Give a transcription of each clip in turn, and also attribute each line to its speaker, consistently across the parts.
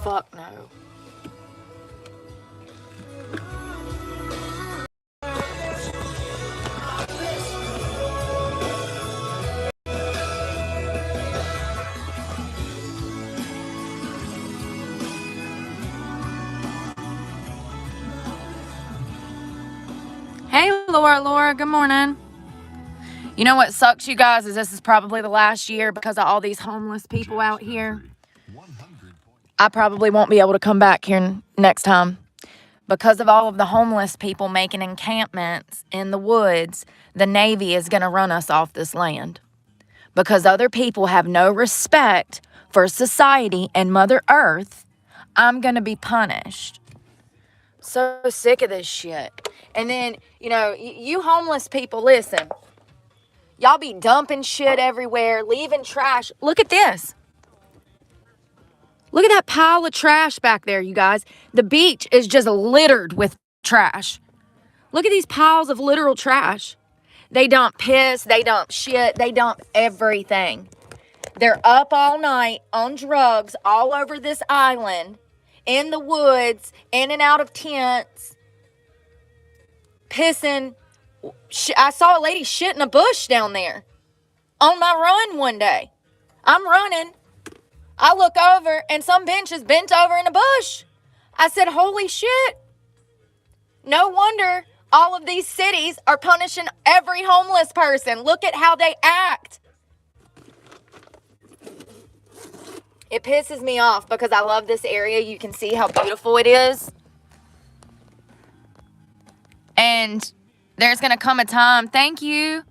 Speaker 1: Fuck no. Hey, Laura, good morning. You know what sucks, you guys, is this is probably the last year because of all these homeless people out here. I probably won't be able to come back here next time. Because of all of the homeless people making encampments in the woods, the Navy is going to run us off this land. Because other people have no respect for society and Mother Earth, I'm going to be punished. So sick of this shit. And then, you know, you homeless people, listen. Y'all be dumping shit everywhere, leaving trash. Look at this. Look at that pile of trash back there, you guys. The beach is just littered with trash. Look at these piles of literal trash. They dump piss, they dump shit, they dump everything. They're up all night on drugs all over this island, in the woods, in and out of tents, pissing. I saw a lady shit in a bush down there on my run one day. I'm running. I look over and some bench is bent over in a bush. I said, holy shit. No wonder all of these cities are punishing every homeless person. Look at how they act. It pisses me off because I love this area. You can see how beautiful it is. And there's going to come a time. Thank you.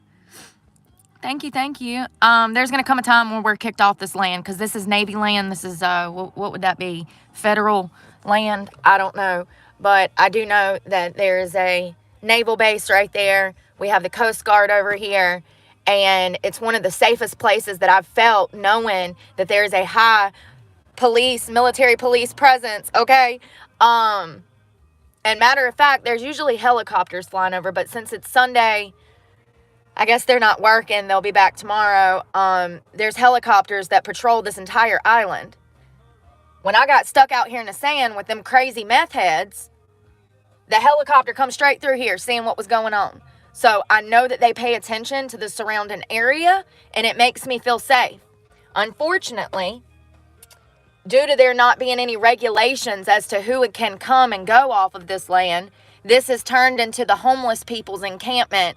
Speaker 1: Thank you. There's going to come a time when we're kicked off this land because this is Navy land. This is, what would that be? Federal land? I don't know. But I do know that there's a naval base right there. We have the Coast Guard over here. And it's one of the safest places that I've felt knowing that there's a high military police presence, okay? And matter of fact, there's usually helicopters flying over. But since it's Sunday, I guess they're not working. They'll be back tomorrow. There's helicopters that patrol this entire island. When I got stuck out here in the sand with them crazy meth heads, the helicopter comes straight through here seeing what was going on. So I know that they pay attention to the surrounding area, and it makes me feel safe. Unfortunately, due to there not being any regulations as to who can come and go off of this land, this has turned into the homeless people's encampment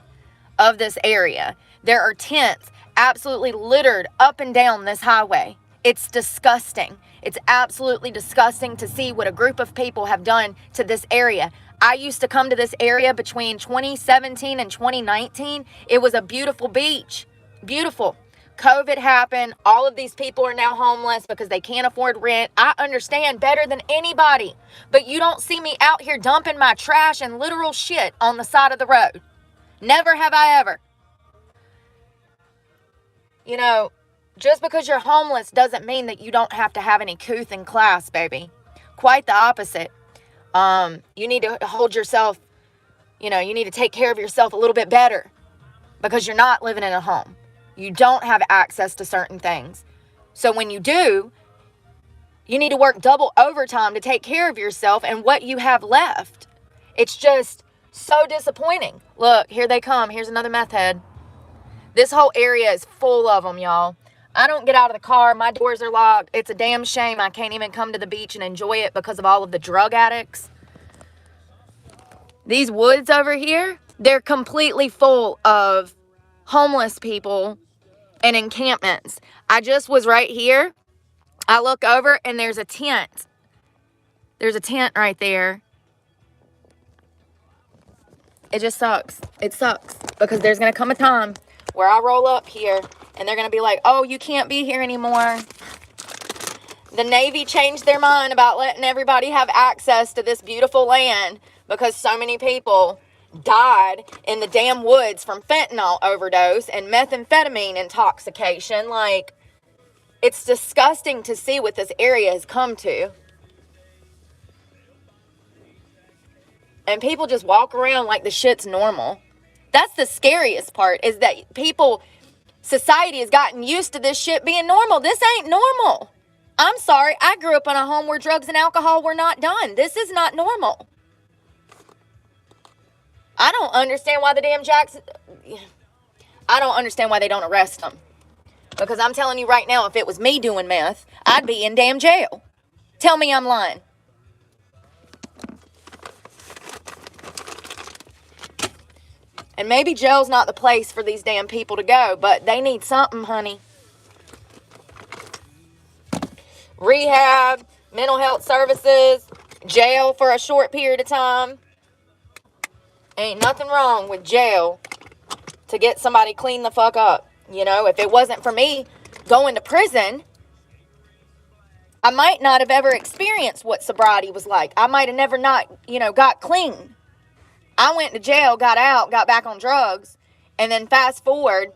Speaker 1: of this area. There are tents absolutely littered up and down this highway. It's disgusting. It's absolutely disgusting to see what a group of people have done to this area. I used to come to this area between 2017 and 2019. It was a beautiful beach. Beautiful. COVID happened. All of these people are now homeless because they can't afford rent. I understand better than anybody. But you don't see me out here dumping my trash and literal shit on the side of the road. Never have I ever. You know, just because you're homeless doesn't mean that you don't have to have any couth in class, baby. Quite the opposite. You need to hold yourself, you need to take care of yourself a little bit better because you're not living in a home. You don't have access to certain things. So when you do, you need to work double overtime to take care of yourself and what you have left. It's just so disappointing. Look, here they come. Here's another meth head. This whole area is full of them, y'all. I don't get out of the car. My doors are locked. It's a damn shame I can't even come to the beach and enjoy it because of all of the drug addicts. These woods over here, they're completely full of homeless people and encampments. I just was right here. I look over and there's a tent. There's a tent right there. It just sucks. It sucks because there's going to come a time where I roll up here and they're going to be like, oh, you can't be here anymore. The Navy changed their mind about letting everybody have access to this beautiful land because so many people died in the damn woods from fentanyl overdose and methamphetamine intoxication. Like, it's disgusting to see what this area has come to. And people just walk around like the shit's normal. That's the scariest part, is that society has gotten used to this shit being normal. This ain't normal. I'm sorry, I grew up in a home where drugs and alcohol were not done. This is not normal. I don't understand why the damn Jackson... I don't understand why they don't arrest them. Because I'm telling you right now, if it was me doing meth, I'd be in damn jail. Tell me I'm lying. And maybe jail's not the place for these damn people to go, but they need something, honey. Rehab, mental health services, jail for a short period of time. Ain't nothing wrong with jail to get somebody clean the fuck up. You know, if it wasn't for me going to prison, I might not have ever experienced what sobriety was like. I might have never got clean. I went to jail, got out, got back on drugs, and then fast forward,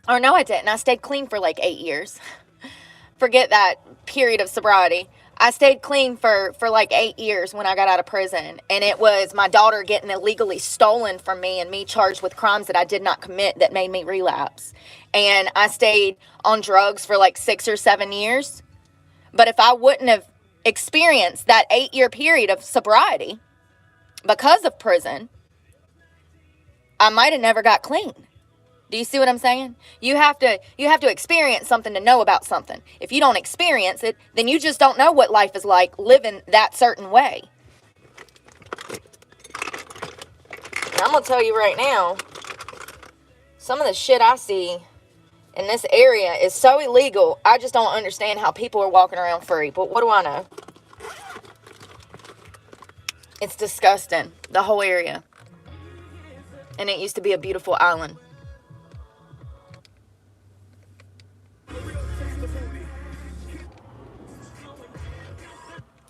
Speaker 1: or no, I didn't. I stayed clean for like 8 years. Forget that period of sobriety. I stayed clean for like 8 years when I got out of prison. And it was my daughter getting illegally stolen from me and me charged with crimes that I did not commit that made me relapse. And I stayed on drugs for like 6 or 7 years. But if I wouldn't have experienced that 8-year period of sobriety because of prison, I might have never got clean. Do you see what I'm saying? You have to experience something to know about something. If you don't experience it, then you just don't know what life is like living that certain way. And I'm going to tell you right now, some of the shit I see in this area is so illegal, I just don't understand how people are walking around free. But what do I know? It's disgusting, the whole area. And it used to be a beautiful island.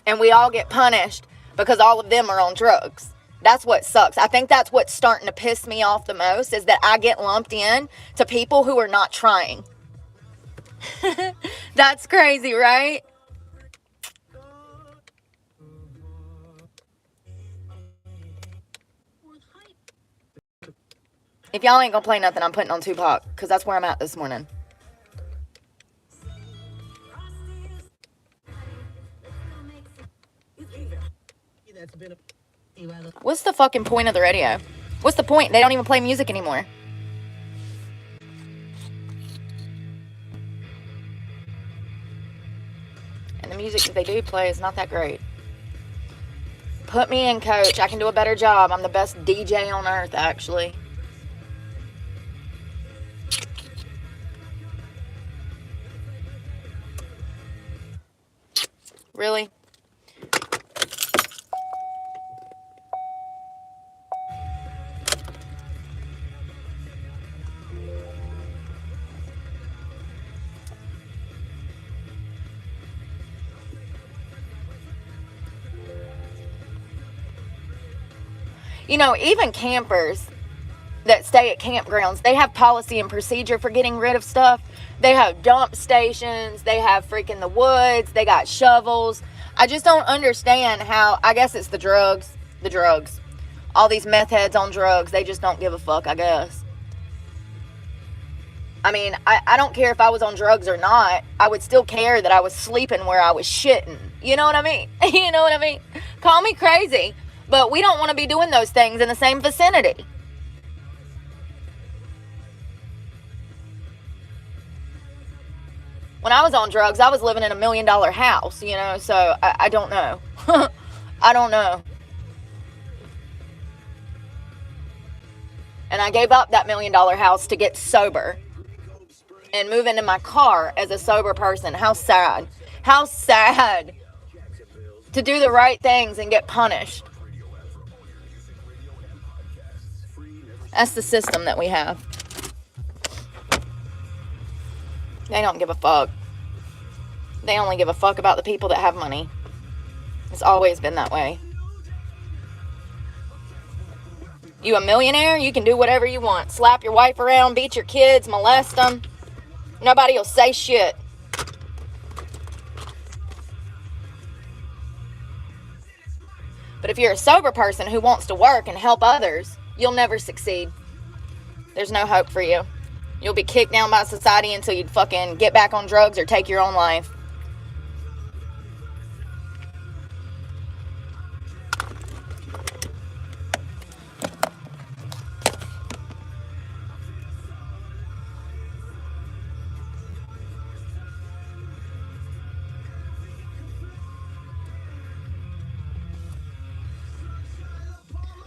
Speaker 1: And we all get punished because all of them are on drugs. That's what sucks. I think that's what's starting to piss me off the most, is that I get lumped in to people who are not trying. That's crazy, right? If y'all ain't gonna play nothing, I'm putting on Tupac, because that's where I'm at this morning. What's the fucking point of the radio? What's the point? They don't even play music anymore. And the music that they do play is not that great. Put me in, coach. I can do a better job. I'm the best DJ on earth, actually. Really? You know, even campers that stay at campgrounds, they have policy and procedure for getting rid of stuff. They have dump stations. They have freaking the woods. They got shovels. I just don't understand how, I guess it's the drugs. The drugs. All these meth heads on drugs, they just don't give a fuck, I guess. I mean, I don't care if I was on drugs or not. I would still care that I was sleeping where I was shitting. You know what I mean? You know what I mean? Call me crazy, but we don't want to be doing those things in the same vicinity. When I was on drugs, I was living in $1 million house, you know, so I don't know. I don't know. And I gave up that $1 million house to get sober and move into my car as a sober person. How sad. How sad to do the right things and get punished. That's the system that we have. They don't give a fuck. They only give a fuck about the people that have money. It's always been that way. You a millionaire? You can do whatever you want. Slap your wife around, beat your kids, molest them. Nobody will say shit. But if you're a sober person who wants to work and help others, you'll never succeed. There's no hope for you. You'll be kicked down by society until you fucking get back on drugs or take your own life.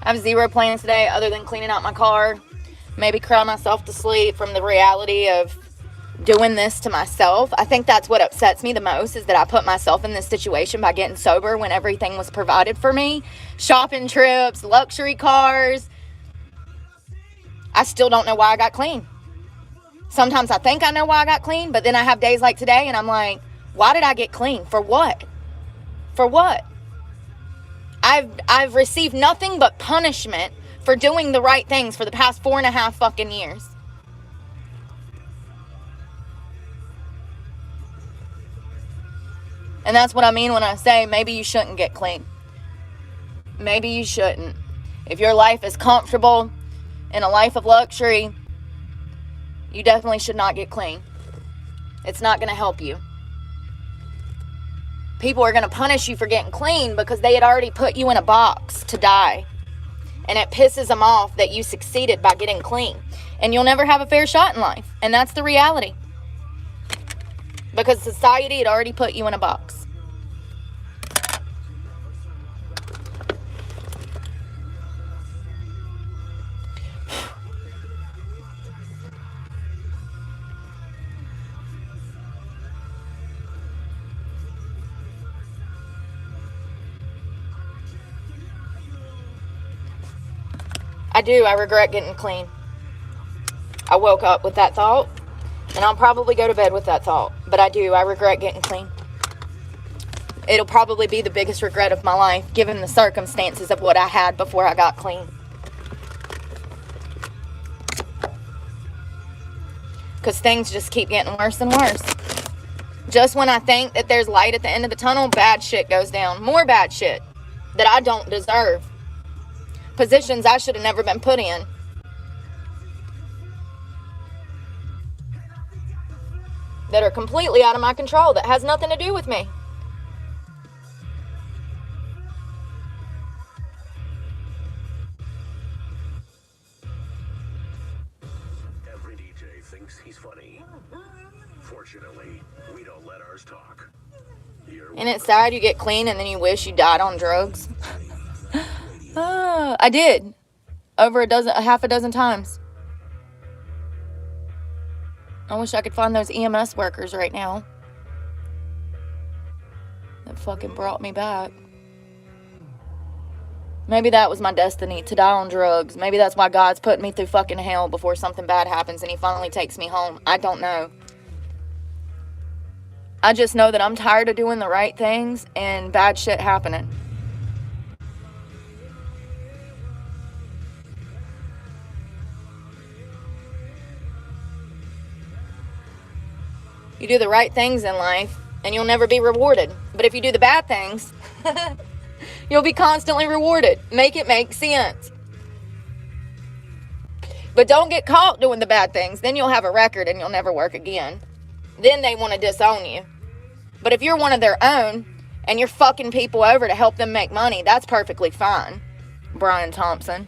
Speaker 1: I have zero plans today other than cleaning out my car, maybe cry myself to sleep from the reality of doing this to myself. I think that's what upsets me the most, is that I put myself in this situation by getting sober when everything was provided for me. Shopping trips, luxury cars. I still don't know why I got clean. Sometimes I think I know why I got clean, but then I have days like today and I'm like, why did I get clean? For what? For what? I've received nothing but punishment for doing the right things for the past 4.5 fucking years. And that's what I mean when I say maybe you shouldn't get clean. Maybe you shouldn't. If your life is comfortable in a life of luxury, you definitely should not get clean. It's not going to help you. People are going to punish you for getting clean because they had already put you in a box to die. And it pisses them off that you succeeded by getting clean. And you'll never have a fair shot in life. And that's the reality. Because society had already put you in a box. I do. I regret getting clean. I woke up with that thought, and I'll probably go to bed with that thought. But I do. I regret getting clean. It'll probably be the biggest regret of my life, given the circumstances of what I had before I got clean. Because things just keep getting worse and worse. Just when I think that there's light at the end of the tunnel, bad shit goes down. More bad shit that I don't deserve. Positions I should have never been put in. That are completely out of my control, that has nothing to do with me.
Speaker 2: Every DJ thinks he's funny. Fortunately, we don't let ours talk.
Speaker 1: And it's sad you get clean and then you wish you died on drugs. I did. Over half a dozen times. I wish I could find those EMS workers right now that fucking brought me back. Maybe that was my destiny, to die on drugs. Maybe that's why God's putting me through fucking hell before something bad happens and he finally takes me home. I don't know. I just know that I'm tired of doing the right things and bad shit happening. You do the right things in life, and you'll never be rewarded. But if you do the bad things, you'll be constantly rewarded. Make it make sense. But don't get caught doing the bad things. Then you'll have a record, and you'll never work again. Then they want to disown you. But if you're one of their own, and you're fucking people over to help them make money, that's perfectly fine. Brian Thompson.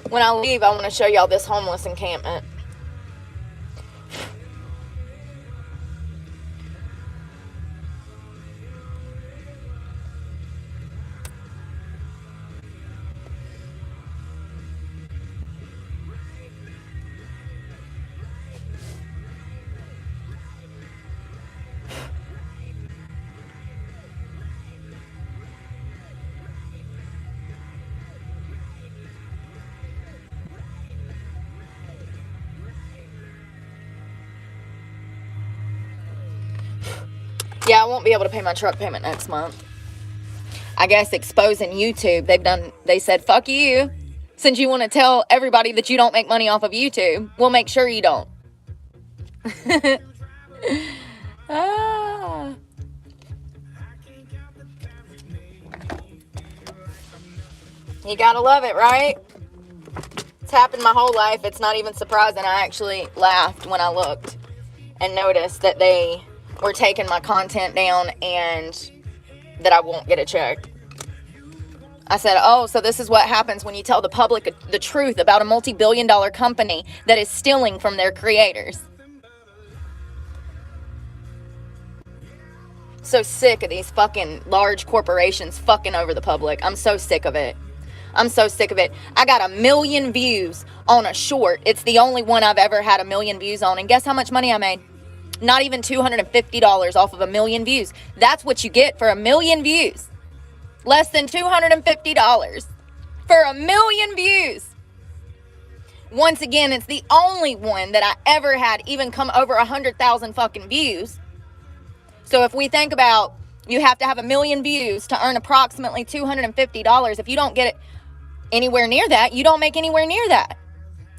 Speaker 1: When I leave, I want to show y'all this homeless encampment. Yeah, I won't be able to pay my truck payment next month. I guess exposing YouTube, they said, fuck you. Since you want to tell everybody that you don't make money off of YouTube, we'll make sure you don't. Ah. You gotta love it, right? It's happened my whole life. It's not even surprising. I actually laughed when I looked and noticed that they were taking my content down and that I won't get a check. I said, oh, so this is what happens when you tell the public the truth about a multi-billion-dollar company that is stealing from their creators. So sick of these fucking large corporations fucking over the public. I'm so sick of it. I'm so sick of it. I got 1 million views on a short. It's the only one I've ever had 1 million views on. And guess how much money I made? Not even $250 off of 1 million views. That's what you get for 1 million views. Less than $250 for 1 million views. Once again, it's the only one that I ever had even come over 100,000 fucking views. So if we think about, you have to have 1 million views to earn approximately $250. If you don't get it anywhere near that, you don't make anywhere near that.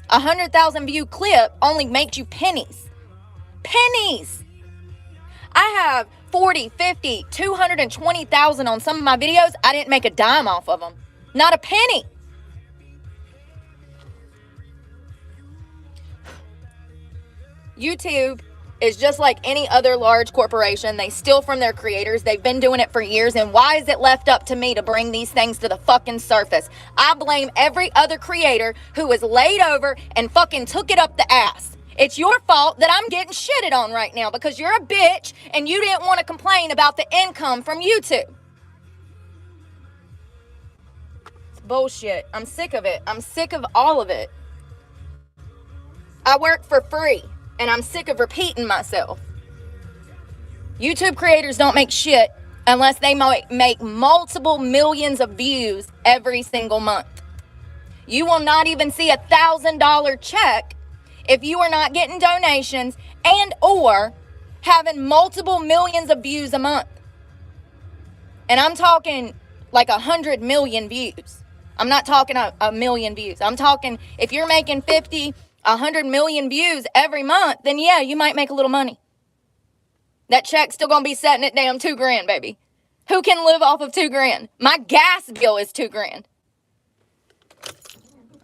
Speaker 1: 100,000 view clip only makes you pennies. Pennies. I have 40, 50, 220,000 on some of my videos. I didn't make a dime off of them. Not a penny. YouTube is just like any other large corporation. They steal from their creators. They've been doing it for years. And why is it left up to me to bring these things to the fucking surface? I blame every other creator who was laid over and fucking took it up the ass. It's your fault that I'm getting shitted on right now because you're a bitch and you didn't want to complain about the income from YouTube. It's bullshit. I'm sick of it. I'm sick of all of it. I work for free. And I'm sick of repeating myself. YouTube creators don't make shit unless they make multiple millions of views every single month. You will not even see $1,000 check if you are not getting donations and or having multiple millions of views a month. And I'm talking like 100 million views. I'm not talking a million views. I'm talking if you're making 50, 100 million views every month, then yeah, you might make a little money. That check's still gonna be setting it down $2,000, baby. Who can live off of $2,000? My gas bill is $2,000.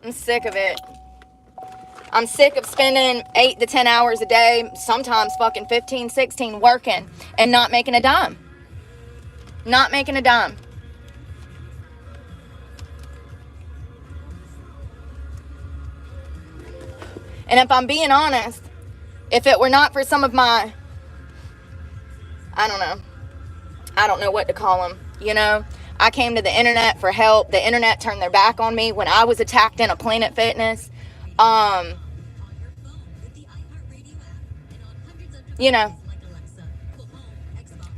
Speaker 1: I'm sick of it. I'm sick of spending 8 to 10 hours a day, sometimes fucking 15, 16 working and not making a dime. Not making a dime. And if I'm being honest, if it were not for some of my, I don't know what to call them, you know. I came to the internet for help. The internet turned their back on me when I was attacked in a Planet Fitness. You know,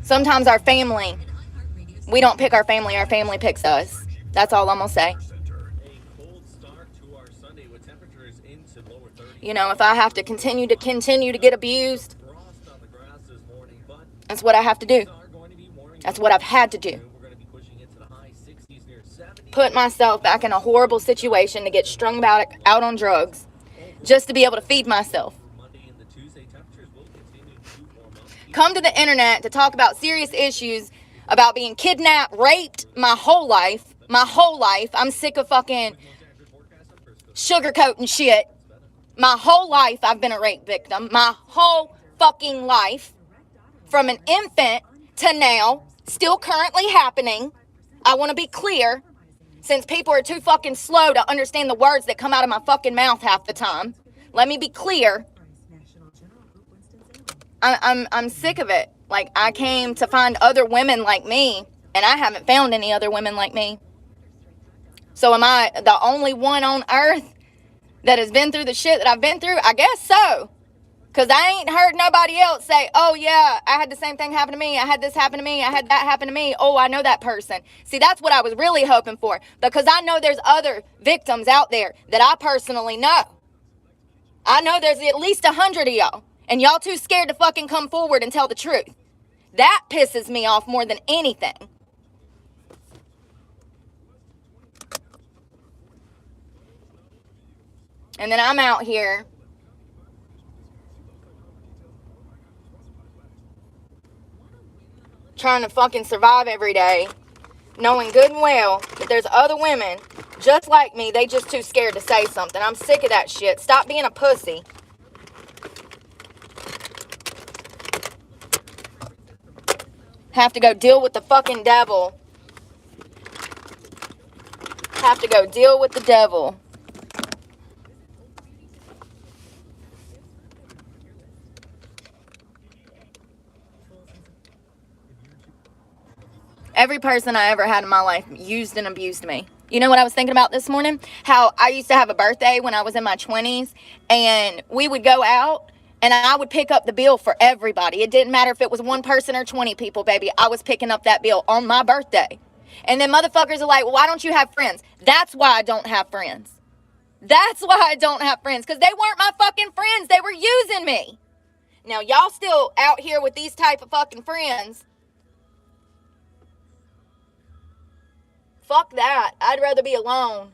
Speaker 1: sometimes our family, we don't pick our family picks us. That's all I'm going to say. You know, if I have to continue to get abused, that's what I have to do. That's what I've had to do. Put myself back in a horrible situation to get strung out on drugs just to be able to feed myself. Come to the internet to talk about serious issues about being kidnapped, raped my whole life. My whole life. I'm sick of fucking sugarcoating shit. My whole life I've been a rape victim. My whole fucking life. From an infant to now. Still currently happening. I want to be clear. Since people are too fucking slow to understand the words that come out of my fucking mouth half the time. Let me be clear. I'm sick of it. Like, I came to find other women like me. And I haven't found any other women like me. So am I the only one on earth that has been through the shit that I've been through? I guess so. Because I ain't heard nobody else say, oh yeah, I had the same thing happen to me. I had this happen to me. I had that happen to me. Oh, I know that person. See, that's what I was really hoping for. Because I know there's other victims out there that I personally know. I know there's at least 100 of y'all. And y'all too scared to fucking come forward and tell the truth. That pisses me off more than anything. And then I'm out here trying to fucking survive every day, knowing good and well that there's other women just like me. They just too scared to say something. I'm sick of that shit. Stop being a pussy. Have to go deal with the fucking devil. Have to go deal with the devil. Every person I ever had in my life used and abused me. You know what I was thinking about this morning? How I used to have a birthday when I was in my 20s, and we would go out, and I would pick up the bill for everybody. It didn't matter if it was one person or 20 people, baby. I was picking up that bill on my birthday. And then motherfuckers are like, well, why don't you have friends? That's why I don't have friends. That's why I don't have friends, because they weren't my fucking friends. They were using me. Now, y'all still out here with these type of fucking friends. Fuck that. I'd rather be alone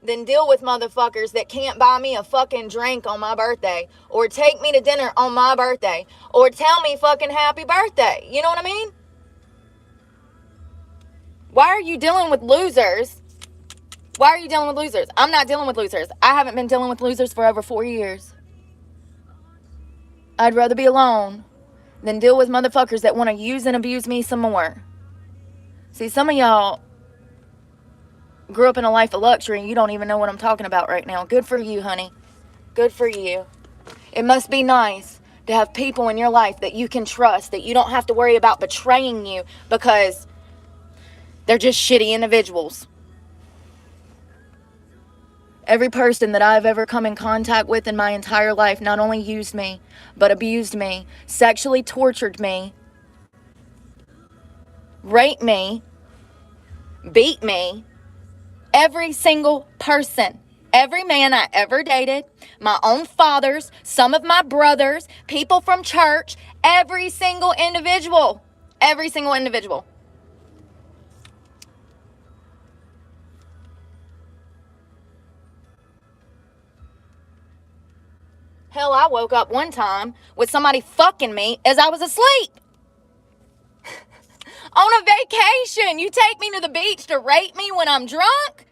Speaker 1: than deal with motherfuckers that can't buy me a fucking drink on my birthday, or take me to dinner on my birthday, or tell me fucking happy birthday. You know what I mean? Why are you dealing with losers? Why are you dealing with losers? I'm not dealing with losers. I haven't been dealing with losers for over 4 years. I'd rather be alone than deal with motherfuckers that want to use and abuse me some more. See, some of y'all grew up in a life of luxury and you don't even know what I'm talking about right now. Good for you, honey. Good for you. It must be nice to have people in your life that you can trust, that you don't have to worry about betraying you because they're just shitty individuals. Every person that I've ever come in contact with in my entire life not only used me, but abused me, sexually tortured me, raped me, beat me. Every single person. Every man I ever dated, my own fathers, some of my brothers, people from church, every single individual. Every single individual. Hell, I woke up one time with somebody fucking me as I was asleep. On a vacation. You take me to the beach to rape me when I'm drunk?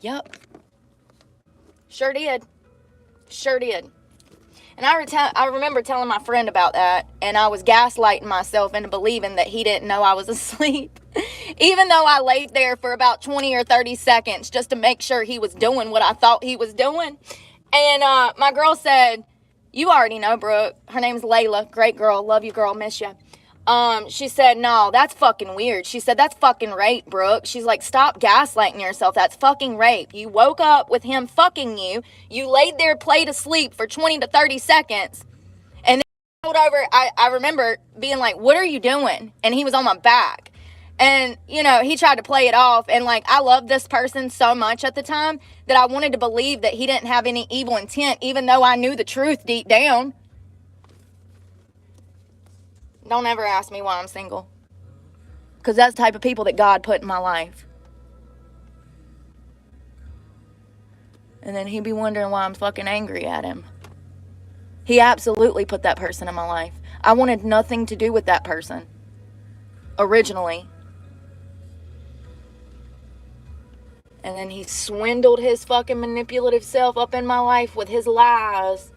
Speaker 1: Yep. Sure did. Sure did. And I remember telling my friend about that, and I was gaslighting myself into believing that he didn't know I was asleep. Even though I laid there for about 20 or 30 seconds just to make sure he was doing what I thought he was doing. And my girl said, you already know, Brooke. Her name's Layla. Great girl. Love you, girl. Miss you. She said, no, that's fucking weird. She said, that's fucking rape, Brooke. She's like, stop gaslighting yourself. That's fucking rape. You woke up with him fucking you. You laid there, played asleep for 20 to 30 seconds. And then I rolled over. I remember being like, what are you doing? And he was on my back. And, you know, he tried to play it off. And, like, I loved this person so much at the time that I wanted to believe that he didn't have any evil intent, even though I knew the truth deep down. Don't ever ask me why I'm single. Because that's the type of people that God put in my life. And then he'd be wondering why I'm fucking angry at him. He absolutely put that person in my life. I wanted nothing to do with that person. Originally. And then he swindled his fucking manipulative self up in my life with his lies.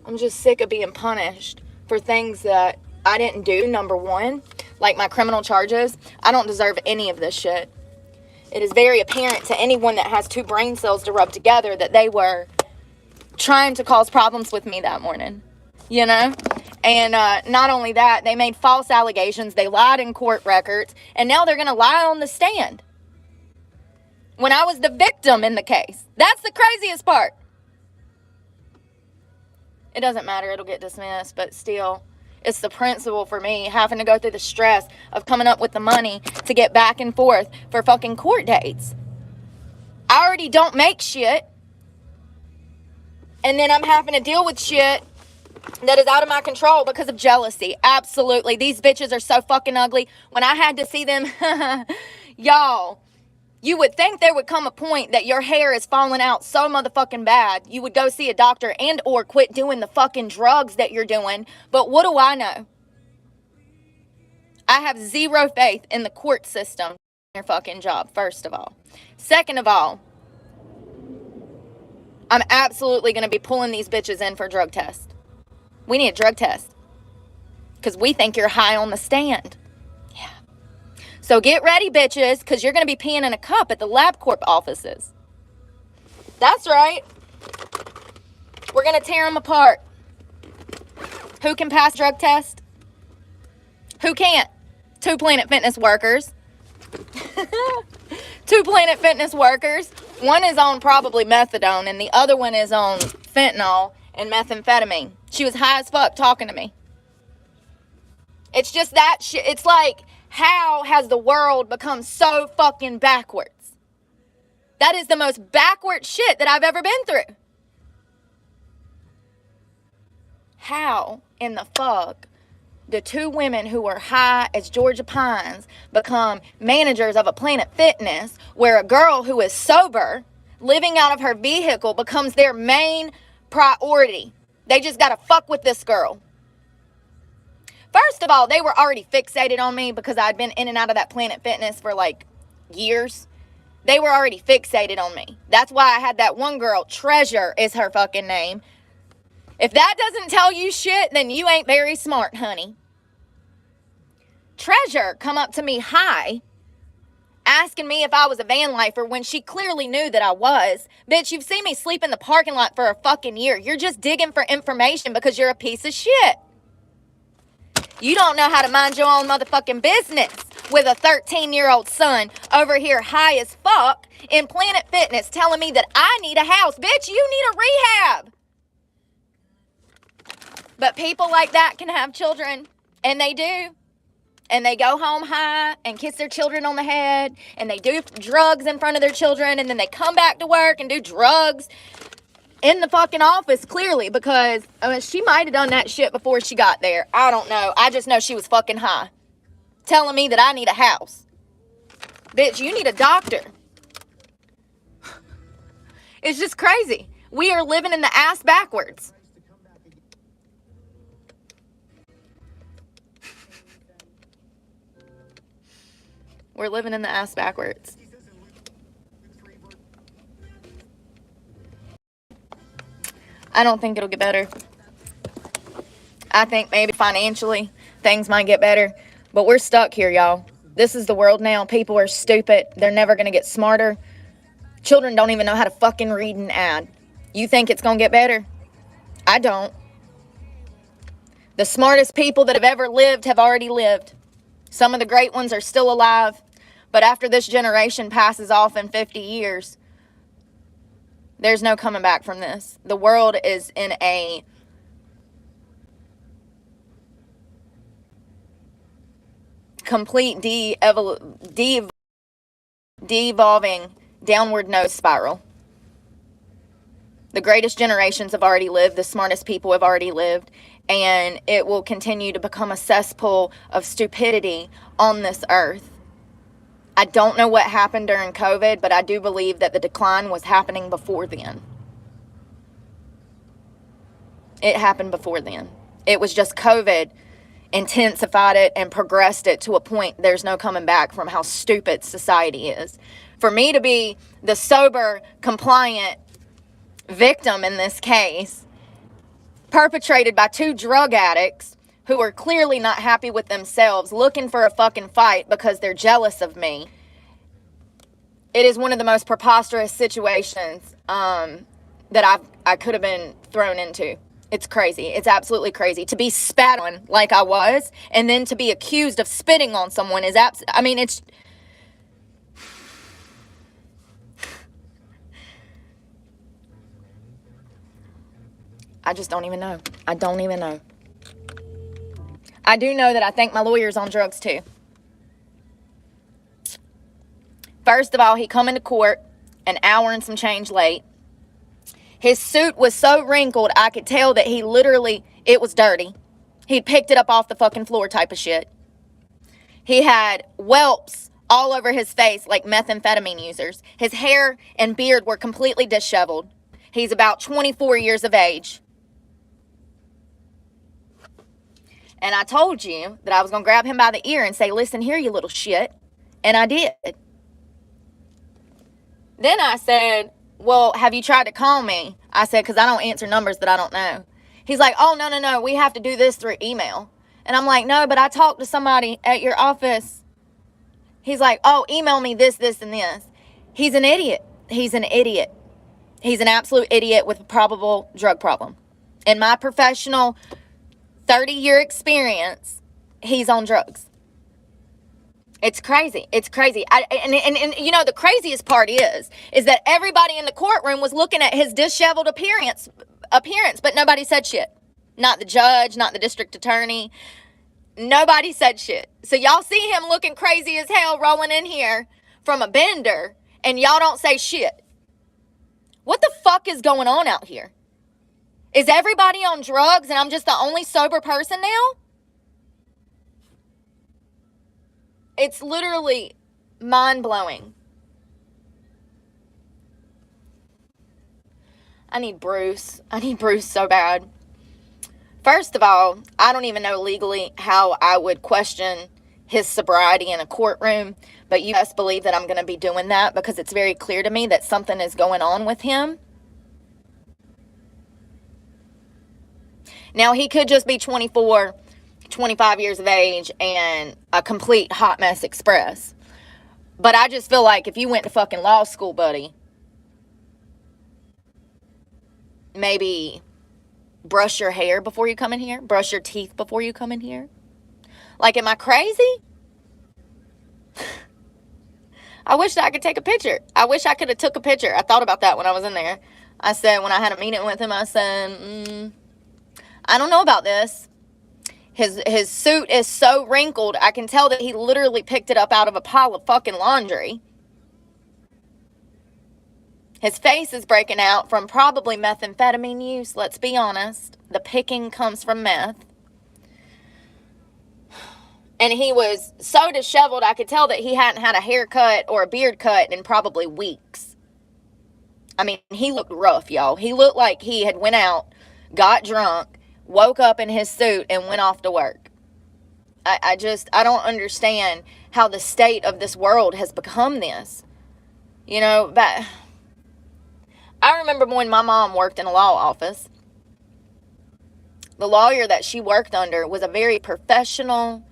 Speaker 1: I'm just sick of being punished for things that I didn't do, number one. Like my criminal charges. I don't deserve any of this shit. It is very apparent to anyone that has two brain cells to rub together that they were trying to cause problems with me that morning, you know? And not only that, they made false allegations, they lied in court records, and now they're going to lie on the stand when I was the victim in the case. That's the craziest part. It doesn't matter, it'll get dismissed, but still, It's the principle for me, having to go through the stress of coming up with the money to get back and forth for fucking court dates. I already don't make shit. And then I'm having to deal with shit that is out of my control because of jealousy. Absolutely. These bitches are so fucking ugly. When I had to see them, y'all, you would think there would come a point that your hair is falling out so motherfucking bad, you would go see a doctor and or quit doing the fucking drugs that you're doing. But what do I know? I have zero faith in the court system. Their fucking job, first of all. Second of all, I'm absolutely going to be pulling these bitches in for drug tests. We need a drug test. Because we think you're high on the stand. Yeah. So get ready, bitches, because you're going to be peeing in a cup at the LabCorp offices. That's right. We're going to tear them apart. Who can pass drug test? Who can't? 2 Planet Fitness workers. 2 Planet Fitness workers. One is on probably methadone, and the other one is on fentanyl and methamphetamine. She was high as fuck talking to me. It's just that shit. It's like, how has the world become so fucking backwards? That is the most backward shit that I've ever been through. How in the fuck do 2 women who are high as Georgia pines become managers of a Planet Fitness, where a girl who is sober, living out of her vehicle, becomes their main priority? They just gotta fuck with this girl. First of all, they were already fixated on me because I'd been in and out of that Planet Fitness for like years. They were already fixated on me. That's why I had that one girl, Treasure is her fucking name. If that doesn't tell you shit, then you ain't very smart, honey. Treasure come up to me high, asking me if I was a van lifer when she clearly knew that I was. Bitch, you've seen me sleep in the parking lot for a fucking year. You're just digging for information because you're a piece of shit. You don't know how to mind your own motherfucking business with a 13-year-old son over here high as fuck in Planet Fitness telling me that I need a house. Bitch, you need a rehab. But people like that can have children, and they do. And they go home high and kiss their children on the head, and they do drugs in front of their children, and then they come back to work and do drugs in the fucking office, clearly, because she might have done that shit before she got there. I don't know. I just know she was fucking high, telling me that I need a house. Bitch, you need a doctor. It's just crazy. We are living in the ass backwards. We're living in the ass backwards. I don't think it'll get better. I think maybe financially things might get better, but we're stuck here, y'all. This is the world now. People are stupid. They're never going to get smarter. Children don't even know how to fucking read an ad. You think it's going to get better? I don't. The smartest people that have ever lived have already lived. Some of the great ones are still alive, but after this generation passes off in 50 years, there's no coming back from this. The world is in a complete de-evolving downward nose spiral. The greatest generations have already lived. The smartest people have already lived. And it will continue to become a cesspool of stupidity on this earth. I don't know what happened during COVID, but I do believe that the decline was happening before then. It happened before then. It was just COVID intensified it and progressed it to a point there's no coming back from how stupid society is. For me to be the sober, compliant victim in this case, perpetrated by 2 drug addicts who are clearly not happy with themselves, looking for a fucking fight because they're jealous of me. It is one of the most preposterous situations that I could have been thrown into. It's crazy. It's absolutely crazy. To be spat on like I was, and then to be accused of spitting on someone is it's... I just don't even know. I don't even know. I do know that I think my lawyer's on drugs too. First of all, he come into court an hour and some change late. His suit was so wrinkled, I could tell that he literally, it was dirty. He'd picked it up off the fucking floor type of shit. He had whelps all over his face like methamphetamine users. His hair and beard were completely disheveled. He's about 24 years of age. And I told you that I was going to grab him by the ear and say, listen here, you little shit. And I did. Then I said, well, have you tried to call me? I said, because I don't answer numbers that I don't know. He's like, oh, no, we have to do this through email. And I'm like, no, but I talked to somebody at your office. He's like, oh, email me this, and this. He's an idiot. He's an idiot. He's an absolute idiot with a probable drug problem. In my professional 30-year experience, he's on drugs. It's crazy. It's crazy. And you know, the craziest part is that everybody in the courtroom was looking at his disheveled appearance, but nobody said shit. Not the judge, not the district attorney. Nobody said shit. So y'all see him looking crazy as hell rolling in here from a bender, and y'all don't say shit. What the fuck is going on out here? Is everybody on drugs and I'm just the only sober person now? It's literally mind-blowing. I need Bruce so bad. First of all, I don't even know legally how I would question his sobriety in a courtroom, but you best believe that I'm going to be doing that because it's very clear to me that something is going on with him. Now, he could just be 24, 25 years of age and a complete hot mess express. But I just feel like if you went to fucking law school, buddy, maybe brush your hair before you come in here, brush your teeth before you come in here. Like, am I crazy? I wish that I could take a picture. I wish I could have took a picture. I thought about that when I was in there. I said, when I had a meeting with him, I said, I don't know about this. His suit is so wrinkled, I can tell that he literally picked it up out of a pile of fucking laundry. His face is breaking out from probably methamphetamine use, let's be honest. The picking comes from meth. And he was so disheveled, I could tell that he hadn't had a haircut or a beard cut in probably weeks. I mean, he looked rough, y'all. He looked like he had went out, got drunk, woke up in his suit, and went off to work. I don't understand how the state of this world has become this. You know, but I remember when my mom worked in a law office. The lawyer that she worked under was a very professional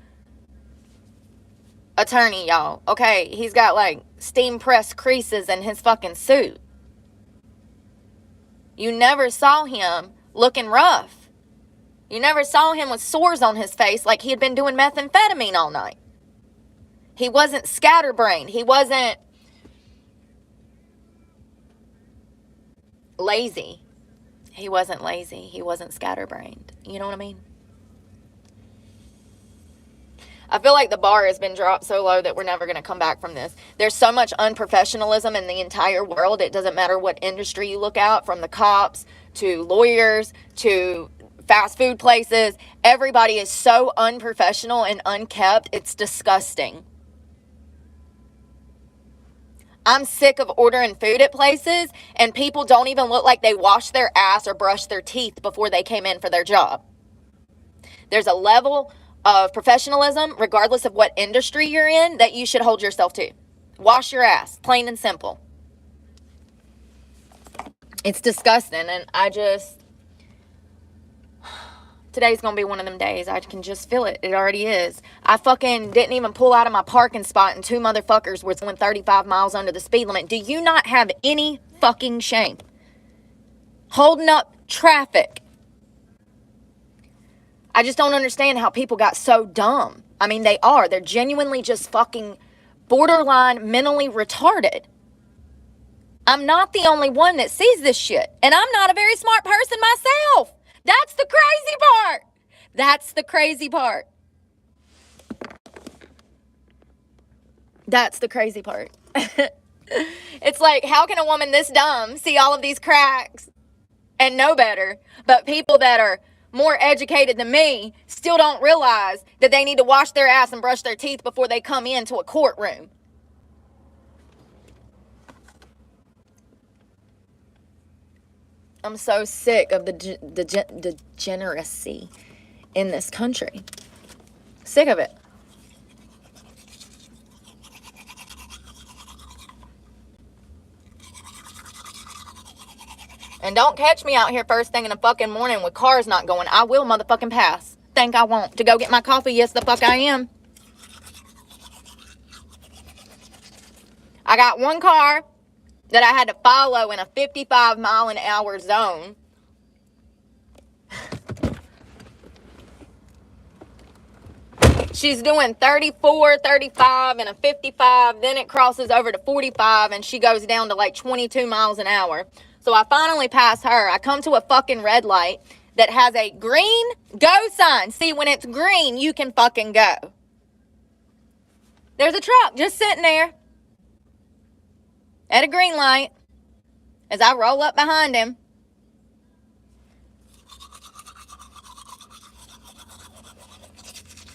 Speaker 1: attorney, y'all. Okay, he's got like steam press creases in his fucking suit. You never saw him looking rough. You never saw him with sores on his face like he had been doing methamphetamine all night. He wasn't scatterbrained. He wasn't lazy. He wasn't lazy. He wasn't scatterbrained. You know what I mean? I feel like the bar has been dropped so low that we're never going to come back from this. There's so much unprofessionalism in the entire world. It doesn't matter what industry you look at, from the cops to lawyers to fast food places. Everybody is so unprofessional and unkept. It's disgusting. I'm sick of ordering food at places and people don't even look like they washed their ass or brushed their teeth before they came in for their job. There's a level of professionalism, regardless of what industry you're in, that you should hold yourself to. Wash your ass, plain and simple. It's disgusting, and today's gonna be one of them days. I can just feel it. It already is. I fucking didn't even pull out of my parking spot, and two motherfuckers were going 35 miles under the speed limit. Do you not have any fucking shame? Holding up traffic. I just don't understand how people got so dumb. I mean, they are. They're genuinely just fucking borderline mentally retarded. I'm not the only one that sees this shit. And I'm not a very smart person myself. That's the crazy part. That's the crazy part. That's the crazy part. It's like, how can a woman this dumb see all of these cracks and know better, but people that are more educated than me still don't realize that they need to wash their ass and brush their teeth before they come into a courtroom? I'm so sick of the degeneracy in this country. Sick of it. And don't catch me out here first thing in the fucking morning with cars not going. I will motherfucking pass. Think I won't. To go get my coffee? Yes, the fuck I am. I got one car that I had to follow in a 55-mile-an-hour zone. She's doing 34, 35, and a 55. Then it crosses over to 45, and she goes down to like 22 miles an hour. So I finally pass her. I come to a fucking red light that has a green go sign. See, when it's green, you can fucking go. There's a truck just sitting there at a green light as I roll up behind him.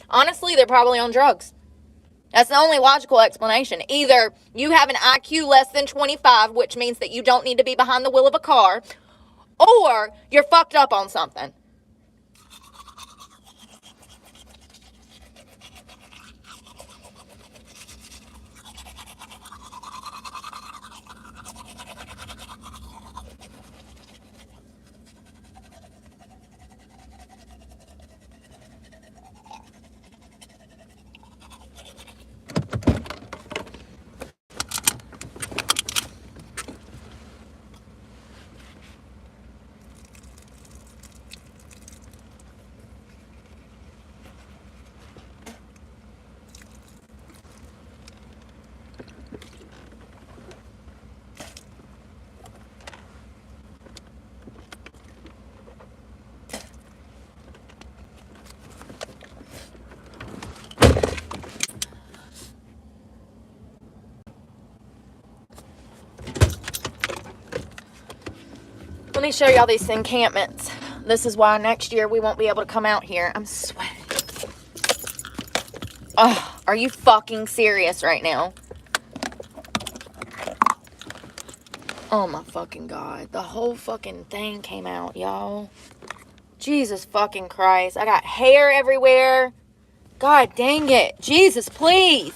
Speaker 1: Honestly, they're probably on drugs. That's the only logical explanation. Either you have an IQ less than 25, which means that you don't need to be behind the wheel of a car, or you're fucked up on something. Let me show y'all these encampments. This is why next year we won't be able to come out here. I'm sweating. Oh, are you fucking serious right now? Oh my fucking God. The whole fucking thing came out, y'all. Jesus fucking Christ. I got hair everywhere. God dang it. Jesus, please.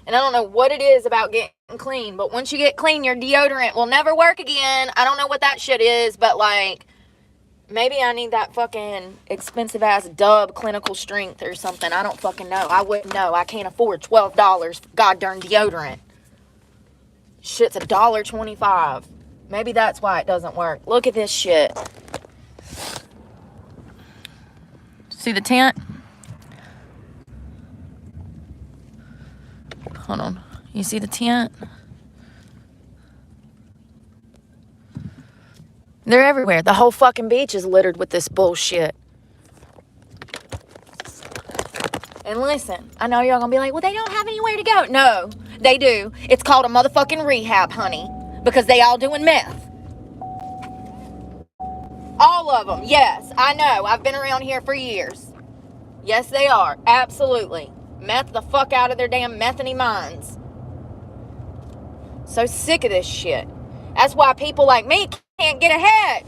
Speaker 1: And I don't know what it is about getting clean, but once you get clean, your deodorant will never work again. I don't know what that shit is, but like, maybe I need that fucking expensive ass Dub clinical strength or something. I don't fucking know. I wouldn't know. I can't afford $12 for goddamn deodorant. Shit's $1.25. Maybe that's why it doesn't work. Look at this shit. See the tent? Hold on. You see the tent? They're everywhere. The whole fucking beach is littered with this bullshit. And listen, I know y'all gonna be like, well, they don't have anywhere to go. No, they do. It's called a motherfucking rehab, honey. Because they all doing meth. All of them. Yes, I know. I've been around here for years. Yes, they are. Absolutely. Meth the fuck out of their damn methany minds. So sick of this shit. That's why people like me can't get ahead.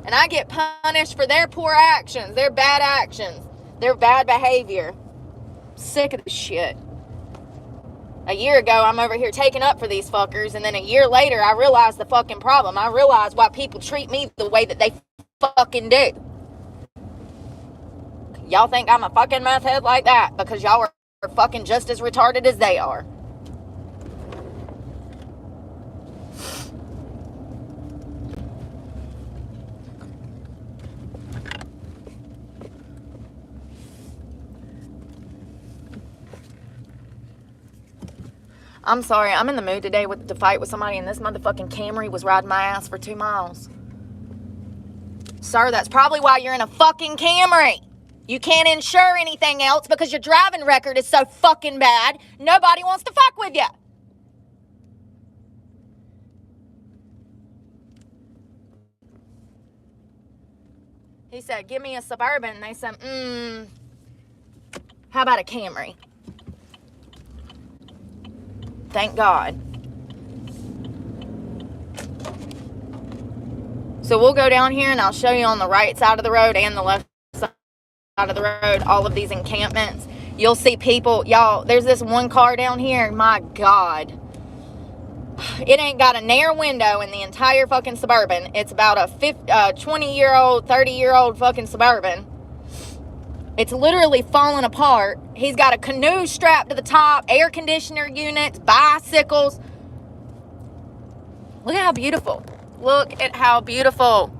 Speaker 1: And I get punished for their poor actions, their bad actions, their bad behavior. Sick of this shit. A year ago, I'm over here taking up for these fuckers, and then a year later, I realized the fucking problem. I realized why people treat me the way that they fucking do. Y'all think I'm a fucking meth head like that because y'all are fucking just as retarded as they are. I'm sorry, I'm in the mood today to fight with somebody, and this motherfucking Camry was riding my ass for 2 miles. Sir, that's probably why you're in a fucking Camry. You can't insure anything else because your driving record is so fucking bad, nobody wants to fuck with you. He said, give me a Suburban. And they said, how about a Camry? Thank God. So we'll go down here and I'll show you on the right side of the road and the left side of the road, all of these encampments. You'll see people, y'all, there's this one car down here, my God. It ain't got a narrow window in the entire fucking Suburban. It's about a 20-year-old, 30-year-old fucking Suburban. It's literally falling apart. He's got a canoe strapped to the top, air conditioner units, bicycles. Look at how beautiful. Look at how beautiful.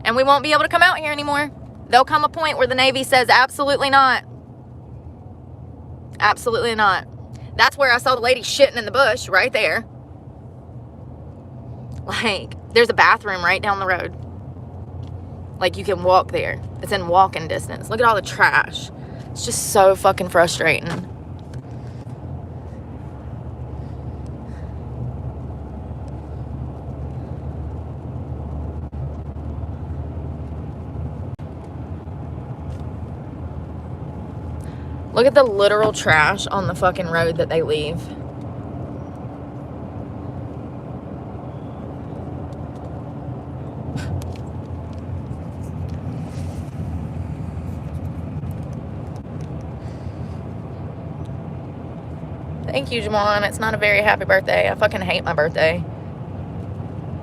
Speaker 1: And we won't be able to come out here anymore. There'll come a point where the Navy says, absolutely not. Absolutely not. That's where I saw the lady shitting in the bush, right there. Like, there's a bathroom right down the road. Like, you can walk there. It's in walking distance. Look at all the trash. It's just so fucking frustrating. Look at the literal trash on the fucking road that they leave. Thank you, Jamon. It's not a very happy birthday. I fucking hate my birthday.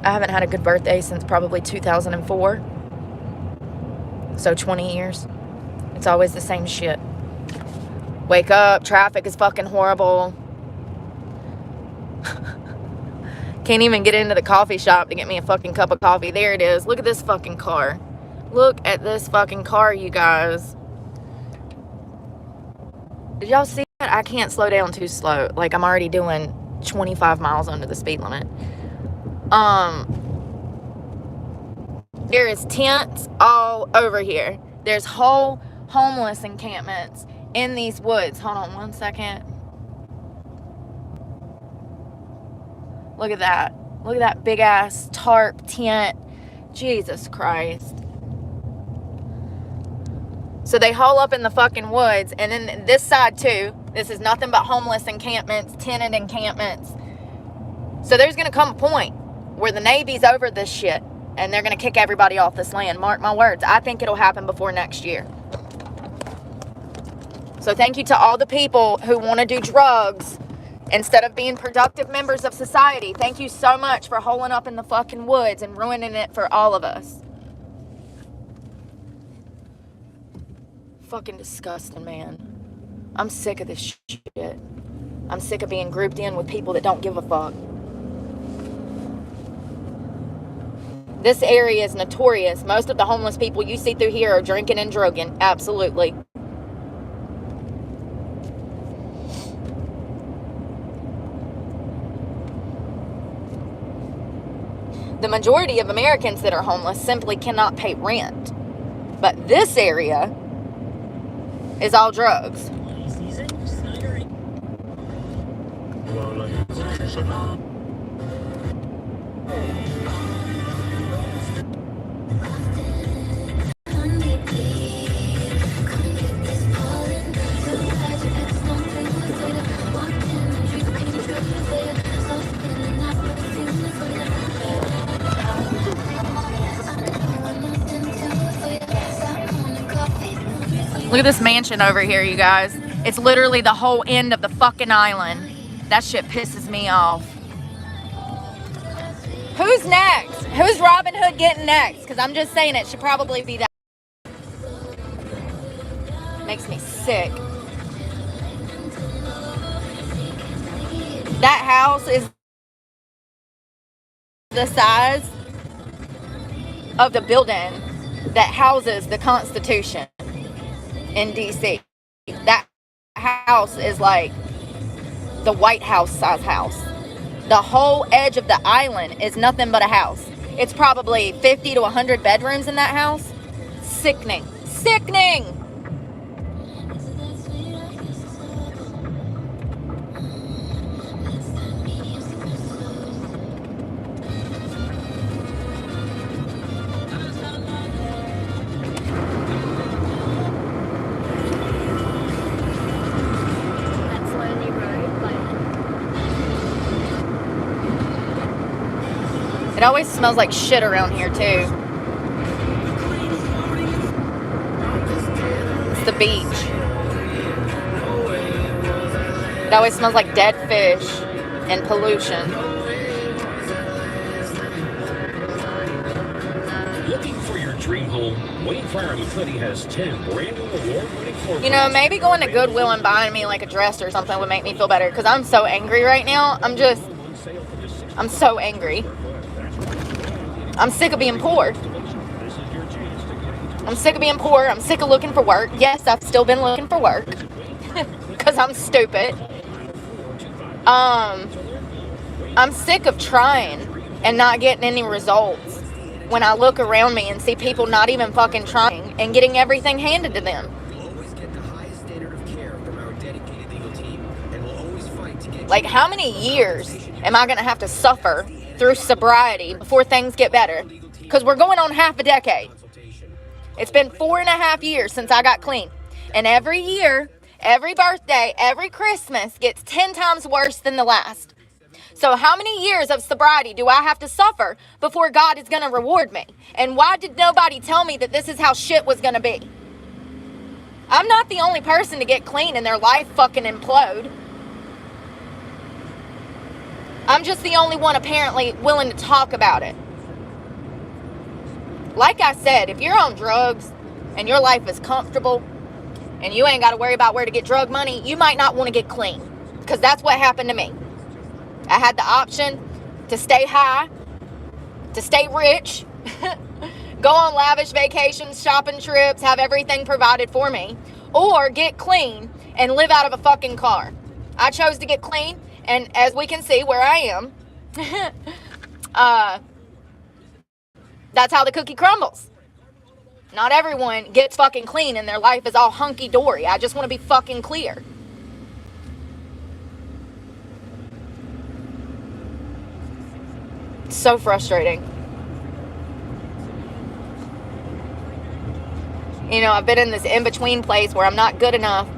Speaker 1: I haven't had a good birthday since probably 2004. So 20 years. It's always the same shit. Wake up, traffic is fucking horrible. Can't even get into the coffee shop to get me a fucking cup of coffee. There it is. Look at this fucking car. Look at this fucking car, you guys. Did y'all see that? I can't slow down too slow. Like, I'm already doing 25 miles under the speed limit. There is tents all over here. There's whole homeless encampments in these woods. Hold on one second. Look at that. Look at that big ass tarp tent. Jesus Christ. So they haul up in the fucking woods, and then this side too. This is nothing but homeless encampments, tented encampments. So there's gonna come a point where the Navy's over this shit and they're gonna kick everybody off this land. Mark my words. I think it'll happen before next year. So thank you to all the people who want to do drugs instead of being productive members of society. Thank you so much for holing up in the fucking woods and ruining it for all of us. Fucking disgusting, man. I'm sick of this shit. I'm sick of being grouped in with people that don't give a fuck. This area is notorious. Most of the homeless people you see through here are drinking and drugging. Absolutely. The majority of Americans that are homeless simply cannot pay rent. But this area is all drugs. Look at this mansion over here, you guys. It's literally the whole end of the fucking island. That shit pisses me off. Who's next? Who's Robin Hood getting next? Because I'm just saying it should probably be that. Makes me sick. That house is the size of the building that houses the Constitution in DC. That house is like the White House size house. The whole edge of the island is nothing but a house. It's probably 50 to 100 bedrooms in that house. Sickening. Sickening!
Speaker 3: That's Lonely Road, like,
Speaker 1: It always smells like shit around here too. It's the beach. It always smells like dead fish and pollution.
Speaker 2: Looking for your dream home? Wayne Fire & Cuddy has 10 brand new award-winning floor
Speaker 1: You know,
Speaker 2: plans.
Speaker 1: maybe going to Goodwill and buying me like a dress or something would make me feel better, because I'm so angry right now. I'm so angry. I'm sick of being poor. I'm sick of being poor. I'm sick of looking for work. Yes, I've still been looking for work because I'm stupid. I'm sick of trying and not getting any results when I look around me and see people not even fucking trying and getting everything handed to them.
Speaker 4: You'll always get the highest standard of care from our dedicated legal team, and we'll always fight to get
Speaker 1: Like, how many years am I going to have to suffer through sobriety before things get better? Because we're going on half a decade.
Speaker 4: consultation.
Speaker 1: It's been 4.5 years since I got clean. And every year, every birthday, every Christmas gets 10 times worse than the last. So how many years of sobriety do I have to suffer before God is going to reward me? And why did nobody tell me that this is how shit was going to be? I'm not the only person to get clean and their life fucking implode. I'm just the only one apparently willing to talk about it. Like I said, if you're on drugs and your life is comfortable and you ain't got to worry about where to get drug money, you might not want to get clean, because that's what happened to me. I had the option to stay high, to stay rich, go on lavish vacations, shopping trips, have everything provided for me, or get clean and live out of a fucking car. I chose to get clean, and as we can see where I am, that's how the cookie crumbles. Not everyone gets fucking clean and their life is all hunky-dory. I just want to be fucking clear. It's so frustrating. You know, I've been in this in-between place where I'm not good enough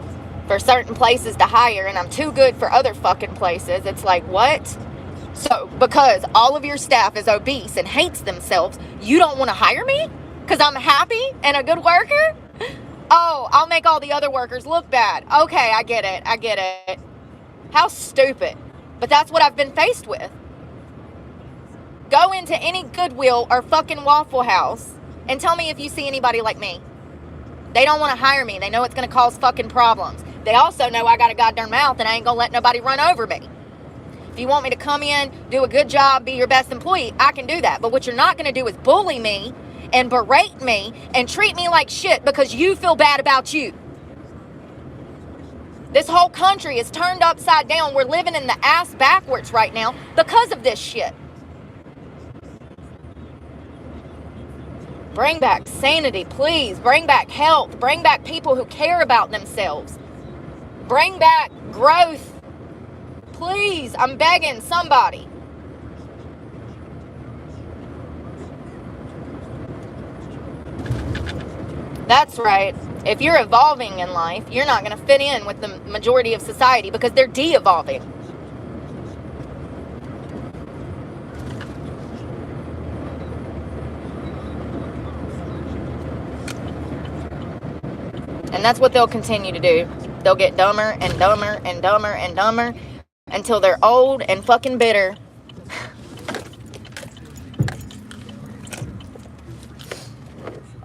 Speaker 1: for certain places to hire, and I'm too good for other fucking places. It's like, what? So, because all of your staff is obese and hates themselves, you don't want to hire me? Because I'm happy and a good worker? Oh, I'll make all the other workers look bad. Okay, I get it. I get it. How stupid. But that's what I've been faced with. Go into any Goodwill or fucking Waffle House and tell me if you see anybody like me. They don't want to hire me. They know it's going to cause fucking problems. They also know I got a goddamn mouth and I ain't going to let nobody run over me. If you want me to come in, do a good job, be your best employee, I can do that. But what you're not going to do is bully me and berate me and treat me like shit because you feel bad about you. This whole country is turned upside down. We're living in the ass backwards right now because of this shit. Bring back sanity, please. Bring back health. Bring back people who care about themselves. Bring back growth. Please, I'm begging somebody. That's right. If you're evolving in life, you're not going to fit in with the majority of society because they're de-evolving. And that's what they'll continue to do. They'll get dumber and dumber and dumber and dumber until they're old and fucking bitter.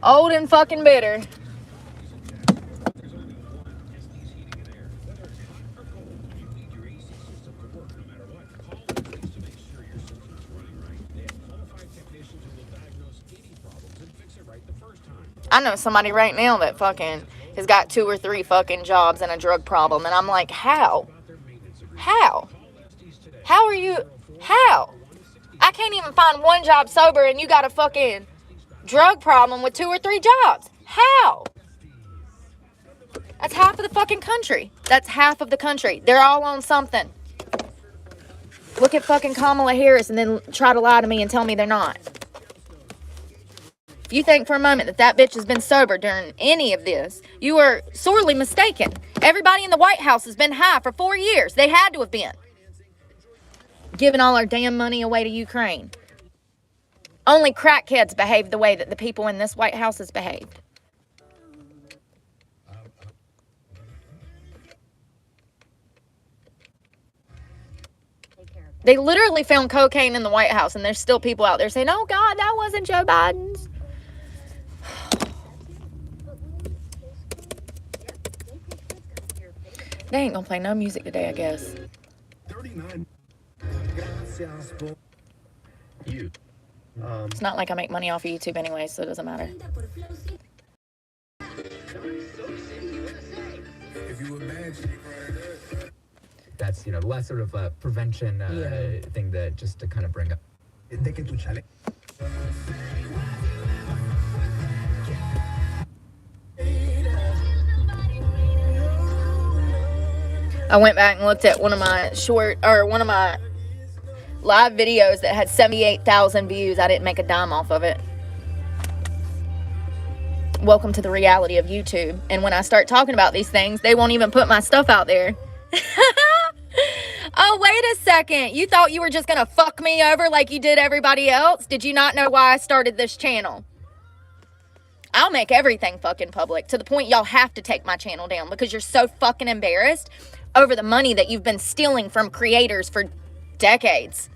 Speaker 1: Old and fucking bitter. I know somebody right now that fucking has got 2 or 3 fucking jobs and a drug problem, and I'm like, how? How? How are you? How? I can't even find one job sober and you got a fucking drug problem with 2 or 3 jobs. How? That's half of the fucking country. That's half of the country. They're all on something. Look at fucking Kamala Harris and then try to lie to me and tell me they're not. If you think for a moment that that bitch has been sober during any of this, you are sorely mistaken. Everybody in the White House has been high for 4 years. They had to have been. Giving all our damn money away to Ukraine. Only crackheads behave the way that the people in this White House has behaved. They literally found cocaine in the White House, and there's still people out there saying, oh, God, that wasn't Joe Biden's. They ain't gonna play no music today, I guess.
Speaker 2: 39. You.
Speaker 1: It's not like I make money off of YouTube anyway, so it doesn't matter.
Speaker 4: If you imagine.
Speaker 5: That's, you know, less sort of a prevention thing that just to kind of bring up.
Speaker 1: I went back and looked at one of my live videos that had 78,000 views. I didn't make a dime off of it. Welcome to the reality of YouTube. And when I start talking about these things, they won't even put my stuff out there. Oh, wait a second. You thought you were just going to fuck me over like you did everybody else? Did you not know why I started this channel? I'll make everything fucking public to the point y'all have to take my channel down because you're so fucking embarrassed over the money that you've been stealing from creators for decades.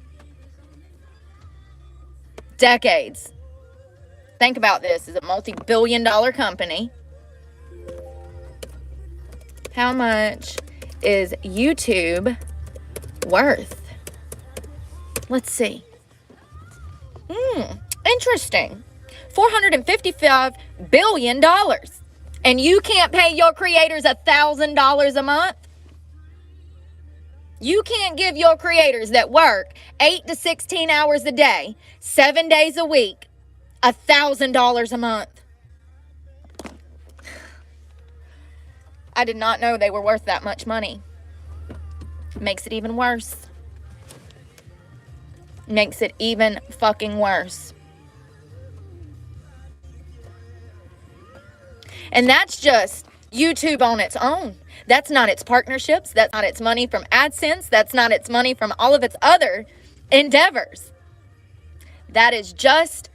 Speaker 1: Decades. Think about this. It's a multi-billion-dollar company. How much is YouTube worth? Let's see. Interesting. $455 billion. And you can't pay your creators $1,000 a month? You can't give your creators that work 8 to 16 hours a day, 7 days a week, $1,000 a month. I did not know they were worth that much money. Makes it even worse. Makes it even fucking worse. And that's just YouTube on its own. That's not its partnerships. That's not its money from AdSense. That's not its money from all of its other endeavors. That is just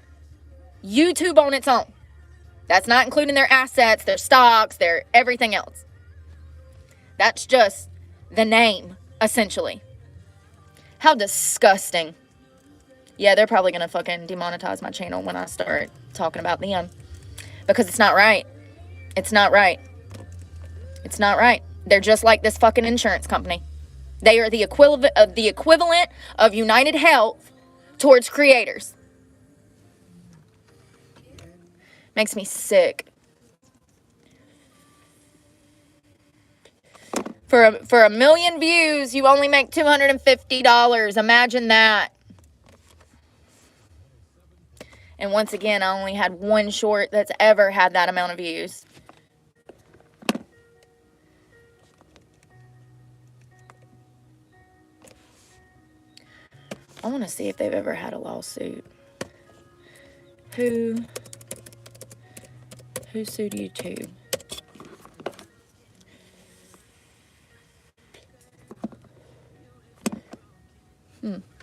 Speaker 1: YouTube on its own. That's not including their assets, their stocks, their everything else. That's just the name, essentially. How disgusting. Yeah, they're probably going to fucking demonetize my channel when I start talking about them. Because it's not right. It's not right. It's not right. They're just like this fucking insurance company. They are the equivalent of United Health towards creators. Makes me sick. For a million views, you only make $250. Imagine that. And once again, I only had one short that's ever had that amount of views. I want to see if they've ever had a lawsuit. Who sued YouTube?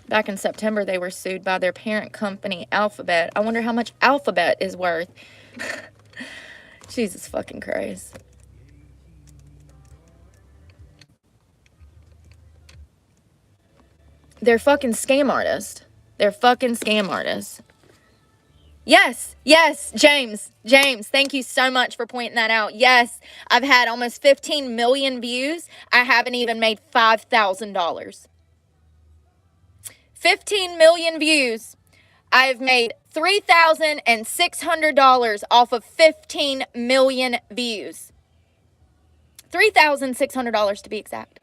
Speaker 1: Back in September, they were sued by their parent company, Alphabet. I wonder how much Alphabet is worth. Jesus fucking Christ. They're fucking scam artists. They're fucking scam artists. Yes, James, thank you so much for pointing that out. Yes, I've had almost 15 million views. I haven't even made $5,000. 15 million views. I've made $3,600 off of 15 million views. $3,600 to be exact.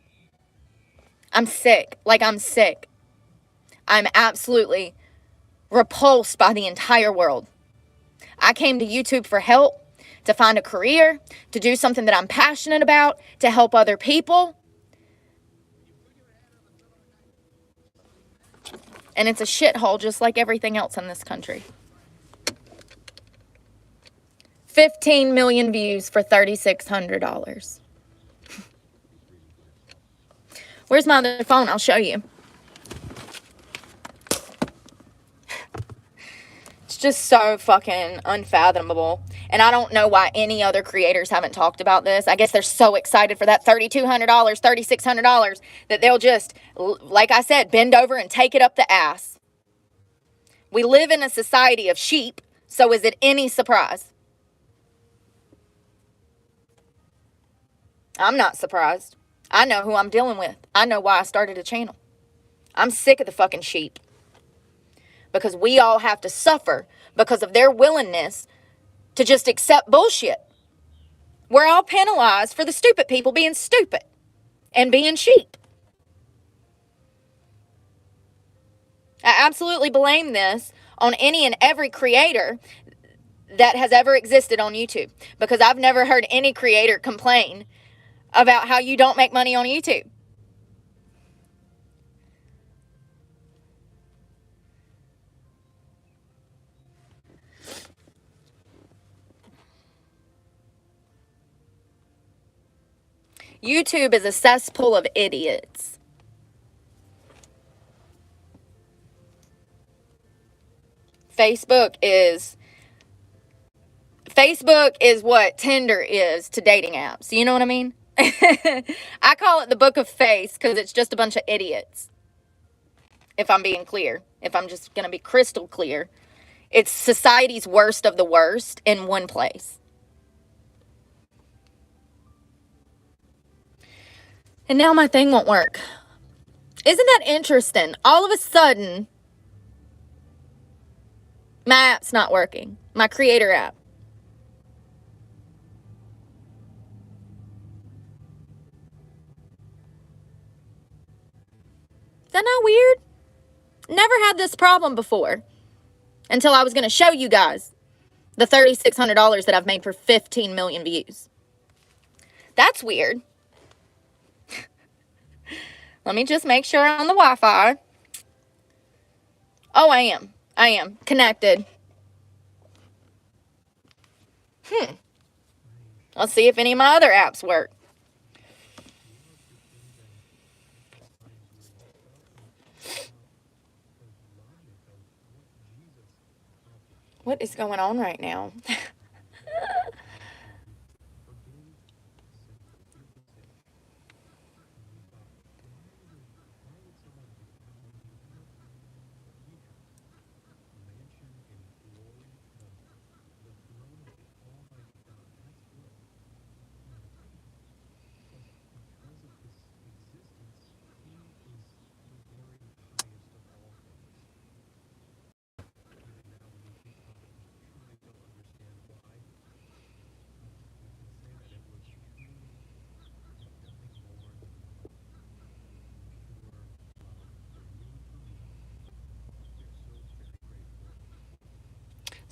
Speaker 1: I'm sick. Like, I'm sick. I'm absolutely repulsed by the entire world. I came to YouTube for help, to find a career, to do something that I'm passionate about, to help other people. And it's a shithole just like everything else in this country. 15 million views for $3,600. Where's my other phone? I'll show you. It's just so fucking unfathomable. And I don't know why any other creators haven't talked about this. I guess they're so excited for that $3,200, $3,600 that they'll just, like I said, bend over and take it up the ass. We live in a society of sheep, so is it any surprise? I'm not surprised. I know who I'm dealing with. I know why I started a channel. I'm sick of the fucking sheep. Because we all have to suffer because of their willingness to just accept bullshit. We're all penalized for the stupid people being stupid and being sheep. I absolutely blame this on any and every creator that has ever existed on YouTube, because I've never heard any creator complain about how you don't make money on YouTube. YouTube is a cesspool of idiots. Facebook is what Tinder is to dating apps. You know what I mean? I call it the book of face because it's just a bunch of idiots. If I'm being clear, if I'm just going to be crystal clear, it's society's worst of the worst in one place. And now my thing won't work. Isn't that interesting? All of a sudden, my app's not working. My creator app. Is that not weird? Never had this problem before. Until I was going to show you guys the $3,600 that I've made for 15 million views. That's weird. Let me just make sure I'm on the Wi-Fi. Oh, I am. I am connected. Let's see if any of my other apps work. What is going on right now?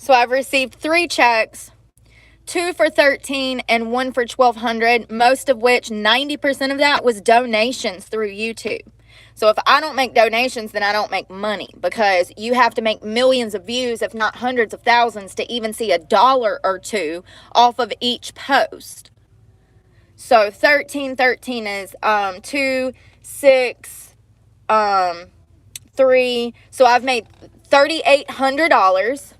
Speaker 1: So I've received 3 checks, 2 for 13 and 1 for 1,200, most of which 90% of that was donations through YouTube. So if I don't make donations, then I don't make money, because you have to make millions of views, if not hundreds of thousands, to even see $1 or $2 off of each post. So 13 is 2, 6, 3. So I've made $3,800.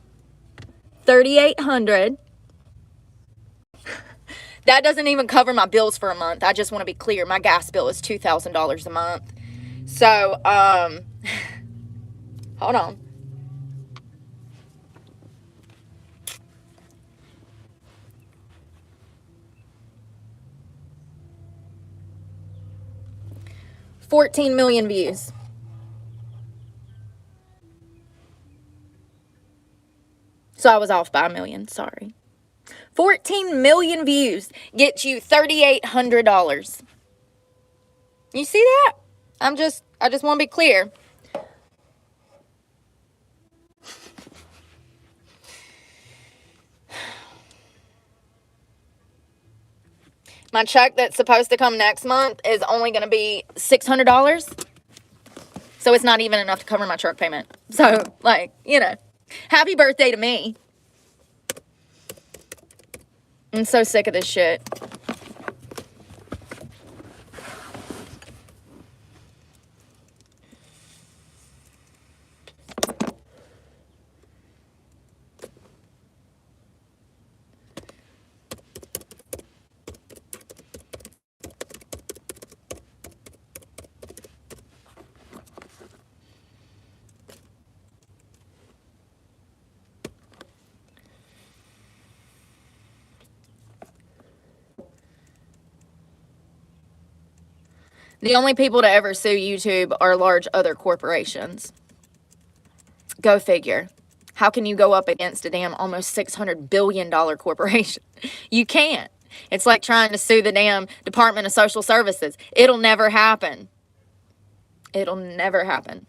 Speaker 1: $3,800. That doesn't even cover my bills for a month. I just want to be clear. My gas bill is $2,000 a month. So, hold on. $14 million views. So I was off by $1 million. Sorry. 14 million views gets you $3,800. You see that? I just want to be clear. My check that's supposed to come next month is only going to be $600. So it's not even enough to cover my truck payment. So, like, you know, happy birthday to me. I'm so sick of this shit. The only people to ever sue YouTube are large other corporations. Go figure. How can you go up against a damn almost $600 billion corporation? You can't. It's like trying to sue the damn Department of Social Services. It'll never happen. It'll never happen.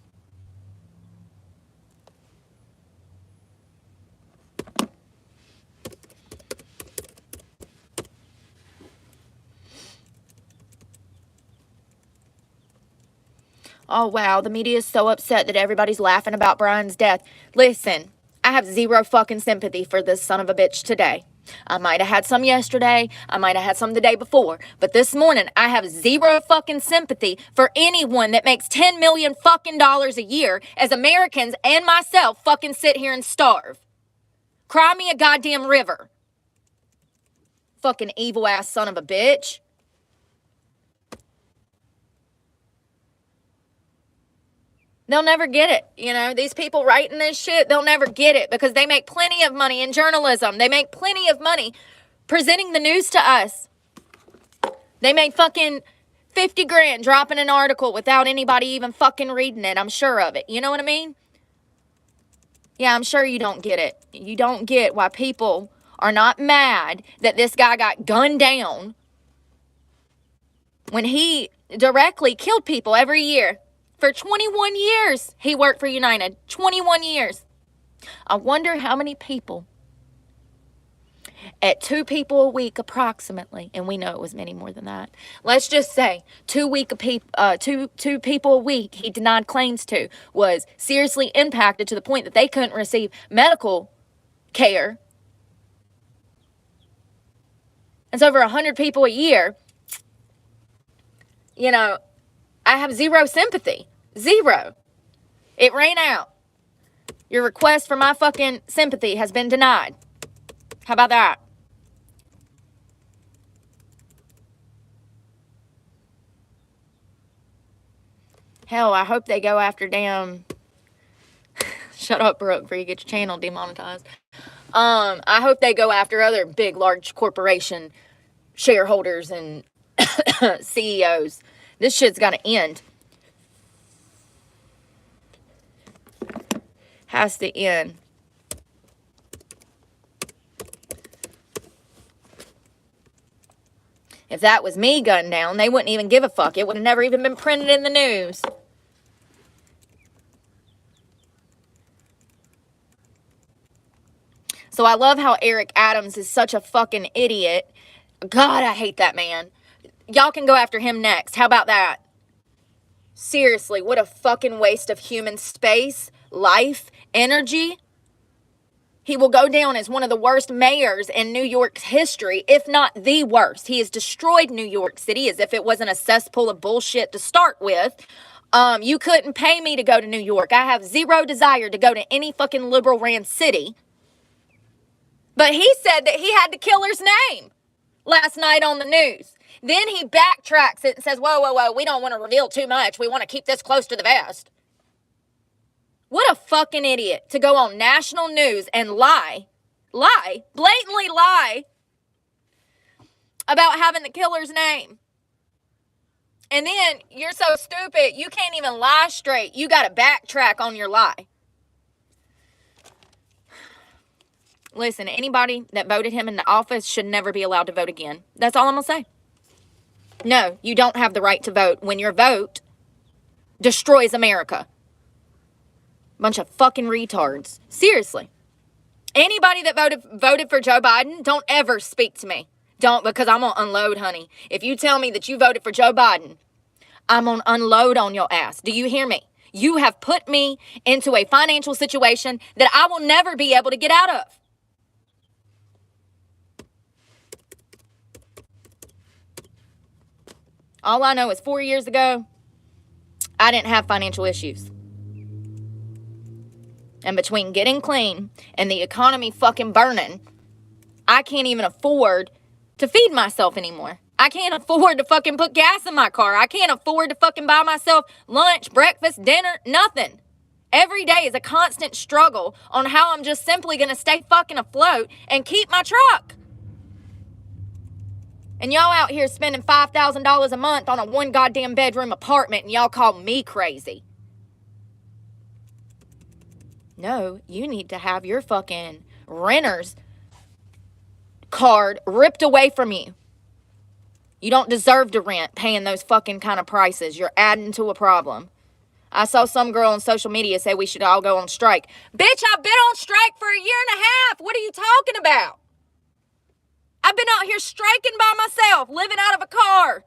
Speaker 1: Oh, wow, the media is so upset that everybody's laughing about Brian's death. Listen, I have zero fucking sympathy for this son of a bitch today. I might have had some yesterday. I might have had some the day before. But this morning, I have zero fucking sympathy for anyone that makes $10 million fucking dollars a year as Americans and myself fucking sit here and starve. Cry me a goddamn river. Fucking evil ass son of a bitch. They'll never get it. You know, these people writing this shit, they'll never get it because they make plenty of money in journalism. They make plenty of money presenting the news to us. They make fucking 50 grand dropping an article without anybody even fucking reading it. I'm sure of it. You know what I mean? Yeah, I'm sure you don't get it. You don't get why people are not mad that this guy got gunned down when he directly killed people every year. For 21 years, he worked for United. 21 years. I wonder how many people, at 2 people a week approximately, and we know it was many more than that. Let's just say 2 people a week he denied claims to was seriously impacted to the point that they couldn't receive medical care. It's over 100 people a year. You know, I have zero sympathy. Zero. It ran out. Your request for my fucking sympathy has been denied. How about that? Hell, I hope they go after damn... Shut up, Brooke, before you get your channel demonetized. I hope they go after other big, large corporation shareholders and CEOs. This shit's got to end. Has to end. If that was me gunned down, they wouldn't even give a fuck. It would have never even been printed in the news. So I love how Eric Adams is such a fucking idiot. God, I hate that man. Y'all can go after him next. How about that? Seriously, what a fucking waste of human space, life, energy. He will go down as one of the worst mayors in New York's history, if not the worst. He has destroyed New York City as if it wasn't a cesspool of bullshit to start with. You couldn't pay me to go to New York. I have zero desire to go to any fucking liberal ran city. But he said that he had the killer's name last night on the news. Then he backtracks it and says, whoa, we don't want to reveal too much. We want to keep this close to the vest. What a fucking idiot to go on national news and lie, blatantly lie about having the killer's name. And then you're so stupid, you can't even lie straight. You got to backtrack on your lie. Listen, anybody that voted him into office should never be allowed to vote again. That's all I'm going to say. No, you don't have the right to vote when your vote destroys America. Bunch of fucking retards. Seriously. Anybody that voted for Joe Biden, don't ever speak to me. Don't, because I'm going to unload, honey. If you tell me that you voted for Joe Biden, I'm going to unload on your ass. Do you hear me? You have put me into a financial situation that I will never be able to get out of. All I know is 4 years ago, I didn't have financial issues. And between getting clean and the economy fucking burning, I can't even afford to feed myself anymore. I can't afford to fucking put gas in my car. I can't afford to fucking buy myself lunch, breakfast, dinner, nothing. Every day is a constant struggle on how I'm just simply going to stay fucking afloat and keep my truck. And y'all out here spending $5,000 a month on a one goddamn bedroom apartment and y'all call me crazy. No, you need to have your fucking renter's card ripped away from you. You don't deserve to rent paying those fucking kind of prices. You're adding to a problem. I saw some girl on social media say we should all go on strike. Bitch, I've been on strike for a year and a half. What are you talking about? I've been out here striking by myself, living out of a car.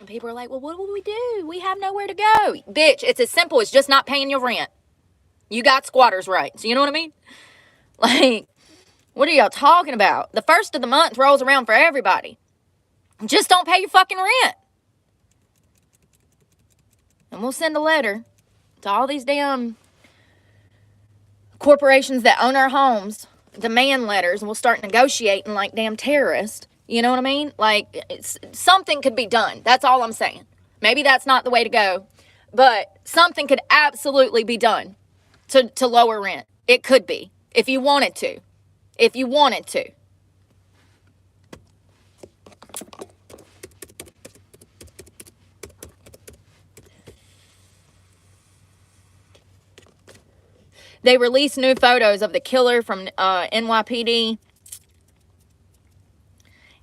Speaker 1: And people are like, well, what will we do? We have nowhere to go. Bitch, it's as simple as just not paying your rent. You got squatters' rights. You know what I mean? Like, what are y'all talking about? The first of the month rolls around for everybody. Just don't pay your fucking rent. And we'll send a letter to all these damn corporations that own our homes, demand letters, and we'll start negotiating like damn terrorists. You know what I mean? Like, something could be done. That's all I'm saying. Maybe that's not the way to go, but something could absolutely be done to lower rent. It could be, if you wanted to. If you wanted to. They released new photos of the killer from NYPD.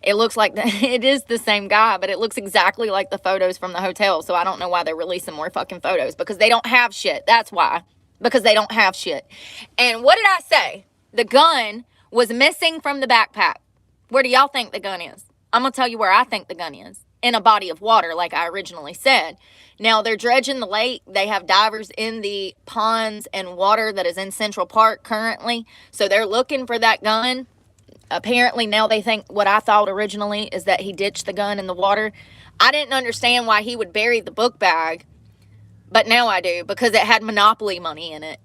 Speaker 1: It looks like it is the same guy, but it looks exactly like the photos from the hotel. So I don't know why they're releasing more fucking photos, because they don't have shit. That's why. Because they don't have shit. And what did I say? The gun was missing from the backpack. Where do y'all think the gun is? I'm going to tell you where I think the gun is. In a body of water, like I originally said. Now, they're dredging the lake. They have divers in the ponds and water that is in Central Park currently. So they're looking for that gun. Apparently, now they think what I thought originally is that he ditched the gun in the water. I didn't understand why he would bury the book bag. But now I do, because it had Monopoly money in it.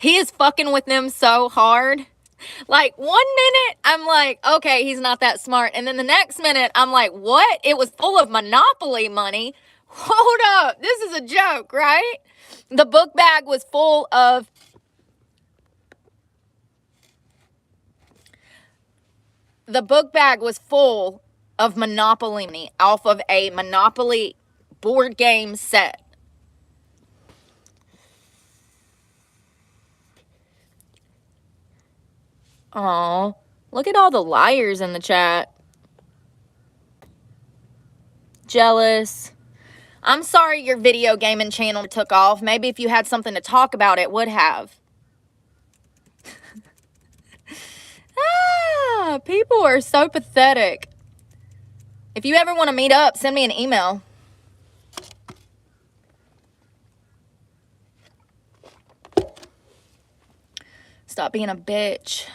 Speaker 1: He is fucking with them so hard. Like, 1 minute, I'm like, okay, he's not that smart. And then the next minute, I'm like, what? It was full of Monopoly money? Hold up. This is a joke, right? The book bag was full of... The book bag was full of Monopoly money off of a Monopoly board game set. Aw, look at all the liars in the chat. Jealous. I'm sorry your video gaming channel took off. Maybe if you had something to talk about, it would have. People are so pathetic. If you ever want to meet up, send me an email. Stop being a bitch.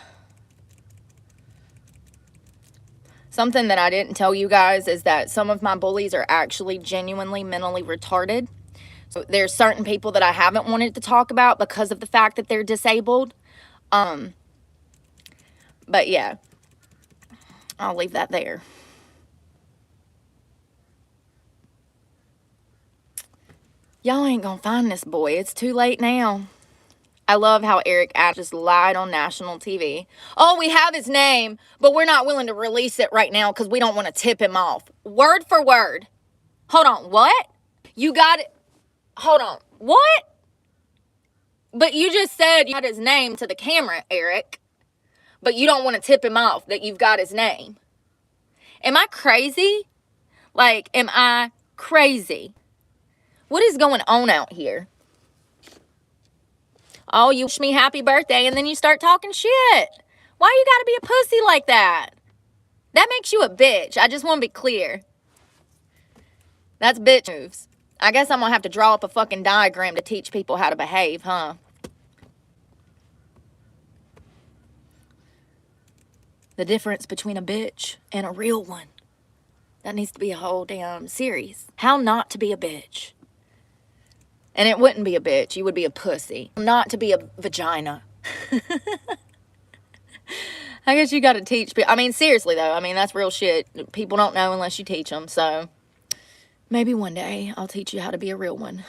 Speaker 1: Something that I didn't tell you guys is that some of my bullies are actually genuinely mentally retarded. So there's certain people that I haven't wanted to talk about because of the fact that they're disabled. But yeah, I'll leave that there. Y'all ain't gonna find this boy. It's too late now. I love how Eric just lied on national TV. Oh, we have his name, but we're not willing to release it right now because we don't want to tip him off. Word for word. Hold on, what? You got it. Hold on, what? But you just said you had his name to the camera, Eric. but you don't want to tip him off that you've got his name. Am I crazy? Like, am I crazy? What is going on out here? Oh, you wish me happy birthday and then you start talking shit. Why you gotta be a pussy like that? That makes you a bitch. I just want to be clear. That's bitch moves. I guess I'm gonna have to draw up a fucking diagram to teach people how to behave, huh? The difference between a bitch and a real one. That needs to be a whole damn series. How not to be a bitch. And it wouldn't be a bitch. You would be a pussy. Not to be a vagina. I guess you got to teach people. I mean, seriously, though. I mean, that's real shit. People don't know unless you teach them. So maybe one day I'll teach you how to be a real one.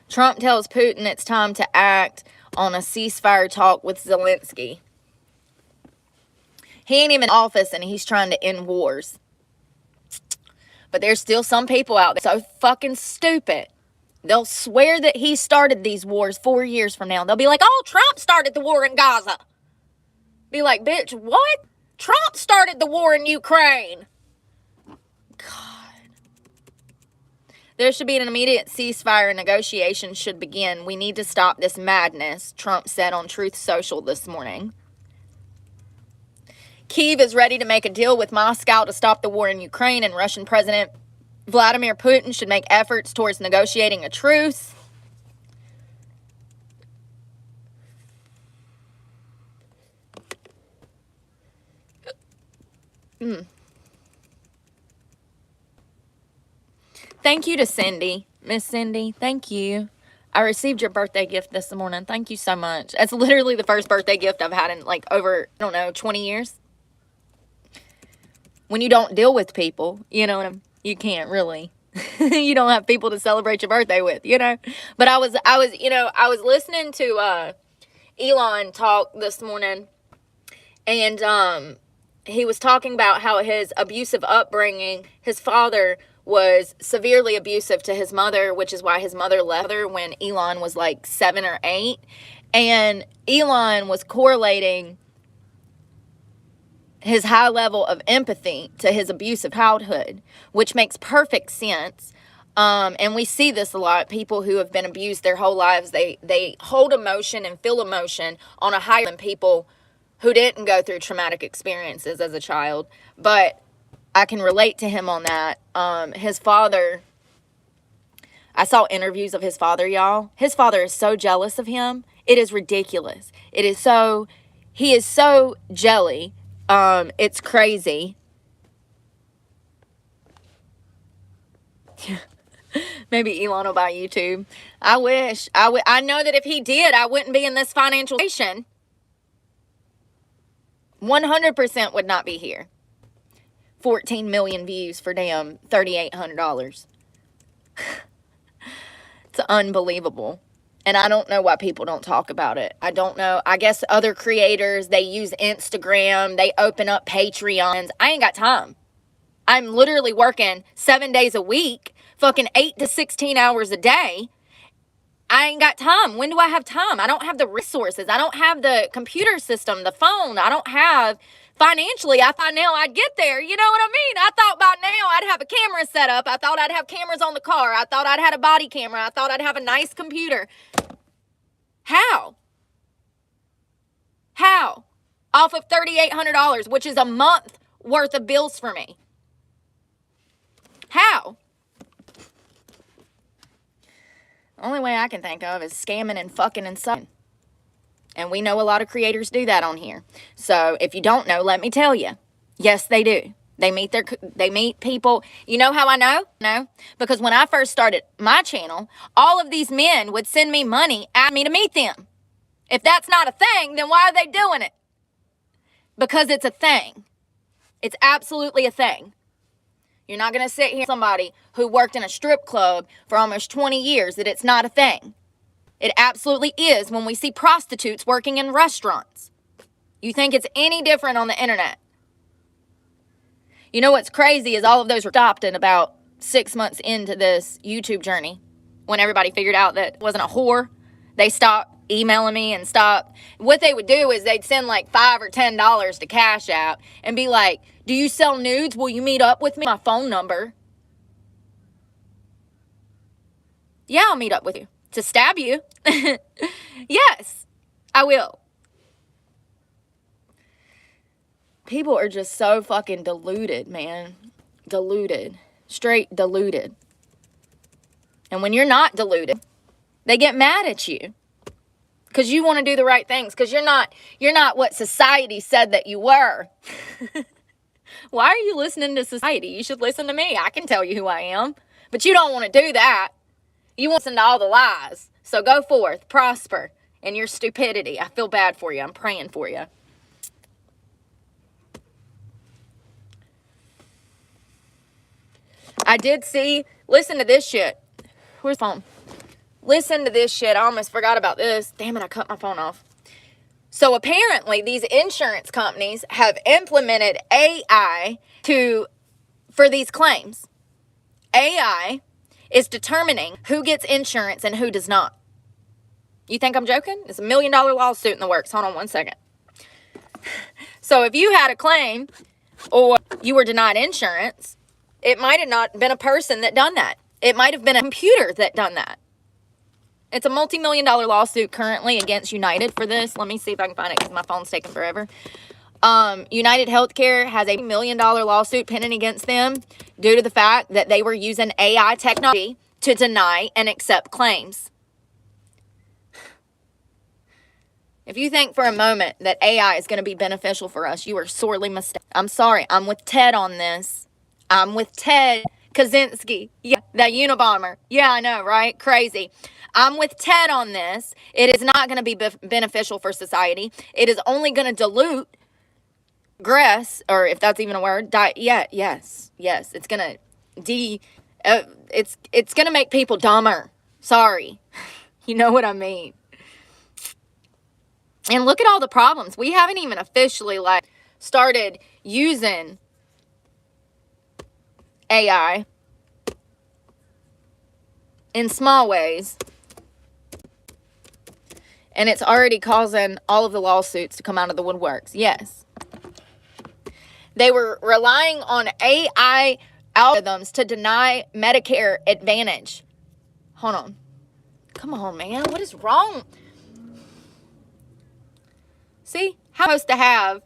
Speaker 1: Trump tells Putin it's time to act on a ceasefire talk with Zelensky. He ain't even in office and he's trying to end wars. But there's still some people out there so fucking stupid. They'll swear that he started these wars 4 years from now. They'll be like, oh, Trump started the war in Gaza. Be like, bitch, what? Trump started the war in Ukraine. God. There should be an immediate ceasefire and negotiations should begin. We need to stop this madness, Trump said on Truth Social this morning. Kyiv is ready to make a deal with Moscow to stop the war in Ukraine, and Russian President Vladimir Putin should make efforts towards negotiating a truce. Thank you to Cindy. Miss Cindy, thank you. I received your birthday gift this morning. Thank you so much. It's literally the first birthday gift I've had in like over, I don't know, 20 years. When you don't deal with people, you know, you can't really. You don't have people to celebrate your birthday with, you know. But I was listening to Elon talk this morning, and he was talking about how his abusive upbringing, his father was severely abusive to his mother, which is why his mother left her when Elon was like 7 or 8. And Elon was correlating his high level of empathy to his abusive childhood, which makes perfect sense. And we see this a lot. People who have been abused their whole lives, they hold emotion and feel emotion on a higher than people who didn't go through traumatic experiences as a child. But I can relate to him on that. His father, I saw interviews of his father, y'all. His father is so jealous of him. It is ridiculous. He is so jelly. It's crazy. Maybe Elon will buy YouTube. I wish. I know that if he did, I wouldn't be in this financial situation. 100% would not be here. 14 million views for damn $3,800. It's unbelievable. And I don't know why people don't talk about it. I don't know. I guess other creators, they use Instagram. They open up Patreons. I ain't got time. I'm literally working 7 days a week, fucking 8 to 16 hours a day. I ain't got time. When do I have time? I don't have the resources. I don't have the computer system, the phone. I don't have financially. I thought now I'd get there. You know what I mean? I thought by now I'd have a camera set up. I thought I'd have cameras on the car. I thought I'd had a body camera. I thought I'd have a nice computer. How? How? Off of $3,800, which is a month worth of bills for me. How? The only way I can think of is scamming and fucking and sucking. And we know a lot of creators do that on here. So if you don't know, let me tell you. Yes, they do. They meet people. You know how I know? No. Because when I first started my channel, all of these men would send me money, ask me to meet them. If that's not a thing, then why are they doing it? Because it's a thing. It's absolutely a thing. You're not going to sit here with somebody who worked in a strip club for almost 20 years that it's not a thing. It absolutely is when we see prostitutes working in restaurants. You think it's any different on the internet? You know what's crazy is all of those were stopped in about 6 months into this YouTube journey. When everybody figured out that it wasn't a whore, they stopped emailing me and stop. What they would do is they'd send like $5 or $10 to Cash App and be like, do you sell nudes? Will you meet up with me? My phone number. Yeah, I'll meet up with you. To stab you. Yes, I will. People are just so fucking deluded, man. Deluded. Straight deluded. And when you're not deluded, they get mad at you. Because you want to do the right things. Because you're not what society said that you were. Why are you listening to society? You should listen to me. I can tell you who I am. But you don't want to do that. You want to listen to all the lies. So go forth, prosper in your stupidity. I feel bad for you. I'm praying for you. I did see, listen to this shit. Where's the phone? Listen to this shit. I almost forgot about this. Damn it, I cut my phone off. So apparently these insurance companies have implemented AI for these claims. AI is determining who gets insurance and who does not. You think I'm joking? It's $1 million lawsuit in the works. Hold on one second. So if you had a claim or you were denied insurance, it might have not been a person that done that. It might have been a computer that done that. It's a multi-million-dollar lawsuit currently against United for this. Let me see if I can find it because my phone's taking forever. United Healthcare has a $1 million lawsuit pending against them due to the fact that they were using AI technology to deny and accept claims. If you think for a moment that AI is going to be beneficial for us, you are sorely mistaken. I'm sorry. I'm with Ted on this. I'm with Ted Kaczynski. Yeah, that Unabomber. Yeah, I know, right? Crazy. I'm with Ted on this. It is not going to be beneficial for society. It is only going to dilute, or if that's even a word, yes. It's going to it's going to make people dumber. Sorry. You know what I mean? And look at all the problems. We haven't even officially started using AI in small ways. And it's already causing all of the lawsuits to come out of the woodworks. Yes. They were relying on AI algorithms to deny Medicare Advantage. Hold on. Come on, man. What is wrong? See? How am I supposed to have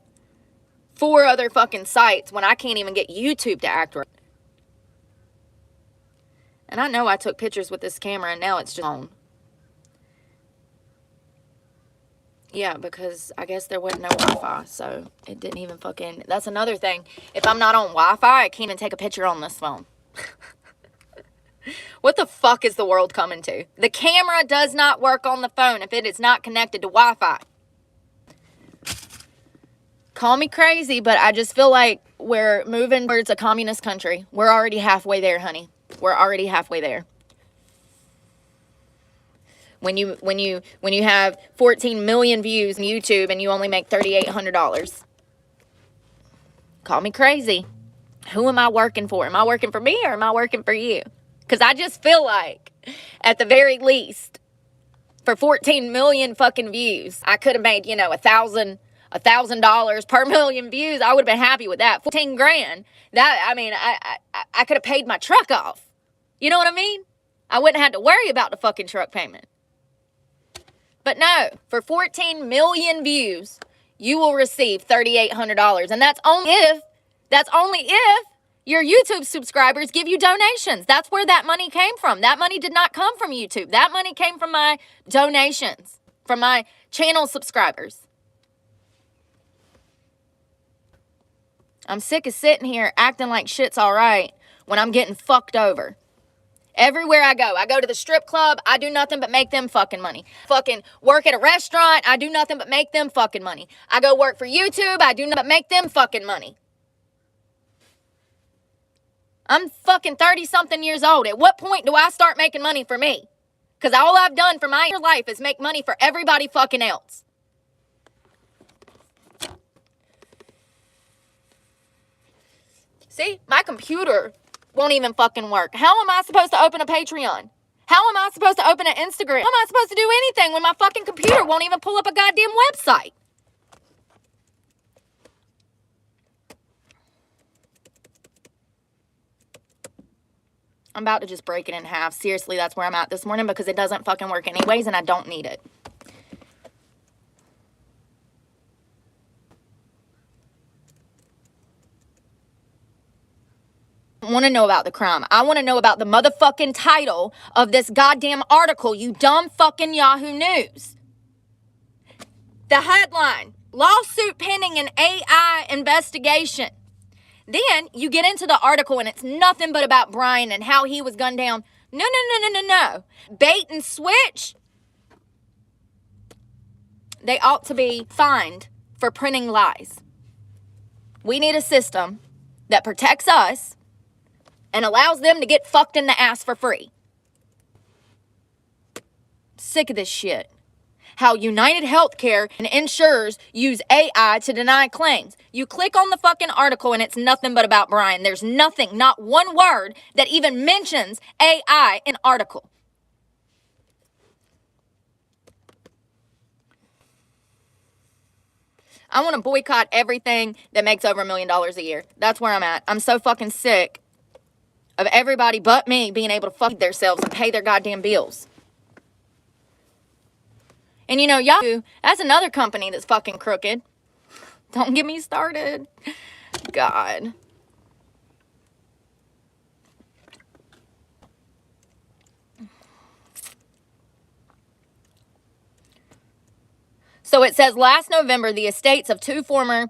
Speaker 1: 4 other fucking sites when I can't even get YouTube to act right? And I know I took pictures with this camera and now it's just on. Yeah, because I guess there wasn't no Wi-Fi, so it didn't even fucking... That's another thing. If I'm not on Wi-Fi, I can't even take a picture on this phone. What the fuck is the world coming to? The camera does not work on the phone if it is not connected to Wi-Fi. Call me crazy, but I just feel like we're moving towards a communist country. We're already halfway there, honey. We're already halfway there. When you have 14 million views on YouTube and you only make $3,800. Call me crazy. Who am I working for? Am I working for me or am I working for you? Because I just feel like, at the very least, for 14 million fucking views, I could have made, $1,000 per million views. I would have been happy with that. 14 grand. I could have paid my truck off. You know what I mean? I wouldn't have had to worry about the fucking truck payment. But no, for 14 million views, you will receive $3,800. And that's only if your YouTube subscribers give you donations. That's where that money came from. That money did not come from YouTube. That money came from my donations, from my channel subscribers. I'm sick of sitting here acting like shit's all right when I'm getting fucked over. Everywhere I go to the strip club, I do nothing but make them fucking money. Fucking work at a restaurant, I do nothing but make them fucking money. I go work for YouTube, I do nothing but make them fucking money. I'm fucking 30-something years old. At what point do I start making money for me? Because all I've done for my life is make money for everybody fucking else. See, my computer won't even fucking work. How am I supposed to open a Patreon? How am I supposed to open an Instagram? How am I supposed to do anything when my fucking computer won't even pull up a goddamn website? I'm about to just break it in half. Seriously, that's where I'm at this morning because it doesn't fucking work anyways and I don't need it. I want to know about the crime. I want to know about the motherfucking title of this goddamn article, you dumb fucking Yahoo News. The headline, lawsuit pending an AI investigation. Then you get into the article and it's nothing but about Brian and how he was gunned down. No. Bait and switch. They ought to be fined for printing lies. We need a system that protects us and allows them to get fucked in the ass for free. Sick of this shit. How United Healthcare and insurers use AI to deny claims. You click on the fucking article and it's nothing but about Brian. There's nothing, not one word that even mentions AI in article. I want to boycott everything that makes over $1 million a year. That's where I'm at. I'm so fucking sick of everybody but me being able to fuck themselves and pay their goddamn bills. And you know, Yahoo, that's another company that's fucking crooked. Don't get me started. God. So it says last November, the estates of two former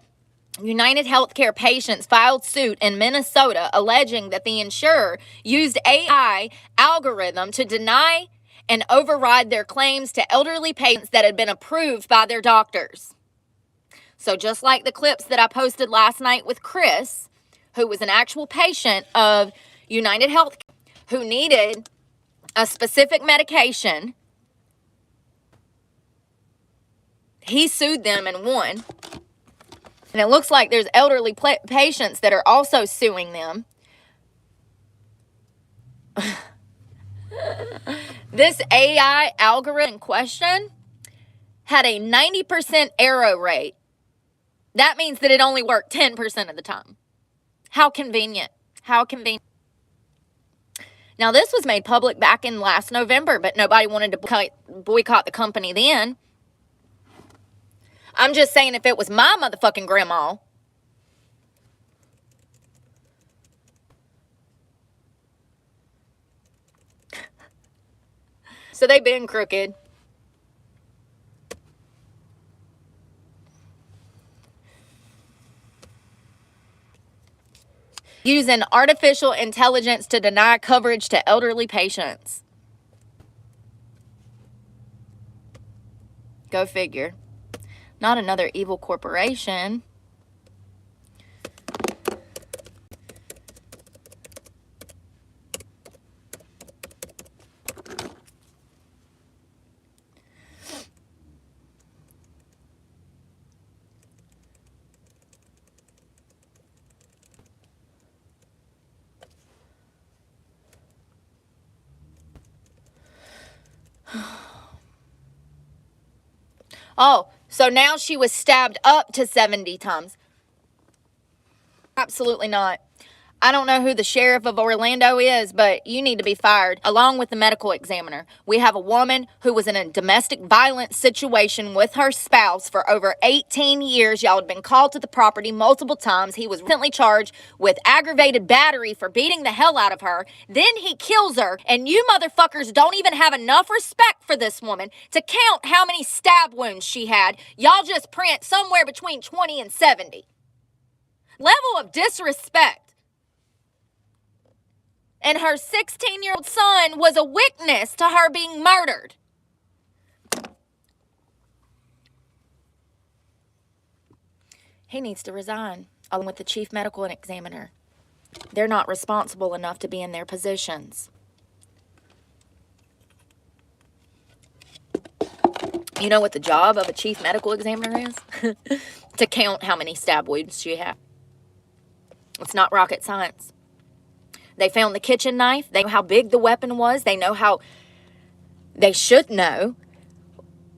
Speaker 1: United Healthcare patients filed suit in Minnesota alleging that the insurer used AI algorithm to deny and override their claims to elderly patients that had been approved by their doctors. So just like the clips that I posted last night with Chris, who was an actual patient of United Healthcare, who needed a specific medication, he sued them and won. And it looks like there's elderly patients that are also suing them. This AI algorithm in question had a 90% error rate. That means that it only worked 10% of the time. How convenient. How convenient. Now, this was made public back in last November, but nobody wanted to boycott the company then. I'm just saying if it was my motherfucking grandma. So they've been crooked. Using artificial intelligence to deny coverage to elderly patients. Go figure. Not another evil corporation. Oh, so now she was stabbed up to 70 times. Absolutely not. I don't know who the sheriff of Orlando is, but you need to be fired, along with the medical examiner. We have a woman who was in a domestic violence situation with her spouse for over 18 years. Y'all had been called to the property multiple times. He was recently charged with aggravated battery for beating the hell out of her. Then he kills her, and you motherfuckers don't even have enough respect for this woman to count how many stab wounds she had. Y'all just print somewhere between 20 and 70. Level of disrespect. And her 16-year-old son was a witness to her being murdered. He needs to resign, along with the chief medical examiner. They're not responsible enough to be in their positions. You know what the job of a chief medical examiner is? To count how many stab wounds she had. It's not rocket science. They found the kitchen knife. They know how big the weapon was. They know how They should know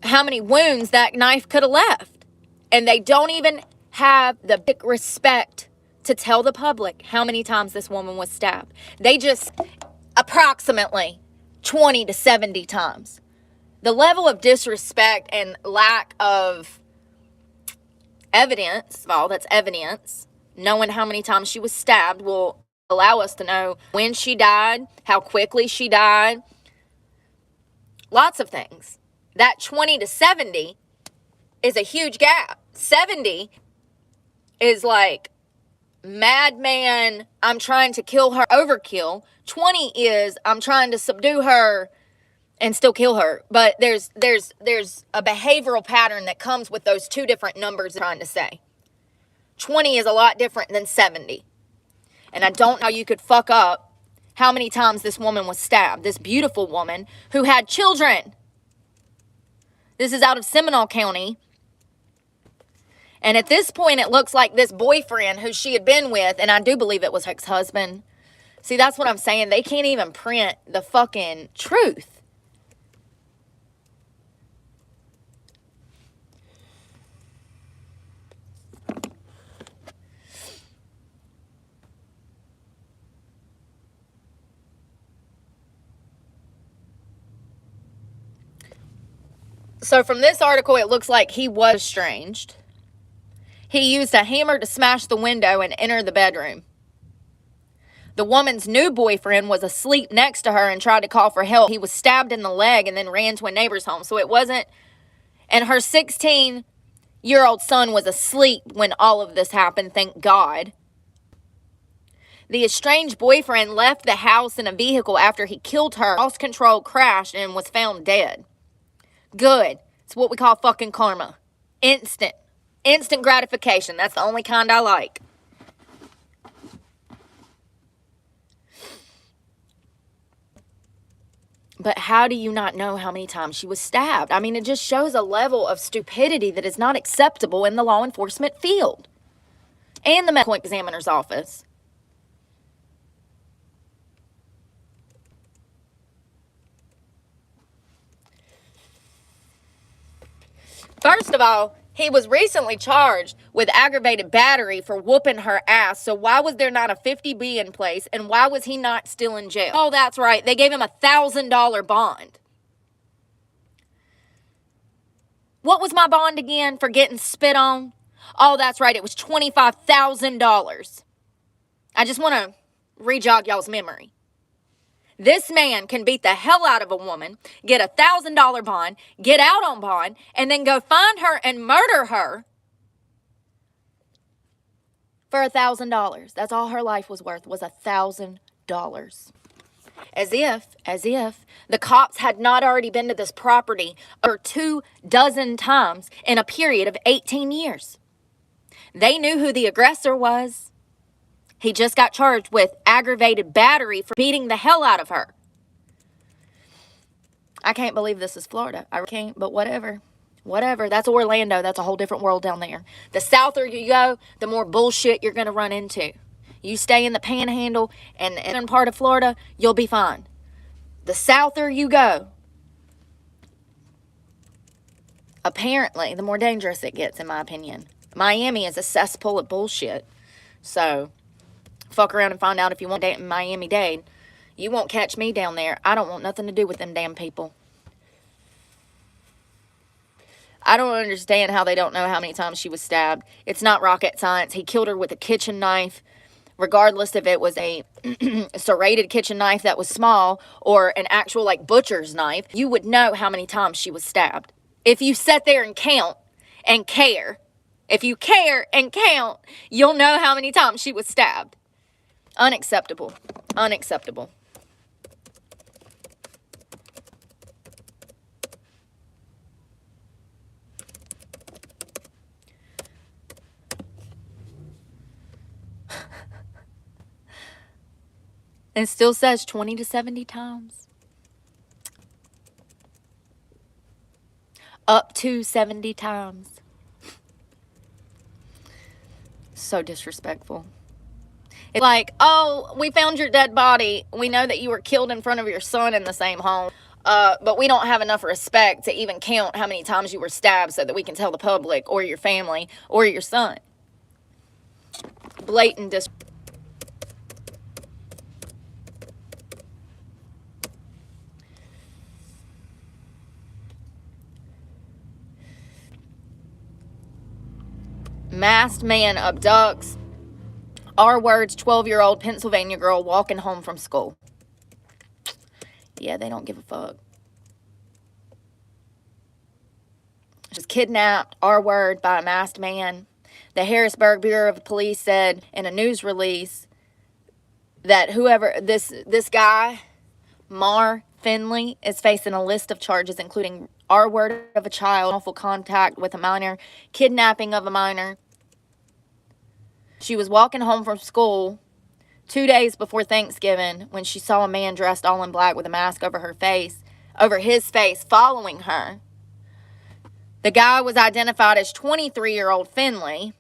Speaker 1: how many wounds that knife could have left. And they don't even have the big respect to tell the public how many times this woman was stabbed. They just approximately 20 to 70 times. The level of disrespect and lack of evidence, well, that's evidence, knowing how many times she was stabbed will allow us to know when she died, how quickly she died, lots of things. That 20 to 70 is a huge gap. 70 is like madman, I'm trying to kill her, overkill. 20 is I'm trying to subdue her and still kill her. But there's a behavioral pattern that comes with those two different numbers I'm trying to say. 20 is a lot different than 70. And I don't know how you could fuck up how many times this woman was stabbed. This beautiful woman who had children. This is out of Seminole County. And at this point, it looks like this boyfriend who she had been with, and I do believe it was her ex-husband. See, that's what I'm saying. They can't even print the fucking truth. So from this article, it looks like he was estranged. He used a hammer to smash the window and enter the bedroom. The woman's new boyfriend was asleep next to her and tried to call for help. He was stabbed in the leg and then ran to a neighbor's home. So it wasn't... And her 16-year-old son was asleep when all of this happened, thank God. The estranged boyfriend left the house in a vehicle after he killed her, lost control, crashed, and was found dead. Good. It's what we call fucking karma. Instant. Instant gratification. That's the only kind I like. But how do you not know how many times she was stabbed? I mean, it just shows a level of stupidity that is not acceptable in the law enforcement field and the medical examiner's office. First of all, he was recently charged with aggravated battery for whooping her ass. So why was there not a 50B in place? And why was he not still in jail? Oh, that's right. They gave him a $1,000 bond. What was my bond again for getting spit on? Oh, that's right. It was $25,000. I just want to re-jog y'all's memory. This man can beat the hell out of a woman, get a $1,000 bond, get out on bond, and then go find her and murder her for $1,000. That's all her life was worth, was $1,000. As if the cops had not already been to this property over 24 times in a period of 18 years. They knew who the aggressor was. He just got charged with aggravated battery for beating the hell out of her. I can't believe this is Florida. I can't, but whatever. Whatever. That's Orlando. That's a whole different world down there. The souther you go, the more bullshit you're going to run into. You stay in the panhandle and the southern part of Florida, you'll be fine. The souther you go, apparently, the more dangerous it gets, in my opinion. Miami is a cesspool of bullshit. So... fuck around and find out if you want to date in Miami-Dade. You won't catch me down there. I don't want nothing to do with them damn people. I don't understand how they don't know how many times she was stabbed. It's not rocket science. He killed her with a kitchen knife. Regardless if it was a serrated kitchen knife that was small or an actual like butcher's knife, you would know how many times she was stabbed. If you sat there and count and care, if you care and count, you'll know how many times she was stabbed. Unacceptable. Unacceptable. And it still says 20 to 70 times. Up to 70 times. So disrespectful. It's like, oh, we found your dead body. We know that you were killed in front of your son in the same home. But we don't have enough respect to even count how many times you were stabbed so that we can tell the public or your family or your son. Blatant disrespect. Masked man abducts R words 12-year-old Pennsylvania girl walking home from school. Yeah, they don't give a fuck. She was kidnapped, R word, by a masked man. The Harrisburg Bureau of Police said in a news release that whoever this guy, Mar Finley, is facing a list of charges including R word of a child, awful contact with a minor, kidnapping of a minor. She was walking home from school 2 days before Thanksgiving when she saw a man dressed all in black with a mask over his face, following her. The guy was identified as 23-year-old Finley.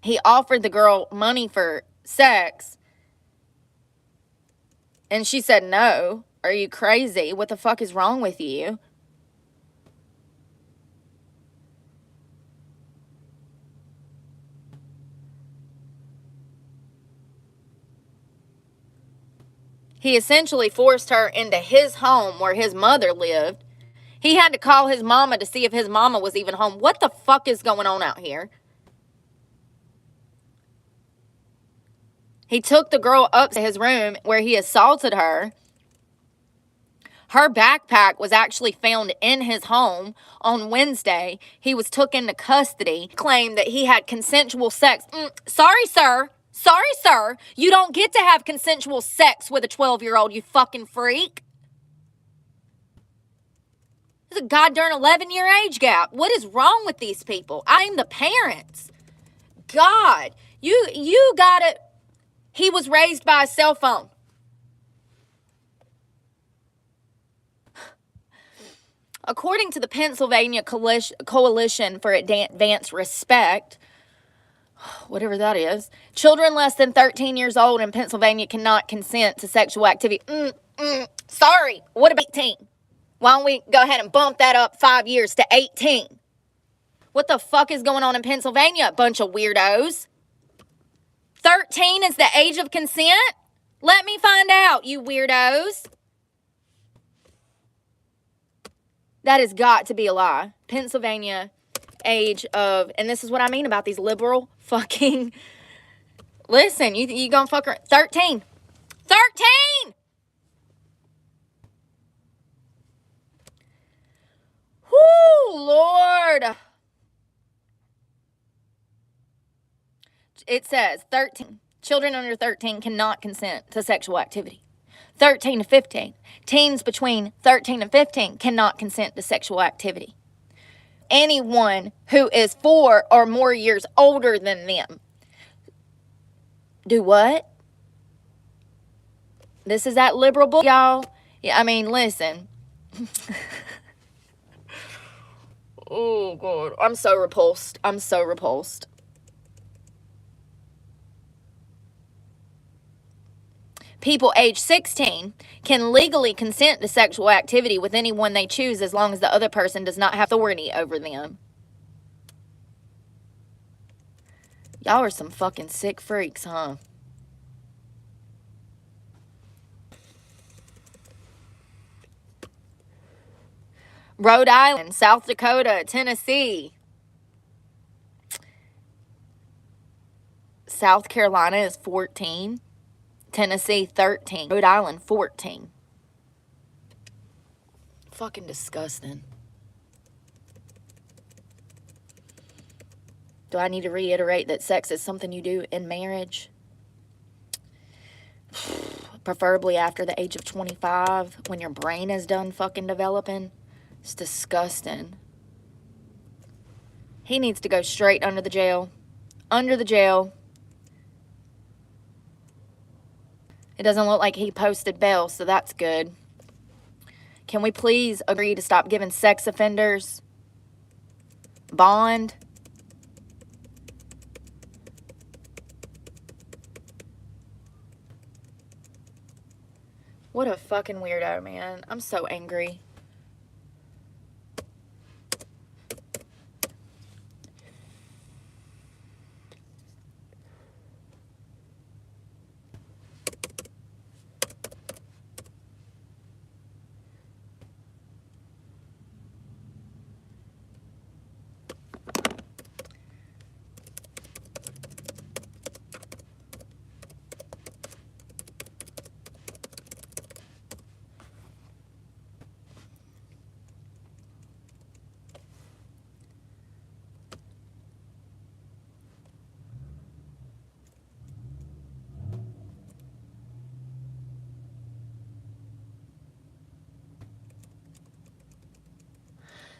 Speaker 1: He offered the girl money for sex, and she said, "No, are you crazy? What the fuck is wrong with you?" He essentially forced her into his home where his mother lived. He had to call his mama to see if his mama was even home. What the fuck is going on out here? He took the girl up to his room where he assaulted her. Her backpack was actually found in his home on Wednesday. He was taken into custody. Claimed that he had consensual sex. Sorry, sir. Sorry, sir. You don't get to have consensual sex with a 12-year-old, you fucking freak. There's a goddamn 11-year age gap. What is wrong with these people? I'm the parents. God, you got it. He was raised by a cell phone. According to the Pennsylvania Coalition for Advanced Respect, whatever that is, children less than 13 years old in Pennsylvania cannot consent to sexual activity. Sorry, what about 18? Why don't we go ahead and bump that up 5 years to 18? What the fuck is going on in Pennsylvania, bunch of weirdos? 13 is the age of consent? Let me find out, you weirdos. That has got to be a lie. Pennsylvania age of, and this is what I mean about these liberal fucking, listen, you gonna fuck around. 13. 13! Whoo, Lord. It says 13. Children under 13 cannot consent to sexual activity. 13 to 15. Teens between 13 and 15 cannot consent to sexual activity. Anyone who is 4 or more years older than them. Do what? This is that liberal bull, y'all. Yeah, I mean, listen. Oh, God. I'm so repulsed. I'm so repulsed. People age 16 can legally consent to sexual activity with anyone they choose as long as the other person does not have authority over them. Y'all are some fucking sick freaks, huh? Rhode Island, South Dakota, Tennessee. South Carolina is 14. Tennessee, 13. Rhode Island, 14. Fucking disgusting. Do I need to reiterate that sex is something you do in marriage? Preferably after the age of 25, when your brain is done fucking developing. It's disgusting. He needs to go straight under the jail. Under the jail. It doesn't look like he posted bail, so that's good. Can we please agree to stop giving sex offenders bond? What a fucking weirdo, man. I'm so angry.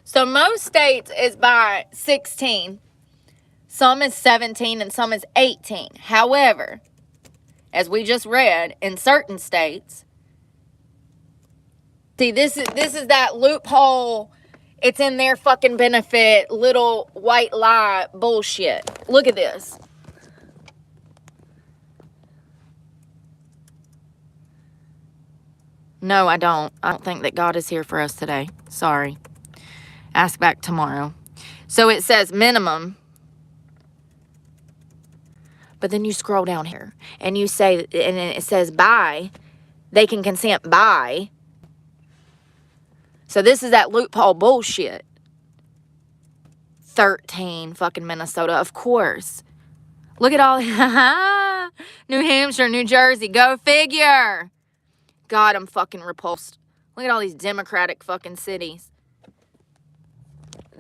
Speaker 1: So most states is by 16. Some is 17 and some is 18. However, as we just read, in certain states, see, this is that loophole. It's in their fucking benefit, little white lie bullshit. Look at this. No, I don't. I don't think that God is here for us today. Sorry. Ask back tomorrow. So it says minimum. But then you scroll down here and you say, and it says by. They can consent by. So this is that loophole bullshit. 13, fucking Minnesota, of course. Look at all, New Hampshire, New Jersey, go figure. God, I'm fucking repulsed. Look at all these Democratic fucking cities.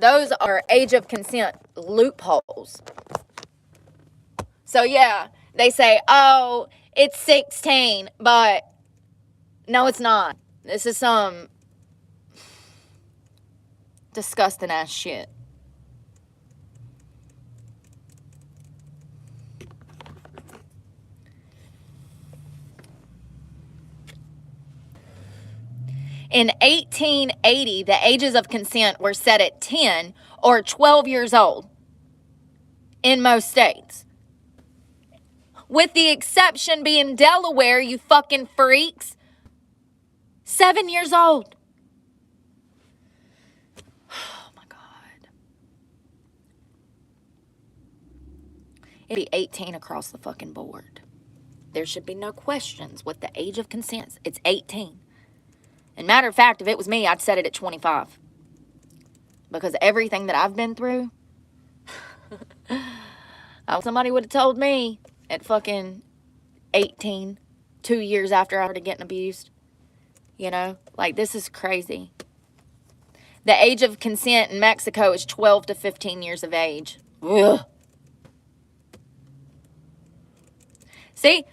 Speaker 1: Those are age of consent loopholes. So yeah, they say, oh, it's 16, but no, it's not. This is some disgusting ass shit. In 1880, the ages of consent were set at 10 or 12 years old in most states. With the exception being Delaware, you fucking freaks. 7 years old. Oh my God. It'd be 18 across the fucking board. There should be no questions with the age of consent. It's 18. And matter of fact, if it was me, I'd set it at 25. Because everything that I've been through, somebody would have told me at fucking 18, 2 years after I started getting abused. You know, like, this is crazy. The age of consent in Mexico is 12 to 15 years of age. Ugh. See?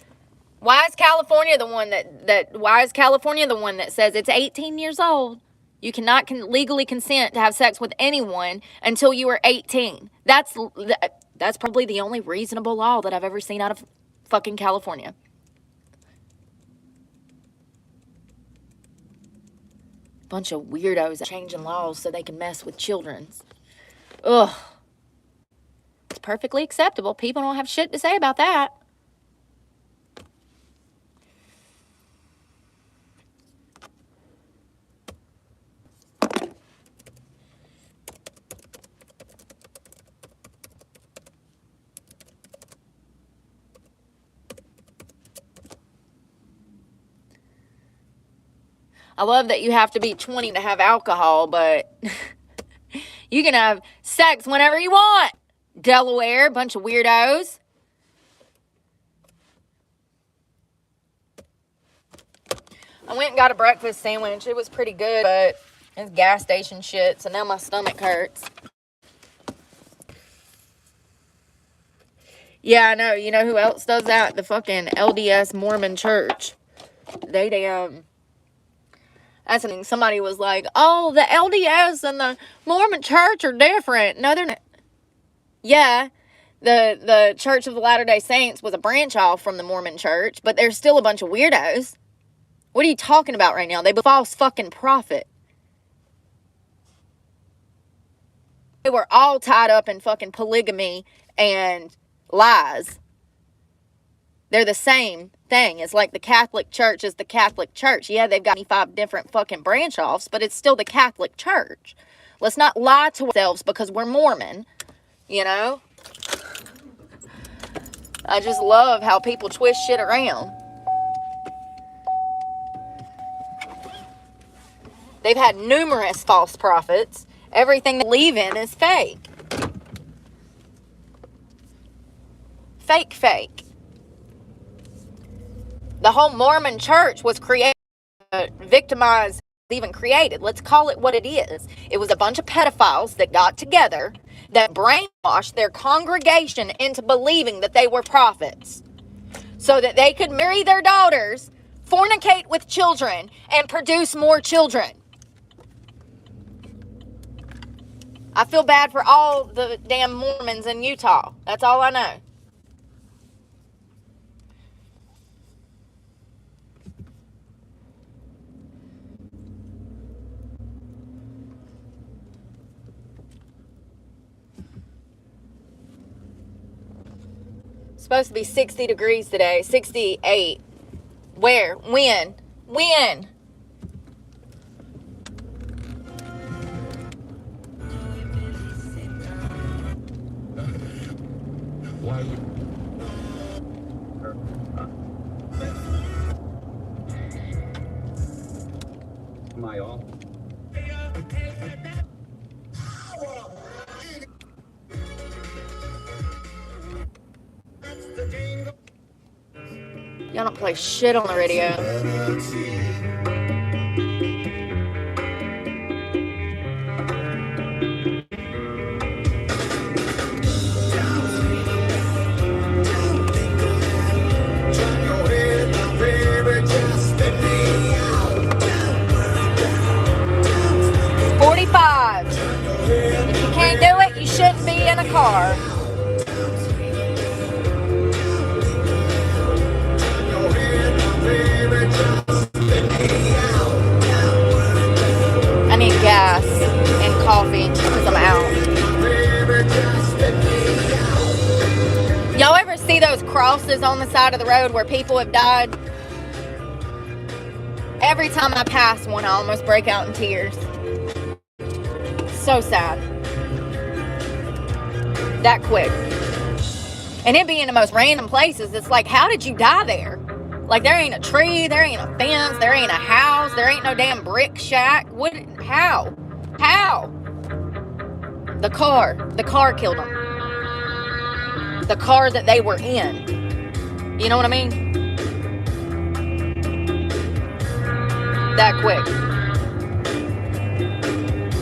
Speaker 1: Why is California the one that says it's 18 years old? You cannot legally consent to have sex with anyone until you are 18. That's probably the only reasonable law that I've ever seen out of fucking California. Bunch of weirdos changing laws so they can mess with children's. Ugh. It's perfectly acceptable. People don't have shit to say about that. I love that you have to be 20 to have alcohol, but you can have sex whenever you want. Delaware, bunch of weirdos. I went and got a breakfast sandwich. It was pretty good, but it's gas station shit, so now my stomach hurts. Yeah, I know. You know who else does that? The fucking LDS Mormon church. They damn... That's something somebody was like, oh, the LDS and the Mormon church are different. No, they're not. Yeah, the Church of the Latter-day Saints was a branch off from the Mormon church, but there's still a bunch of weirdos. What are you talking about right now? They were false fucking prophet. They were all tied up in fucking polygamy and lies. They're the same thing. It's like the Catholic Church is the Catholic Church. Yeah, they've got 25 different fucking branch offs, but it's still the Catholic Church. Let's not lie to ourselves because we're Mormon, you know? I just love how people twist shit around. They've had numerous false prophets. Everything they believe in is fake. Fake. The whole Mormon church was created, victimized, even created. Let's call it what it is. It was a bunch of pedophiles that got together that brainwashed their congregation into believing that they were prophets so that they could marry their daughters, fornicate with children, and produce more children. I feel bad for all the damn Mormons in Utah. That's all I know. Supposed to be 60 degrees today. 68. Where? When? When?
Speaker 5: Why would... Am I off?
Speaker 1: Y'all don't play shit on the radio. It's 45. If you can't do it, you shouldn't be in a car. I need gas and coffee because I'm out. Y'all ever see those crosses on the side of the road where people have died? Every time I pass one, I almost break out in tears. So sad. That quick. And it be in the most random places. It's like, how did you die there? Like, there ain't a tree, there ain't a fence, there ain't a house, there ain't no damn brick shack. What? How? How? The car killed them. The car that they were in. You know what I mean? That quick.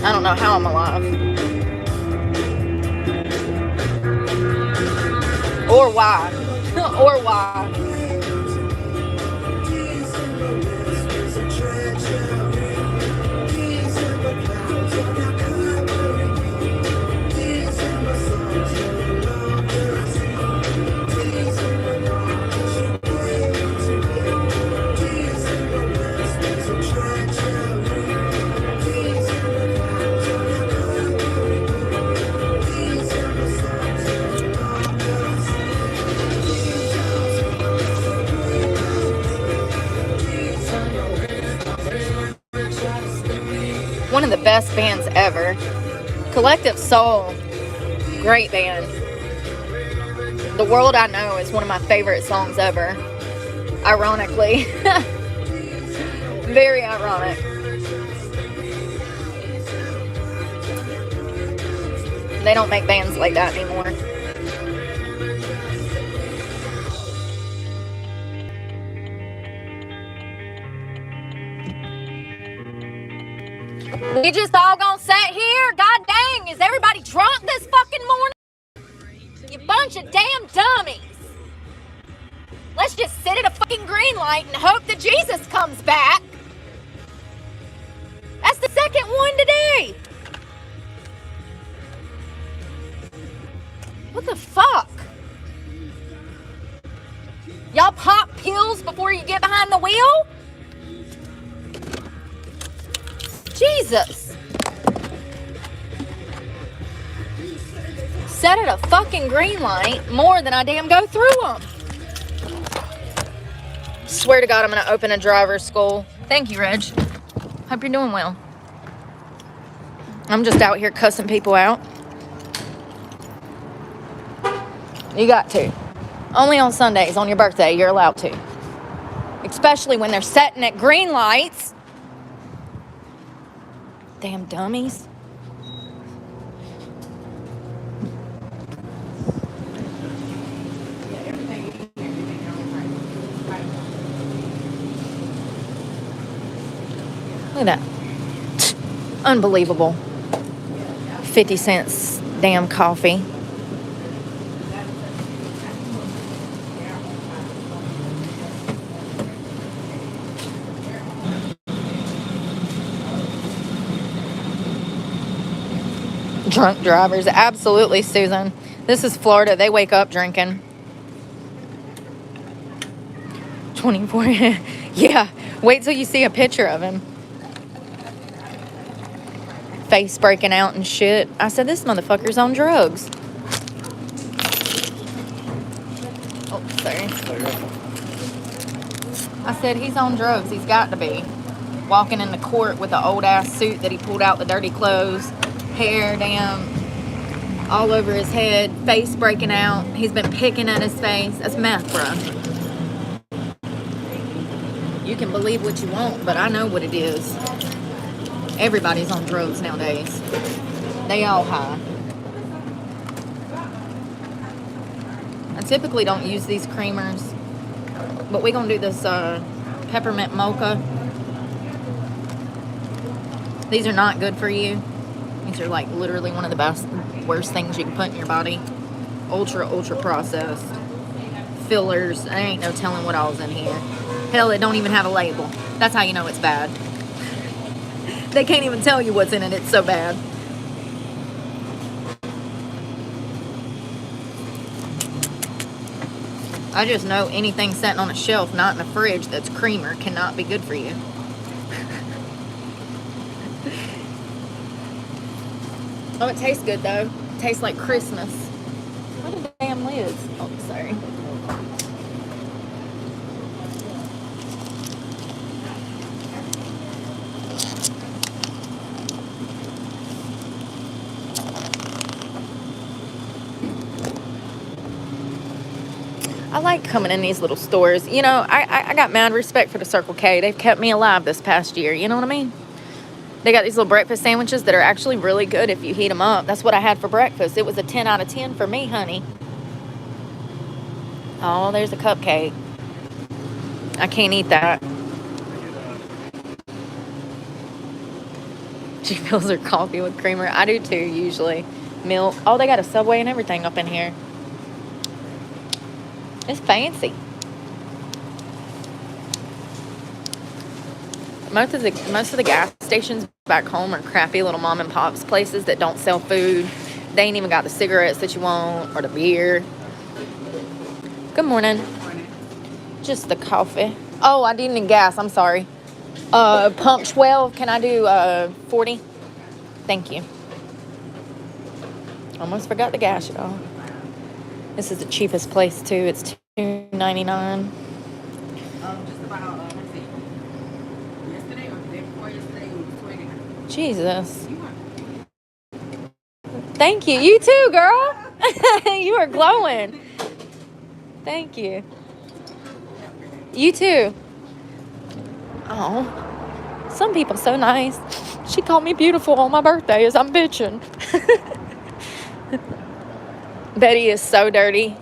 Speaker 1: I don't know how I'm alive. Or why. Or why. One of the best bands ever. Collective Soul. Great band. The World I Know is one of my favorite songs ever. Ironically. Very ironic. They don't make bands like that anymore. We just all gonna sit here? God dang, is everybody drunk this fucking morning? You bunch of damn dummies. Let's just sit at a fucking green light and hope that Jesus comes back. That's the second one today. What the fuck? Y'all pop pills before you get behind the wheel? Jesus. Set at a fucking green light more than I damn go through them. Swear to God, I'm gonna open a driver's school. Thank you, Reg. Hope you're doing well. I'm just out here cussing people out. You got to. Only on Sundays, on your birthday, you're allowed to. Especially when they're setting at green lights. Damn dummies. Look at that. Unbelievable. 50 cents damn coffee. Drunk drivers. Absolutely, Susan. This is Florida. They wake up drinking. 24. Yeah. Wait till you see a picture of him. Face breaking out and shit. I said, this motherfucker's on drugs. Oh, sorry. I said, he's on drugs. He's got to be. Walking in the court with an old ass suit that he pulled out the dirty clothes. Hair damn all over his head. Face breaking out. He's been picking at his face. That's meth, bro. You can believe what you want, but I know what it is. Everybody's on drugs nowadays. They all high. I typically don't use these creamers, but we're going to do this peppermint mocha. These are not good for you. These are like literally one of the worst things you can put in your body. Ultra processed. Fillers. There ain't no telling what all's in here. Hell, it don't even have a label. That's how you know it's bad. They can't even tell you what's in it. It's so bad. I just know anything sitting on a shelf, not in the fridge, that's creamer cannot be good for you. Oh, it tastes good though. It tastes like Christmas. What are the damn lids? Oh, sorry. I like coming in these little stores. You know, I got mad respect for the Circle K. They've kept me alive this past year. You know what I mean? They got these little breakfast sandwiches that are actually really good if you heat them up. That's what I had for breakfast. It was a 10 out of 10 for me, honey. Oh, there's a cupcake. I can't eat that. She fills her coffee with creamer. I do too, usually. Milk. Oh, they got a Subway and everything up in here. It's fancy. Most of the gas stations back home are crappy little mom and pops places that don't sell food. They ain't even got the cigarettes that you want or the beer. Good morning. Just the coffee. Oh, I didn't need gas. I'm sorry. Pump 12. Can I do 40? Thank you. Almost forgot the gas, y'all. This is the cheapest place too. It's $2.99.
Speaker 6: Just about, let's see. Yesterday or the day before yesterday, it was 20.
Speaker 1: Jesus. Thank you. You too, girl. You are glowing. Thank you. You too. Oh, some people so nice. She called me beautiful on my birthday as I'm bitching. Betty is so dirty.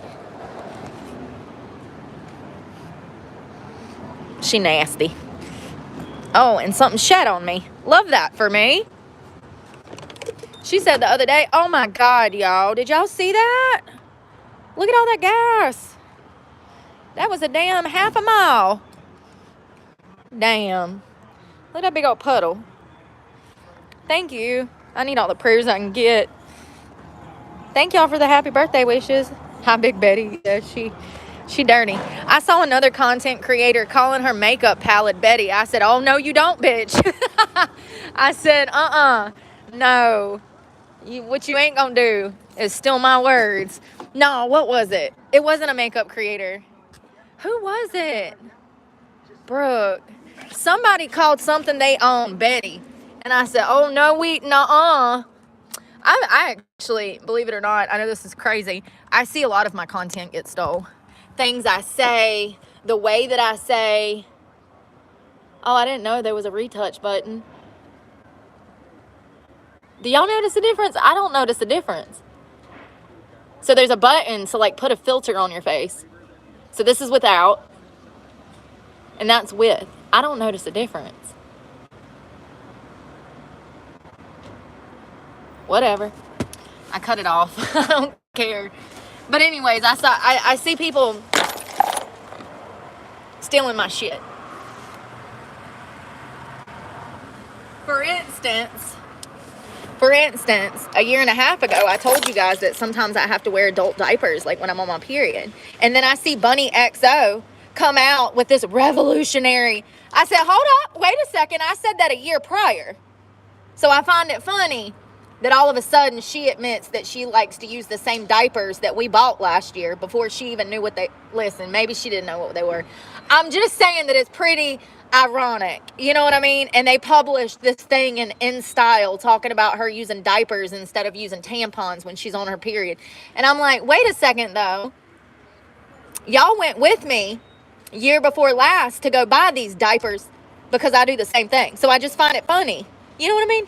Speaker 1: She nasty. Oh, and something shed on me. Love that for me. She said the other day, oh my God, y'all. Did y'all see that? Look at all that gas. That was a damn half a mile. Damn. Look at that big old puddle. Thank you. I need all the prayers I can get. Thank y'all for the happy birthday wishes. Hi, Big Betty. Yeah, she dirty. I saw another content creator calling her makeup palette Betty. I said, oh, no, you don't, bitch. I said, no. What you ain't gonna do is steal my words. No, what was it? It wasn't a makeup creator. Who was it? Brooke, somebody called something they own Betty. And I said, oh, no, nuh-uh. I actually, believe it or not, I know this is crazy. I see a lot of my content get stole. Things I say, the way that I say. Oh, I didn't know there was a retouch button. Do y'all notice the difference? I don't notice the difference. So there's a button to like put a filter on your face. So this is without, and that's with. I don't notice the difference. Whatever. I cut it off. I don't care. But anyways, I see people stealing my shit. For instance, a year and a half ago, I told you guys that sometimes I have to wear adult diapers, like when I'm on my period. And then I see Bunny XO come out with this revolutionary. I said, hold up, wait a second. I said that a year prior. So I find it funny that all of a sudden she admits that she likes to use the same diapers that we bought last year before she even knew what they, listen, maybe she didn't know what they were. I'm just saying that it's pretty ironic, you know what I mean? And they published this thing in InStyle talking about her using diapers instead of using tampons when she's on her period. And I'm like, wait a second though. Y'all went with me year before last to go buy these diapers because I do the same thing. So I just find it funny. You know what I mean?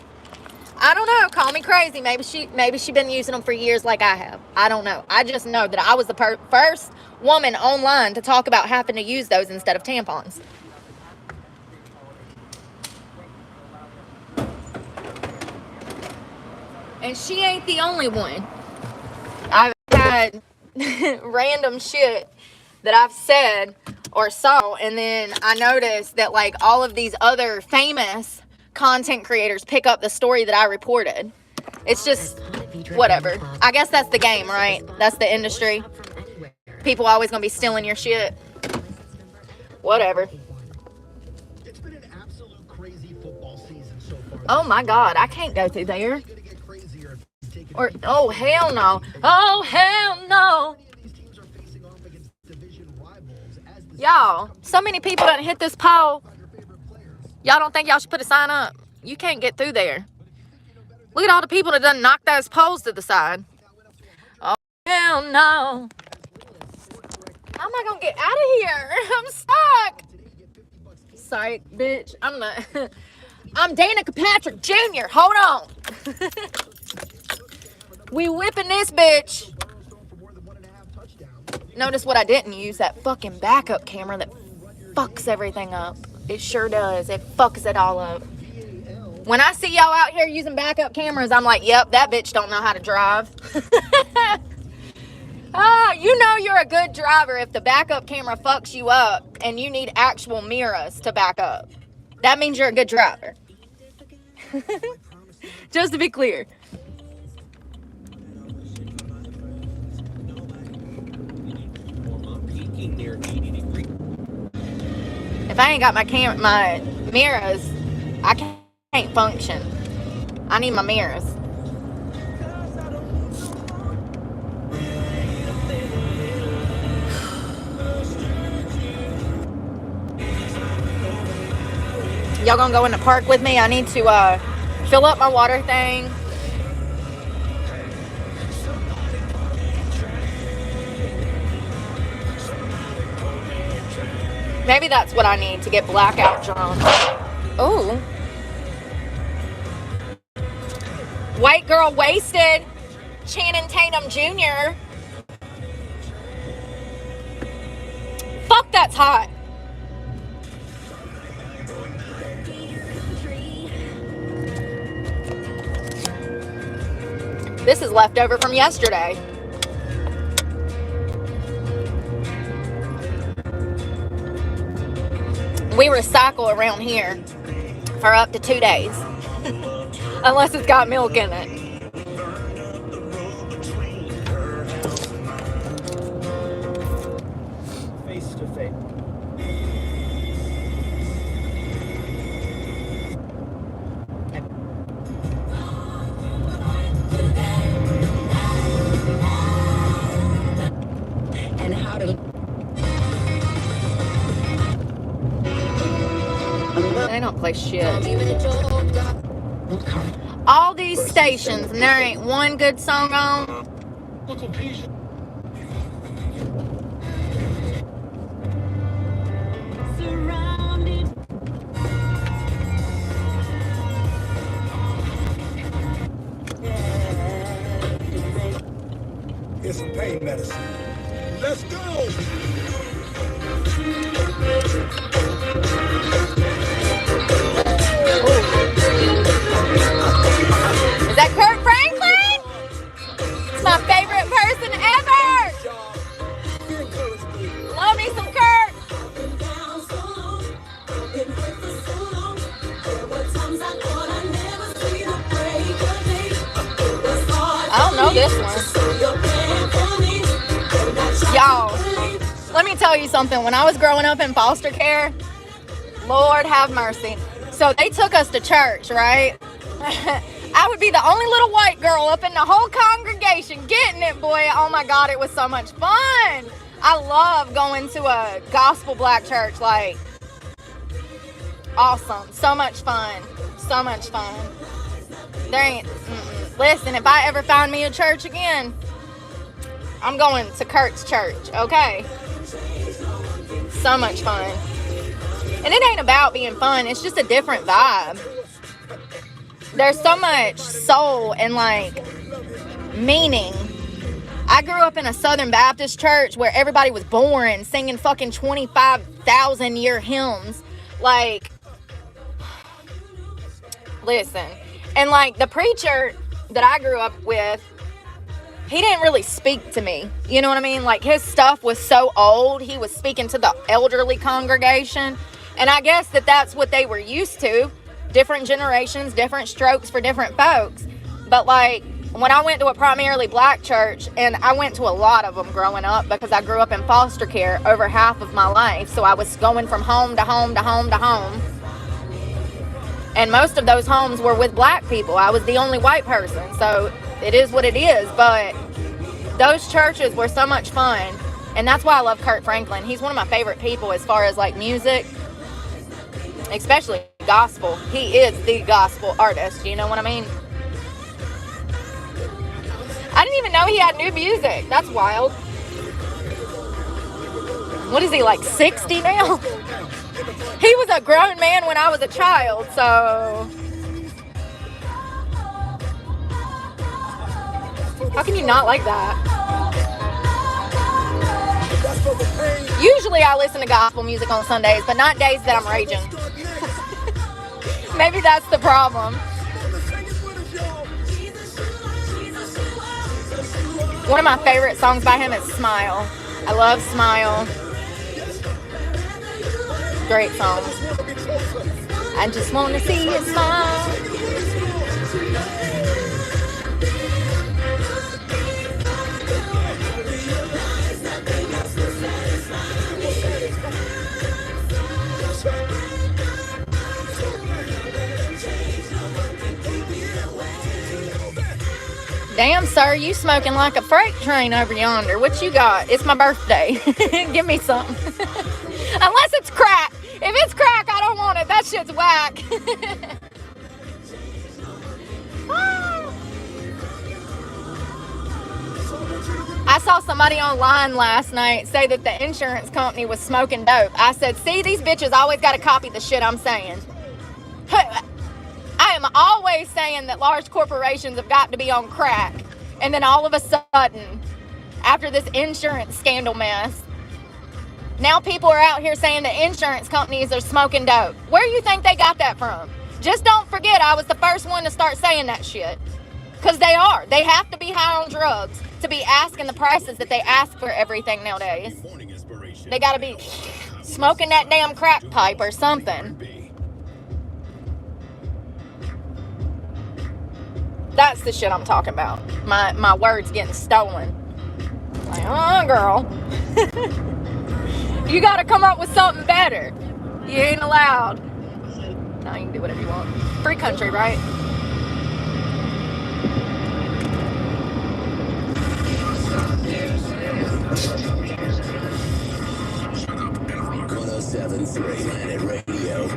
Speaker 1: I don't know. Call me crazy. Maybe she been using them for years like I have. I don't know. I just know that I was the first woman online to talk about having to use those instead of tampons. And she ain't the only one. I've had random shit that I've said or saw, and then I noticed that like all of these other famous content creators pick up the story that I reported. It's just whatever. I guess that's the game, right? That's the industry. People always gonna be stealing your shit. Whatever.
Speaker 2: It's been an absolute crazy football season so far.
Speaker 1: Oh my God, I can't go through there. Or oh hell no. Oh hell no. Y'all, so many people done hit this pole. Y'all don't think y'all should put a sign up? You can't get through there. Look at all the people that done knocked those poles to the side. Oh, hell no. How am I going to get out of here? I'm stuck. Sorry, bitch. I'm Danica Patrick Jr. Hold on. We whipping this bitch. Notice what I didn't use, that fucking backup camera that fucks everything up. It sure does. It fucks it all up. When I see y'all out here using backup cameras, I'm like, yep, that bitch don't know how to drive. You know you're a good driver if the backup camera fucks you up and you need actual mirrors to back up. That means you're a good driver. Just to be clear. If I ain't got my mirrors, I can't function. I need my mirrors. Y'all gonna go in the park with me? I need to fill up my water thing. Maybe that's what I need to get blackout drunk. Oh. White girl wasted. Channing Tatum Jr. Fuck, that's hot. This is leftover from yesterday. We recycle around here for up to 2 days. Unless it's got milk in it.
Speaker 2: Face to face.
Speaker 6: And how to
Speaker 1: They don't play shit. All these stations, and there ain't one good song on.
Speaker 2: Here's some pain medicine. Let's go!
Speaker 1: Is that Kurt Franklin? It's my favorite person ever. Love me some Kurt. I don't know this one. Y'all, let me tell you something. When I was growing up in foster care, Lord have mercy. So they took us to church, right? I would be the only little white girl up in the whole congregation getting it, boy. Oh my God, it was so much fun. I love going to a gospel black church. Like, awesome. So much fun. So much fun. There ain't, listen, if I ever find me a church again, I'm going to Kurt's church, okay? So much fun. And it ain't about being fun. It's just a different vibe. There's so much soul and, like, meaning. I grew up in a Southern Baptist church where everybody was born singing fucking 25,000 year hymns. Like, listen. And, like, the preacher that I grew up with, he didn't really speak to me. You know what I mean? Like, his stuff was so old. He was speaking to the elderly congregation. And I guess that's what they were used to. Different generations, different strokes for different folks. But, like, when I went to a primarily black church, and I went to a lot of them growing up because I grew up in foster care over half of my life. So I was going from home to home to home to home. And most of those homes were with black people. I was the only white person. So it is what it is. But those churches were so much fun. And that's why I love Kurt Franklin. He's one of my favorite people as far as, like, music. Especially gospel. He is the gospel artist. You know what I mean? I didn't even know he had new music. That's wild. What is he, like 60 now? He was a grown man when I was a child, so... How can you not like that? Usually I listen to gospel music on Sundays, but not days that I'm raging. Maybe that's the problem. One of my favorite songs by him is Smile. I love Smile. Great song. I just want to see you smile. Damn, sir, you smoking like a freight train over yonder. What you got? It's my birthday. Give me something. Unless it's crack. If it's crack, I don't want it. That shit's whack. I saw somebody online last night say that the insurance company was smoking dope. I said, see, these bitches always got to copy the shit I'm saying. I am always saying that large corporations have got to be on crack. And then all of a sudden, after this insurance scandal mess, now people are out here saying the insurance companies are smoking dope. Where do you think they got that from? Just don't forget I was the first one to start saying that shit. Because they are. They have to be high on drugs to be asking the prices that they ask for everything nowadays. They got to be smoking that damn crack pipe or something. That's the shit I'm talking about. My words getting stolen. Like, girl. You gotta come up with something better. You ain't allowed. No, you can do whatever you want. Free country, right?
Speaker 2: Planet Radio.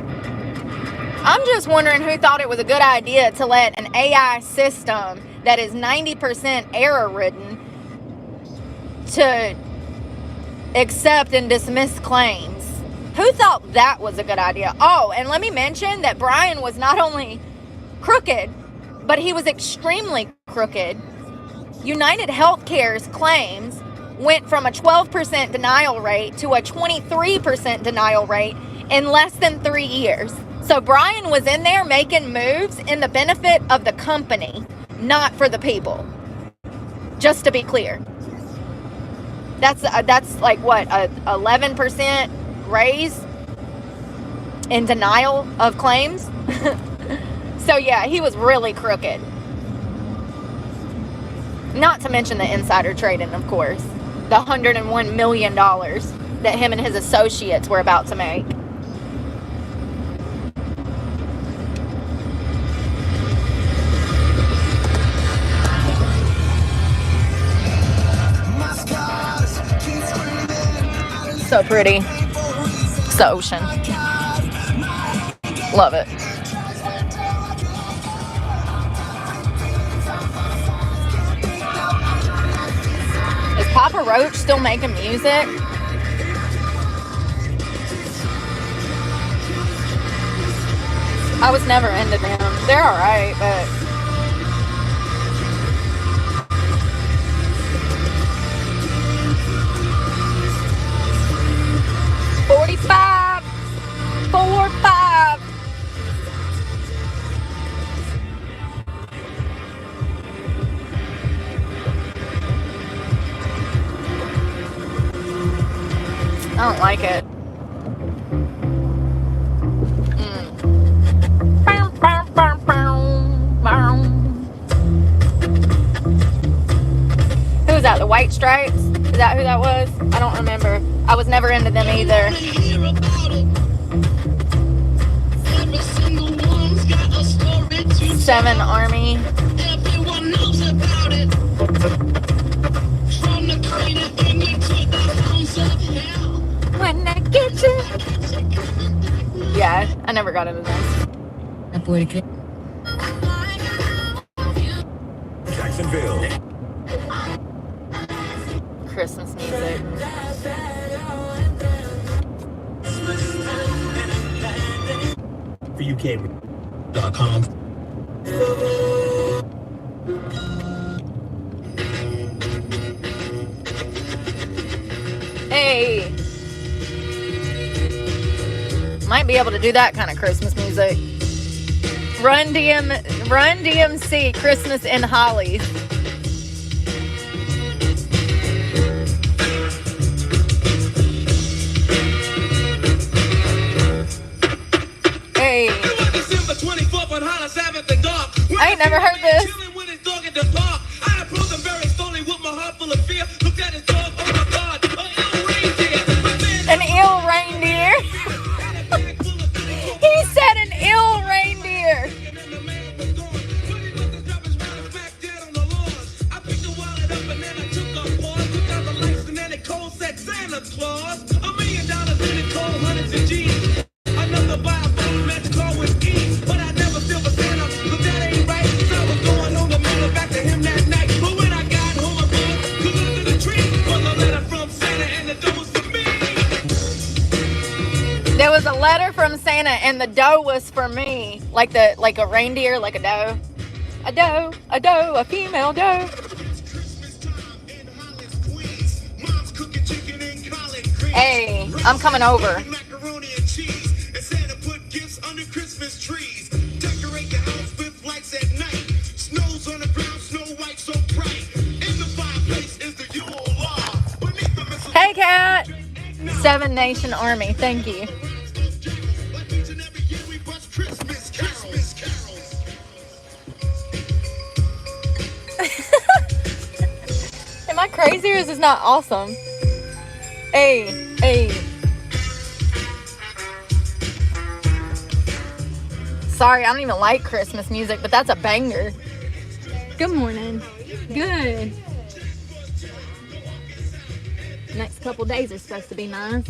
Speaker 1: I'm just wondering who thought it was a good idea to let an AI system that is 90% error-ridden to accept and dismiss claims. Who thought that was a good idea? Oh, and let me mention that Brian was not only crooked, but he was extremely crooked. United Healthcare's claims went from a 12% denial rate to a 23% denial rate in less than 3 years. So Brian was in there making moves in the benefit of the company, not for the people. Just to be clear. That's like what, a 11% raise in denial of claims? So yeah, he was really crooked. Not to mention the insider trading, of course. The $101 million that him and his associates were about to make. So pretty. It's the ocean. Love it. Is Papa Roach still making music? I was never into them. They're alright, but... $45. 4-5. I don't like it. Who was that? The White Stripes? Is that who that was? I don't remember. I was never into them either. Seven Army. Everyone knows about it. From the crater in you to the hounds of hell. When I get you. Yeah, I never got into this.
Speaker 2: Jacksonville.
Speaker 1: Christmas music.
Speaker 4: For UK.com.
Speaker 1: Hey. Might be able to do that kind of Christmas music. Run DMC, Christmas in Hollies. Hey. I ain't never heard this. An ill reindeer. He said an ill reindeer. There was a letter from Santa and the dough was for me. Like a reindeer, like a doe. A doe, a female doe. Hey, I'm coming over. Hey, Cat. Seven Nation Army, thank you. Am I crazy or is this not awesome? Hey. Sorry, I don't even like Christmas music, but that's a banger. Good morning. Good. Next couple days are supposed to be nice.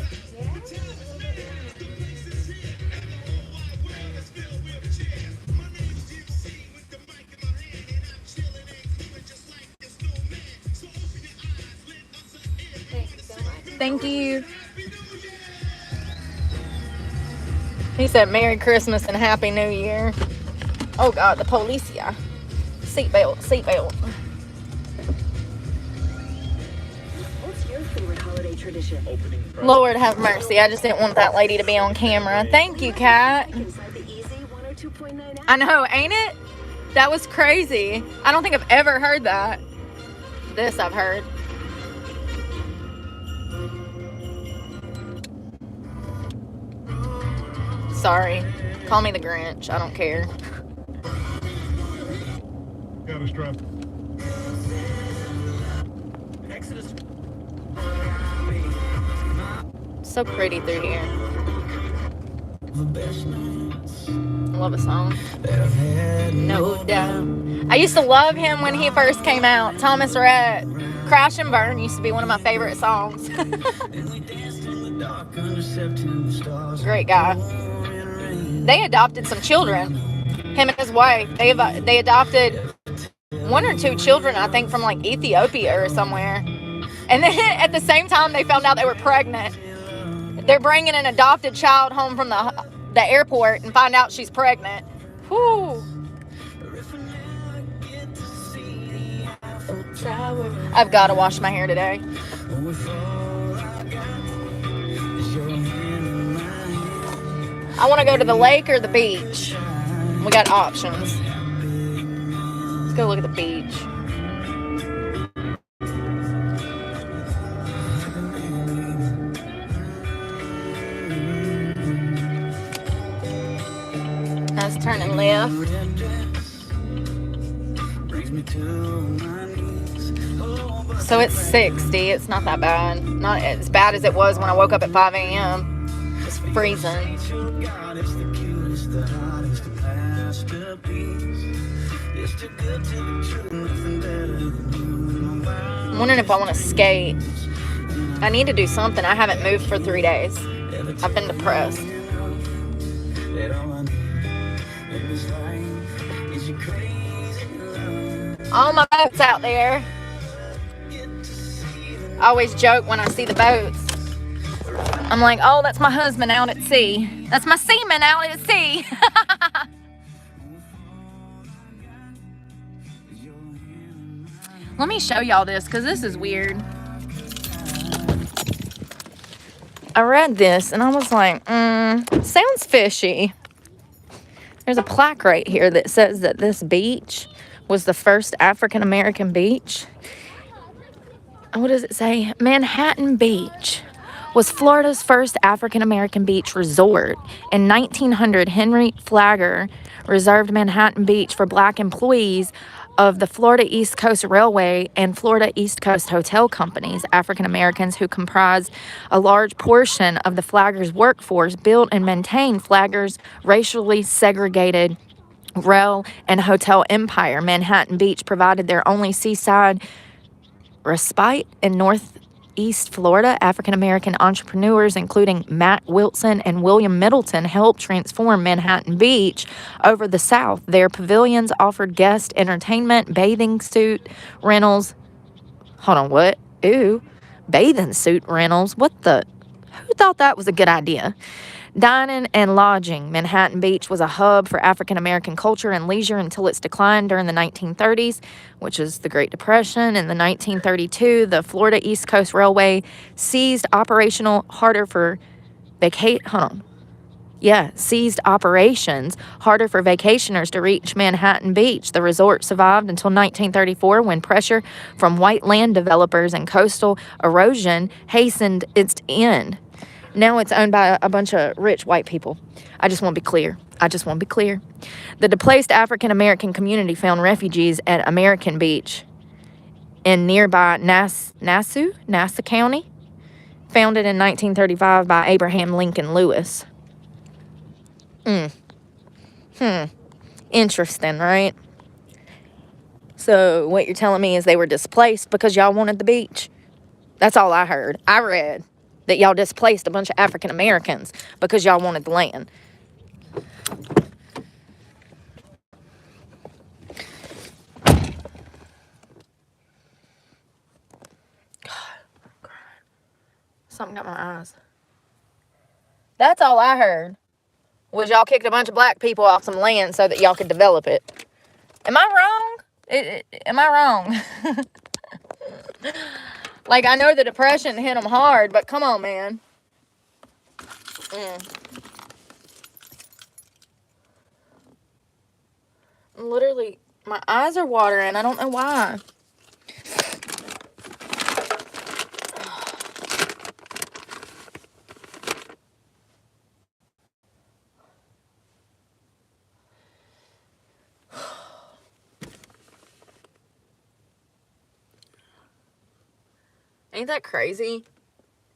Speaker 1: Thank you. He said Merry Christmas and Happy New Year. Oh God, the policia. Seatbelt, seatbelt.
Speaker 3: What's your favorite holiday tradition?
Speaker 1: Lord have mercy. I just didn't want that lady to be on camera. Thank you, Kat.
Speaker 3: Inside the Easy 102.9 app.
Speaker 1: I know, ain't it? That was crazy. I don't think I've ever heard that. This I've heard. Sorry. Call me the Grinch. I don't care.
Speaker 7: Got a strap.
Speaker 4: Exodus.
Speaker 1: So pretty through here. Love a song. No doubt. I used to love him when he first came out. Thomas Rhett. Crash and Burn used to be one of my favorite songs. Great guy. They adopted some children. Him and his wife. They adopted 1 or 2 children, I think, from like Ethiopia or somewhere. And then at the same time, they found out they were pregnant. They're bringing an adopted child home from the airport and find out she's pregnant. Whew. I've got to wash my hair today. I want to go to the lake or the beach. We got options. Let's go look at the beach. I was turning left. So it's 60. It's not that bad. Not as bad as it was when I woke up at 5 a.m. It's freezing. I'm wondering if I want to skate. I need to do something. I haven't moved for 3 days. I've been depressed. All my boats out there. I always joke when I see the boats. I'm like, oh, that's my husband out at sea. That's my seaman out at sea. Let me show y'all this because this is weird. I read this and I was like, sounds fishy. There's a plaque right here that says that this beach was the first African American beach. What does it say? Manhattan Beach was Florida's first African American beach resort. In 1900, Henry Flagler reserved Manhattan Beach for black employees of the Florida East Coast Railway and Florida East Coast Hotel Companies. African Americans, who comprised a large portion of the Flagler's workforce, built and maintained Flagler's racially segregated rail and hotel empire. Manhattan Beach provided their only seaside respite in Northeast Florida. African American entrepreneurs, including Matt Wilson and William Middleton, helped transform Manhattan Beach over the South. Their pavilions offered guest entertainment, bathing suit rentals. Hold on, what? Ooh, bathing suit rentals. What the? Who thought that was a good idea? Dining and lodging. Manhattan Beach was a hub for African American culture and leisure until its decline during the 1930s, which is the Great Depression. In the 1932, the Florida East Coast Railway ceased operations harder for vacationers to reach Manhattan Beach. The resort survived until 1934, when pressure from white land developers and coastal erosion hastened its end. Now it's owned by a bunch of rich white people. I just want to be clear. The displaced African American community found refugees at American Beach in nearby Nassau County, founded in 1935 by Abraham Lincoln Lewis. Interesting, right? So what you're telling me is they were displaced because y'all wanted the beach? That's all I heard. I read that y'all displaced a bunch of African Americans because y'all wanted the land. Something got my eyes. That's all I heard. Was y'all kicked a bunch of black people off some land so that y'all could develop it. Am I wrong? Am I wrong? Like, I know the Depression hit them hard, but come on, man. Literally, my eyes are watering. I don't know why. Ain't that crazy?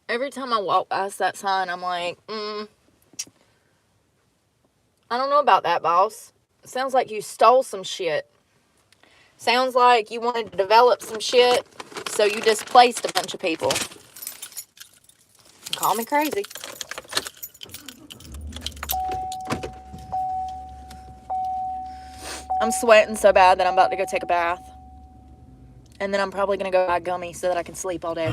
Speaker 1: Every time I walk past that sign, I'm like, I don't know about that, boss. It sounds like you stole some shit. Sounds like you wanted to develop some shit, so you displaced a bunch of people. Call me crazy. I'm sweating so bad that I'm about to go take a bath. And then I'm probably going to go buy gummies so that I can sleep all day.